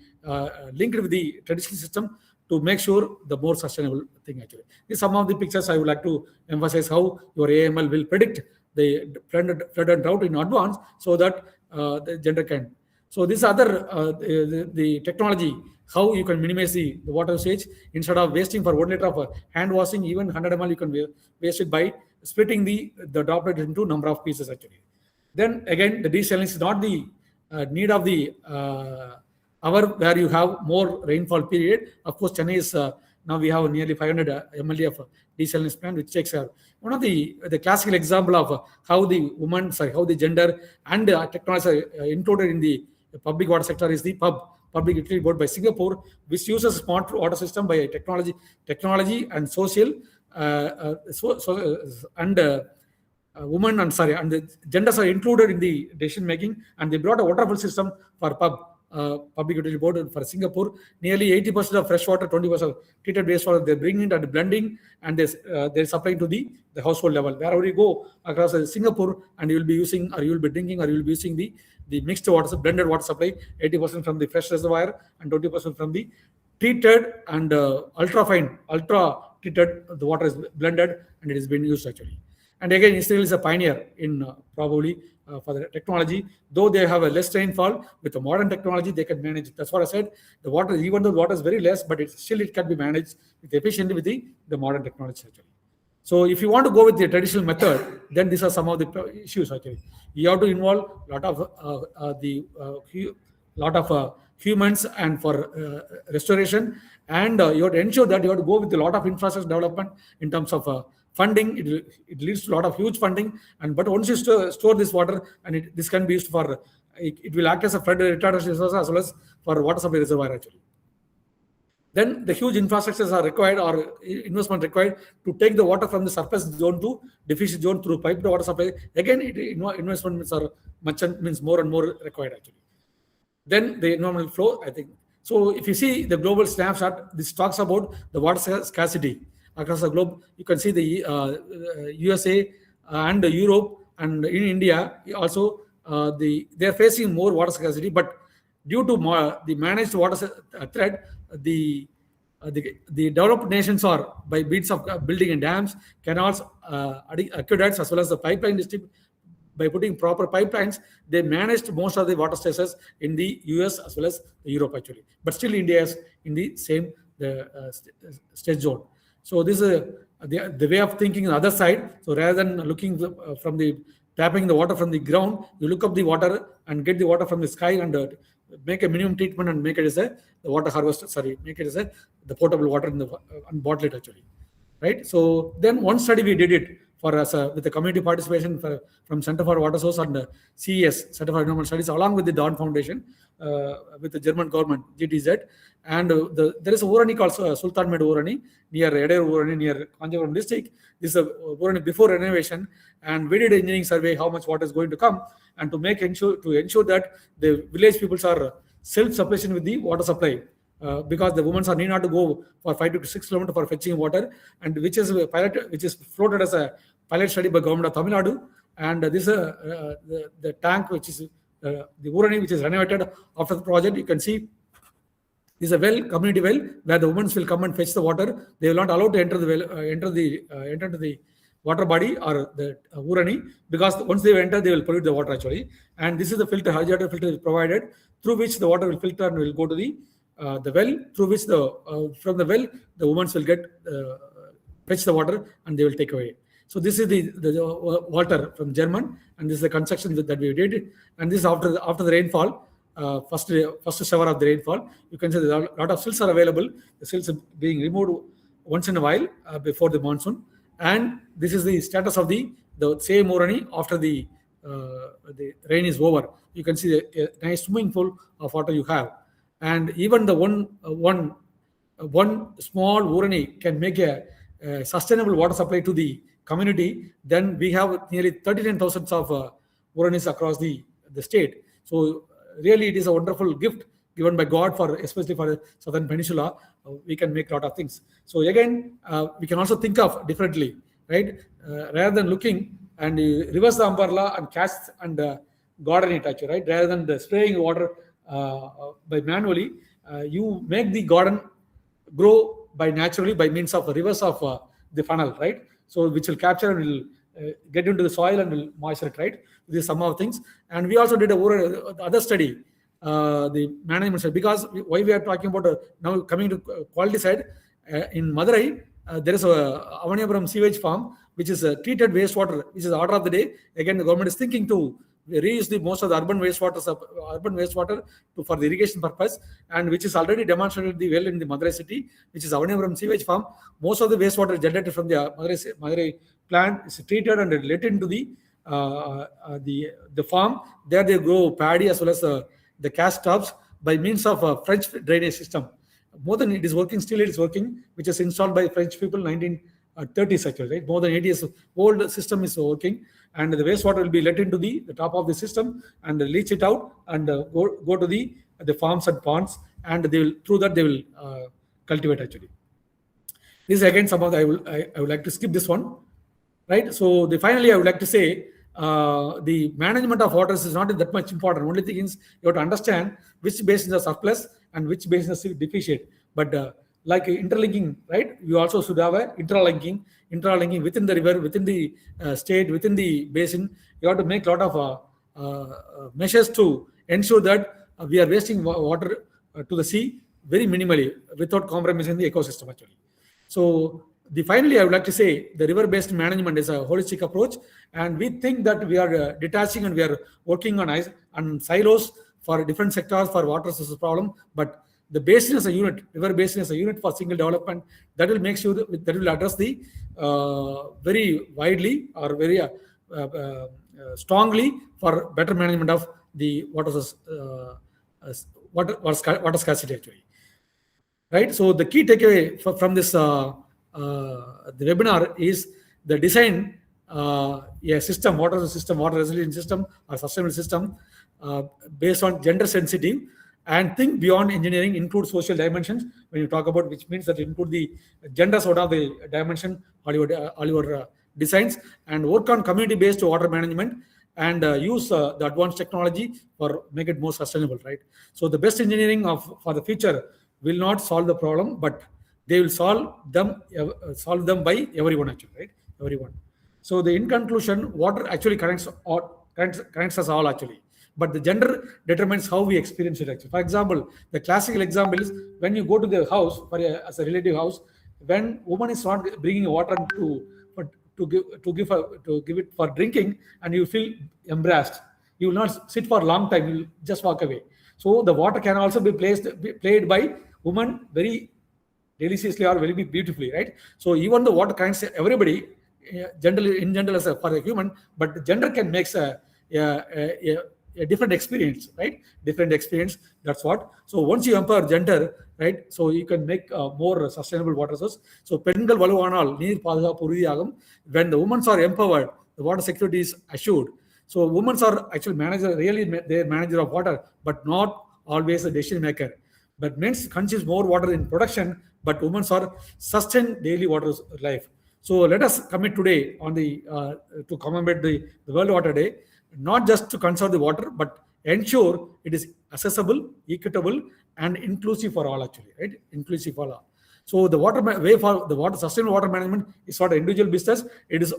linked with the traditional system to make sure the more sustainable thing actually. These some of the pictures I would like to emphasize how your AML will predict the flood and drought in advance so that the gender can. So this other the technology, how you can minimize the water usage instead of wasting for 1 liter of hand washing, even 100 ml you can waste it by splitting the droplet into number of pieces actually. Then again, the desalination is not the need of the hour where you have more rainfall period. Of course, Chennai is now we have nearly 500 ml of desalination plant, which takes one of the classical example of how the how the gender and technology are included in the public water sector is the Public Utility Board by Singapore, which uses smart water system by technology and social women and the genders are included in the decision making, and they brought a waterfall system for Public Utility Board for Singapore. Nearly 80% of fresh water, 20% of treated wastewater, they're bringing it and blending, and they're supplying to the household level. Wherever you go across Singapore, and you will be using, or you will be drinking, or you will be using the mixed water, blended water supply, 80% from the fresh reservoir and 20% from the treated and ultra treated. The water is blended and it is being used actually. And again, Israel is a pioneer in probably for the technology. Though they have a less rainfall, with the modern technology, they can manage it. That's what I said. The water, even though the water is very less, but it can be managed efficiently with the modern technology actually. So if you want to go with the traditional method, then these are some of the issues actually. You have to involve lot of humans and for restoration, and you have to ensure that you have to go with a lot of infrastructure development in terms of funding. It leads to a lot of huge funding, but once you store this water, and this can be used for, it will act as a flood retardation resource as well as for water supply reservoir actually. Then the huge infrastructures are required, or investment required, to take the water from the surface zone to deficit zone through piped water supply. Again, investments are means more and more required actually. Then the environmental flow, I think. So if you see the global snapshot, this talks about the water scarcity across the globe. You can see the USA and Europe and in India also, they are facing more water scarcity, but due to the managed water threat, the developed nations are by means of building and dams, canals, aqueducts, as well as the pipeline district. By putting proper pipelines, they managed most of the water stresses in the US as well as Europe actually. But still, India is in the same stage zone. So this is the way of thinking on the other side. So rather than looking from the tapping the water from the ground, you look up the water and get the water from the sky and make a minimum treatment and make it as the water harvester. Make it as the potable water in the and bottle it actually, right? So then one study we did it for us with the community participation from Center for Water Source and CES, Center for Environmental Studies, along with the Dawn Foundation, with the German government, GTZ. And there is a Urani called Sultanmed Urani, near Eder Urani, near Kanjapuram district. This is a Urani before renovation. And we did an engineering survey how much water is going to come, and to ensure that the village peoples are self-sufficient with the water supply. Because the women need not to go for 5 to 6 kilometers for fetching water, and which is floated as a pilot study by government of Tamil Nadu. And this the tank, which is the Urani, which is renovated after the project. You can see this is a community well, where the women will come and fetch the water. They will not allowed to enter the well, enter the water body or the Urani, because once they enter, they will pollute the water actually. And this is the filter, hydrogen filter is provided, through which the water will filter and will go to the well, through which from the well the women will get fetch the water and they will take away. So this is the water from German, and this is the construction that we did. And this is after the rainfall, first shower of the rainfall. You can see a lot of silts are available. The silts are being removed once in a while before the monsoon. And this is the status of the same Urani after the rain is over. You can see a nice swimming pool of water you have. And even the one small Urani can make a sustainable water supply to the community. Then we have nearly 39,000 of Uranis across the state. So really, it is a wonderful gift given by God especially for the Southern Peninsula. We can make a lot of things. So again, we can also think of differently, right? Rather than looking and reverse the umbrella and catch and garden it actually, right? Rather than spraying water by manually, you make the garden grow by naturally by means of a reverse of the funnel, right? So which will capture and will get into the soil and will moisture it, right? These are some of the things. And we also did the other study, the management side, because why we are talking about now coming to quality side, in Madurai, there is a Avaniyapuram sewage farm, which is treated wastewater, which is the order of the day. Again, the government is thinking to reuse the most of the urban wastewater for the irrigation purpose, and which is already demonstrated well in the Madurai city, which is Avaniyapuram sewage farm. Most of the wastewater generated from the Madurai plant is treated and let into the farm. There they grow paddy as well as the cash crops by means of a French drainage system. More than it is working, still it is working, which is installed by French people 1930s actually, right? More than 80 years old system is working, and the wastewater will be let into the top of the system and leach it out and go to the farms and ponds, and they will through that they will cultivate actually. This is again some of the, I would like to skip this one, right? So finally I would like to say the management of waters is not that much important. Only thing is you have to understand which basins are surplus and which basins are deficient. But like interlinking, right? You also should have a interlinking within the river, within the state, within the basin. You have to make a lot of measures to ensure that we are wasting water to the sea very minimally without compromising the ecosystem actually. So finally, I would like to say the river-based management is a holistic approach, and we think that we are detaching and we are working on silos for different sectors for water sources problem. But the basin as a unit, river basin as a unit for single development, that will make sure that will address the very widely or very strongly for better management of the water scarcity actually. Right. So the key takeaway from this the webinar is the design a system, water resilient system or sustainable system based on gender sensitive, and think beyond engineering, include social dimensions when you talk about, which means that include the gender sort of the dimension all your designs, and work on community based water management and use the advanced technology for make it more sustainable, right? So the best engineering for the future will not solve the problem, but they will solve them by everyone actually, right? Everyone. So in conclusion, water actually connects us all actually, but the gender determines how we experience it actually. For example, the classical example is when you go to the house as a relative house, when woman is not bringing water to give it for drinking, and you feel embarrassed, you will not sit for a long time, you will just walk away. So the water can also be played by woman very deliciously or very beautifully, right? So even the water connects everybody in general as for a human, but gender can make a different experience, right? Different experience. That's what. So once you empower gender, right? So you can make more sustainable water source. So பெண்கள் வலுவானால் நீர் பாதுகாப்பு உறுதியாகும். When the women are empowered, the water security is assured. So women are actually they're manager of water, but not always a decision maker. But men consume more water in production, but women are sustain daily water life. So let us commit today on to commemorate the World Water Day, not just to conserve the water, but ensure it is accessible, equitable, and inclusive for all actually, right? Inclusive for all. So the sustainable water management is not an individual business. It is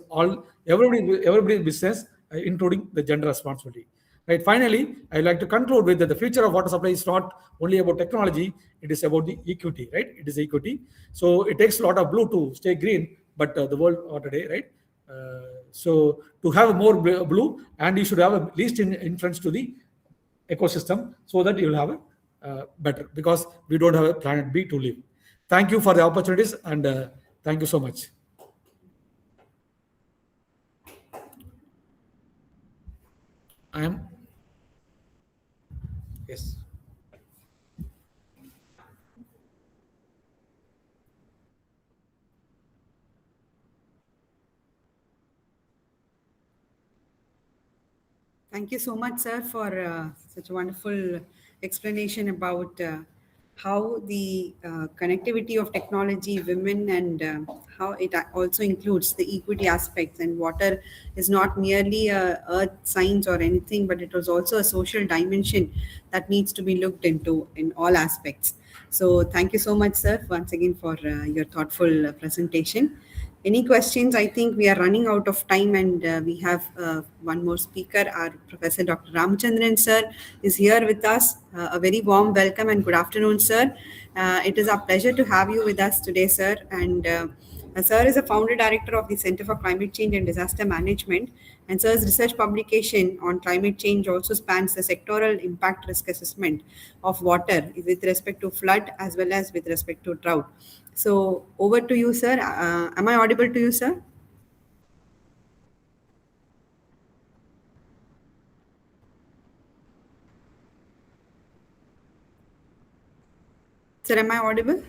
everybody's business, including the gender responsibility. Right. Finally, I'd like to conclude with that the future of water supply is not only about technology, it is about the equity, right? It is equity. So it takes a lot of blue to stay green, but the World Water Day, right? So to have more blue, and you should have at least influence to the ecosystem, so that you will have a better, because we don't have a planet B to live. Thank you for the opportunities, and thank you so much. I am. Yes. Thank you so much, sir, for such a wonderful explanation about how the connectivity of technology, women, and how it also includes the equity aspects. And water is not merely a earth science or anything, but it was also a social dimension that needs to be looked into in all aspects. So thank you so much, sir, once again for your thoughtful presentation. Any questions? I think we are running out of time, and we have one more speaker. Our Professor Dr. Ramachandran sir is here with us. A very warm welcome and good afternoon, sir. It is our pleasure to have you with us today, sir. And sir is a founder director of the Center for Climate Change and Disaster Management. And sir's research publication on climate change also spans the sectoral impact risk assessment of water with respect to flood as well as with respect to drought. So over to you, sir. Am I audible to you, sir? Sir, am I audible?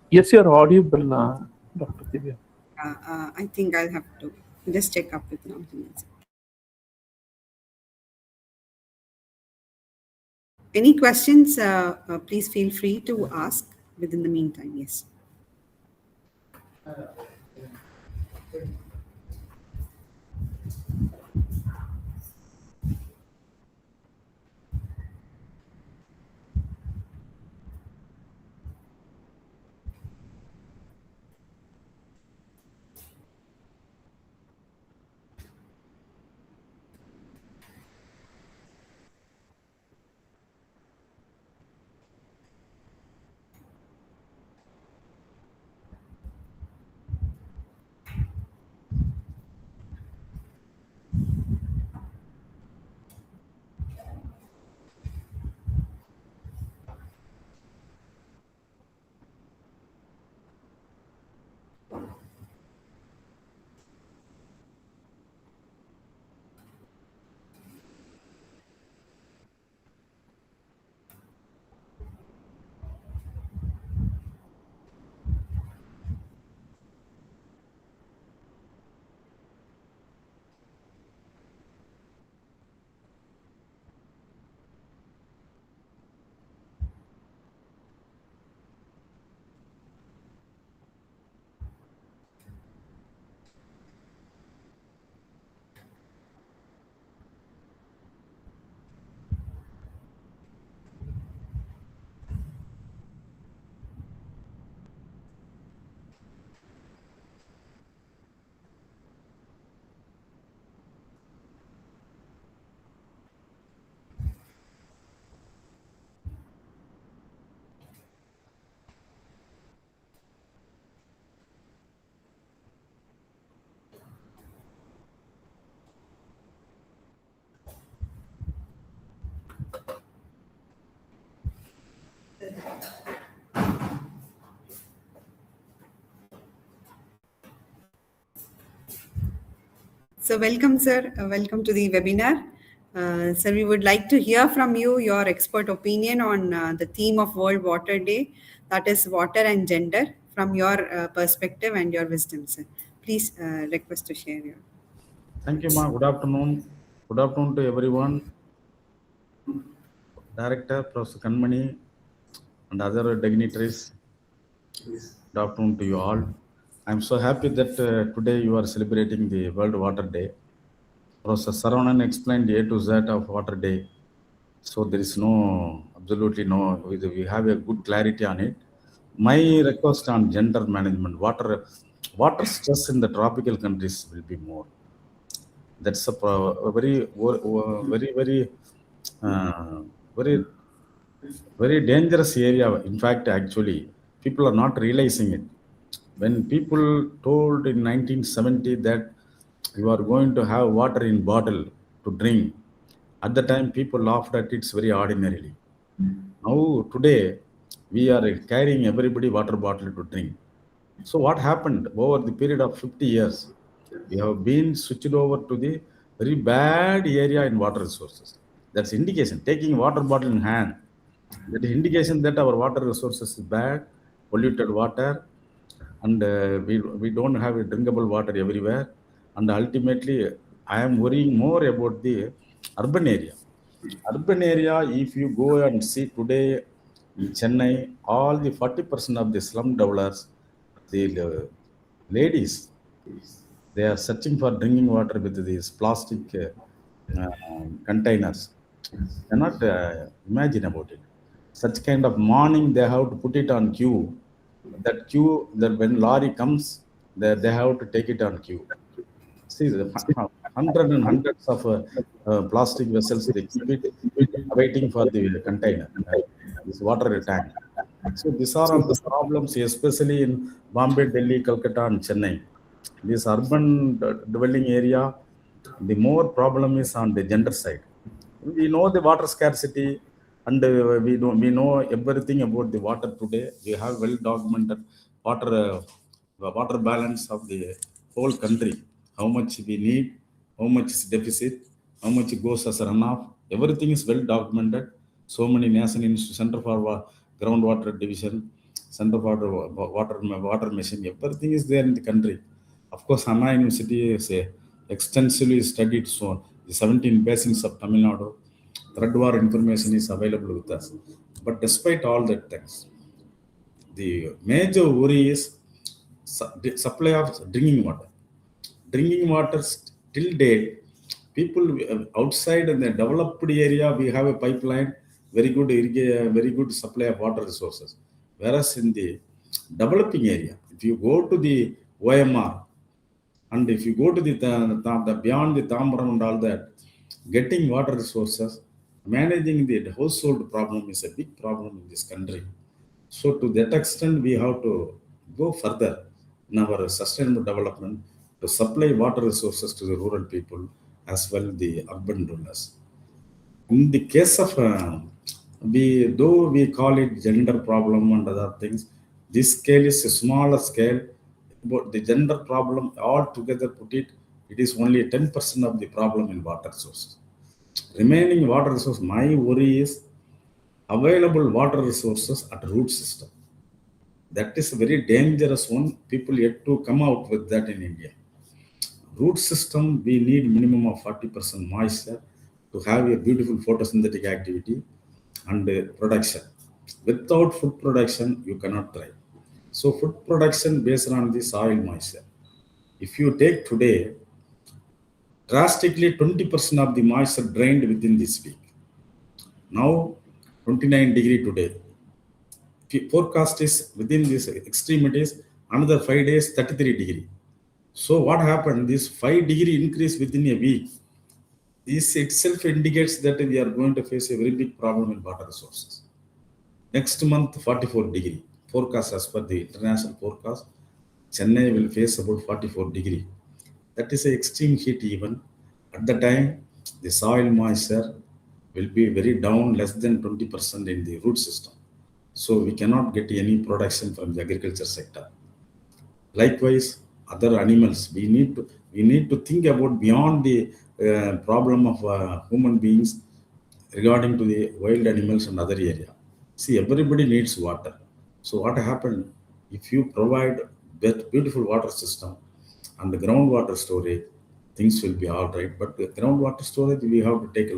Yes, you're audible, Dr. Divya. I think I'll have to just check up with Ramachandran sir. Any questions? Please feel free to ask within the meantime. Yes. So welcome, sir. Welcome to the webinar. Sir, we would like to hear from you your expert opinion on the theme of World Water Day, that is water and gender, from your perspective and your wisdom, sir. Please request to share your. Thank you, Ma. Good afternoon. Good afternoon to everyone. Director, Professor Kanmani, and other dignitaries. Good afternoon to you all. I'm so happy that today you are celebrating the World Water Day. Professor Saravanan explained A to Z of Water Day. So there is absolutely no, we have a good clarity on it. My request on gender management, water stress in the tropical countries will be more. That's a very, uh, very, very dangerous area. In fact, actually, people are not realizing it. When people told in 1970 that you are going to have water in bottle to drink, at the time people laughed at it very ordinarily. Now today, we are carrying everybody water bottle to drink. So what happened over the period of 50 years? We have been switched over to the very bad area in water resources. That's indication. Taking water bottle in hand, that is indication that our water resources is bad, polluted water, and we don't have a drinkable water everywhere. And ultimately, I am worrying more about the urban area. Urban area, if you go and see today in Chennai, all the 40% of the slum dwellers, the ladies, they are searching for drinking water with these plastic containers. Cannot imagine about it. Such kind of morning, they have to put it on queue. That queue, that when lorry comes, they have to take it on queue. See, the hundred and hundreds of plastic vessels, they keep it waiting for the container, this water tank. So these are all the problems, especially in Bombay, Delhi, Calcutta, and Chennai. This urban dwelling area, the more problem is on the gender side. We know the water scarcity, and we know everything about the water today. We have well documented water water balance of the whole country. How much we need, how much is deficit, how much goes as a runoff. Everything is well documented. So many national institutions, Center for Groundwater Division, Center for water machine, everything is there in the country. Of course, Anna University is extensively studied. So the 17 basins of Tamil Nadu, Threadwar information is available with us. But despite all that things, the major worry is the supply of drinking water. Drinking water till date, people outside in the developed area, we have a pipeline, very good supply of water resources. Whereas in the developing area, if you go to the OMR, and if you go to the beyond the Tambaram and all that, getting water resources, managing the household problem is a big problem in this country. So to that extent, we have to go further in our sustainable development to supply water resources to the rural people as well the urban dwellers. In the case of though we call it gender problem and other things, this scale is a smaller scale. But the gender problem altogether put it, it is only 10% of the problem in water sources. Remaining water resource, my worry is available water resources at root system. That is a very dangerous one. People yet to come out with that in India. Root system, we need minimum of 40% moisture to have a beautiful photosynthetic activity and production. Without food production, you cannot thrive. So food production based on the soil moisture. If you take today, drastically 20% of the moisture drained within this week. Now 29 degree today. Forecast is within these extremities, another 5 days 33 degree. So what happened? This 5 degree increase within a week. This itself indicates that we are going to face a very big problem in water resources. Next month 44 degree. Forecast as per the international forecast, Chennai will face about 44 degree. That is an extreme heat even. At the time, the soil moisture will be very down, less than 20% in the root system. So we cannot get any production from the agriculture sector. Likewise, other animals, we need to think about beyond the problem of human beings regarding to the wild animals and other area. See, everybody needs water. So what happened? If you provide that beautiful water system and the groundwater storage, things will be all right. But the groundwater storage, we have to take a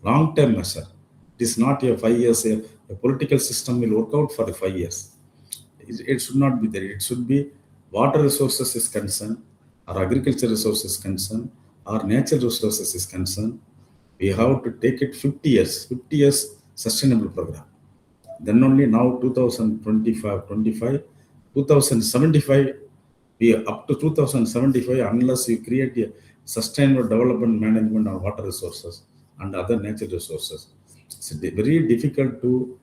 long-term measure. It is not a 5 years. A political system will work out for the 5 years. It should not be there. It should be water resources is concerned, or agriculture resources concerned, or natural resources is concerned. We have to take it 50 years sustainable program. Then only now 2025, 2075, we up to 2075, unless you create a sustainable development management on water resources and other natural resources, it's very difficult to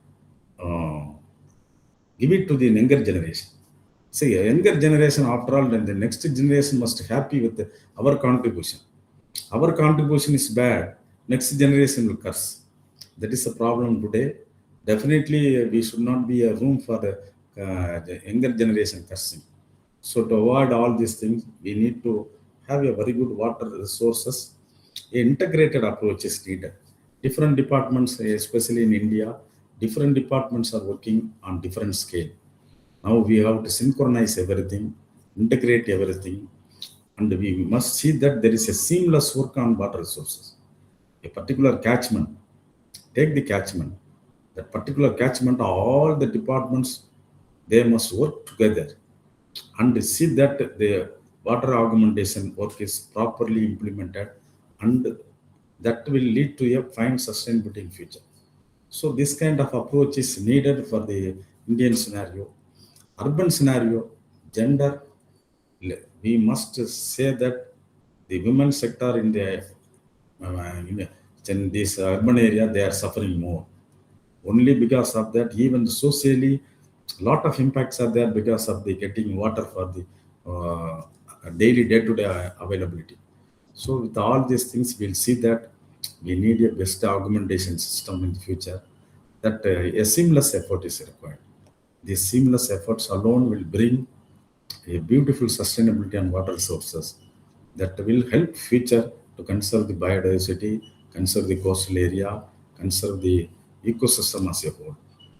give it to the younger generation. See, a younger generation, after all, then the next generation must be happy with our contribution. Our contribution is bad, next generation will curse. That is the problem today. Definitely, we should not be a room for the younger generation cursing. So to avoid all these things, we need to have a very good water resources. An integrated approach is needed. Different departments, especially in India, different departments are working on different scale. Now we have to synchronize everything, integrate everything, And we must see that there is a seamless work on water resources. A particular catchment, take the catchment, that particular catchment, all the departments, they must work together and see that the water augmentation work is properly implemented, and that will lead to a fine sustainability in future. So this kind of approach is needed for the Indian scenario. Urban scenario, gender, we must say that the women sector in the in this urban area, they are suffering more. Only because of that, even socially, a lot of impacts are there because of the getting water for the daily day-to-day availability. So with all these things, we'll see that we need a best augmentation system in the future, that a seamless effort is required. These seamless efforts alone will bring a beautiful sustainability on water resources that will help future to conserve the biodiversity, conserve the coastal area, conserve the ecosystem as a whole.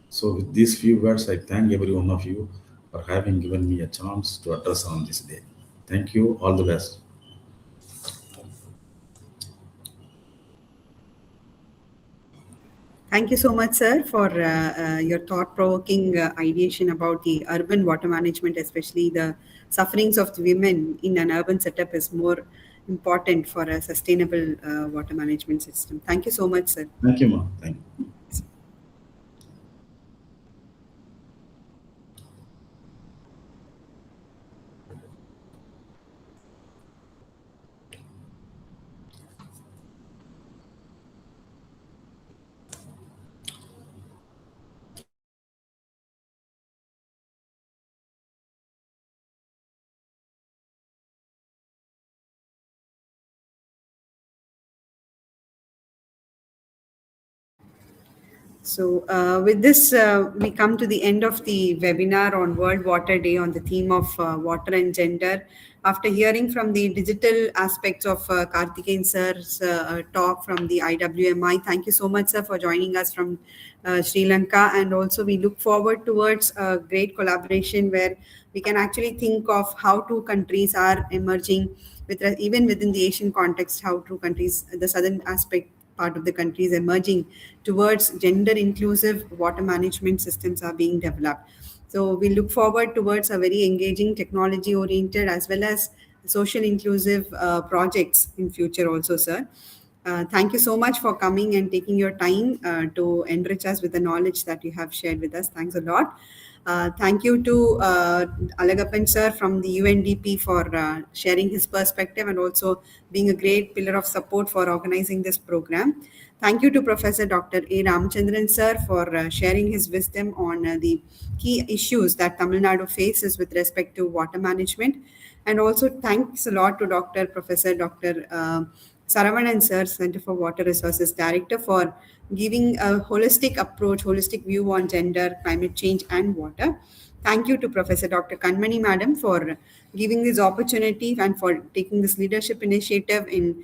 So with these few words, I thank every one of you for having given me a chance to address on this day. Thank you. All the best. Thank you so much, sir, for your thought-provoking ideation about the urban water management, especially the sufferings of the women in an urban setup is more important for a sustainable water management system. Thank you so much, sir. Thank you, ma'am. Thank you. So with this, we come to the end of the webinar on World Water Day on the theme of water and gender. After hearing from the digital aspects of Karthikeyan sir's talk from the IWMI, thank you so much, sir, for joining us from Sri Lanka. And also we look forward towards a great collaboration where we can actually think of how two countries are emerging, with even within the Asian context, how two countries, the southern aspect, part of the country is emerging towards gender inclusive water management systems are being developed. So we look forward towards a very engaging, technology oriented as well as social inclusive projects in future also, sir. Thank you so much for coming and taking your time to enrich us with the knowledge that you have shared with us. Thanks a lot. Thank you to Alagappan sir from the UNDP for sharing his perspective and also being a great pillar of support for organizing this program. Thank you to Professor Dr. A. Ramachandran sir for sharing his wisdom on the key issues that Tamil Nadu faces with respect to water management. And also thanks a lot to Professor Dr. Saravanan sir, Center for Water Resources Director, for giving a holistic approach, holistic view on gender, climate change, and water. Thank you to Professor Dr. Kanmani Madam for giving this opportunity and for taking this leadership initiative in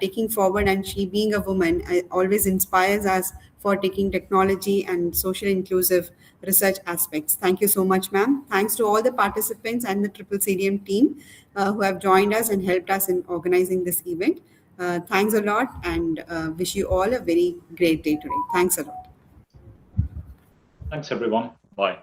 taking forward. And she, being a woman, always inspires us for taking technology and social inclusive research aspects. Thank you so much, ma'am. Thanks to all the participants and the CCCDM team who have joined us and helped us in organizing this event. Thanks a lot, and wish you all a very great day today. Thanks a lot. Thanks, everyone. Bye.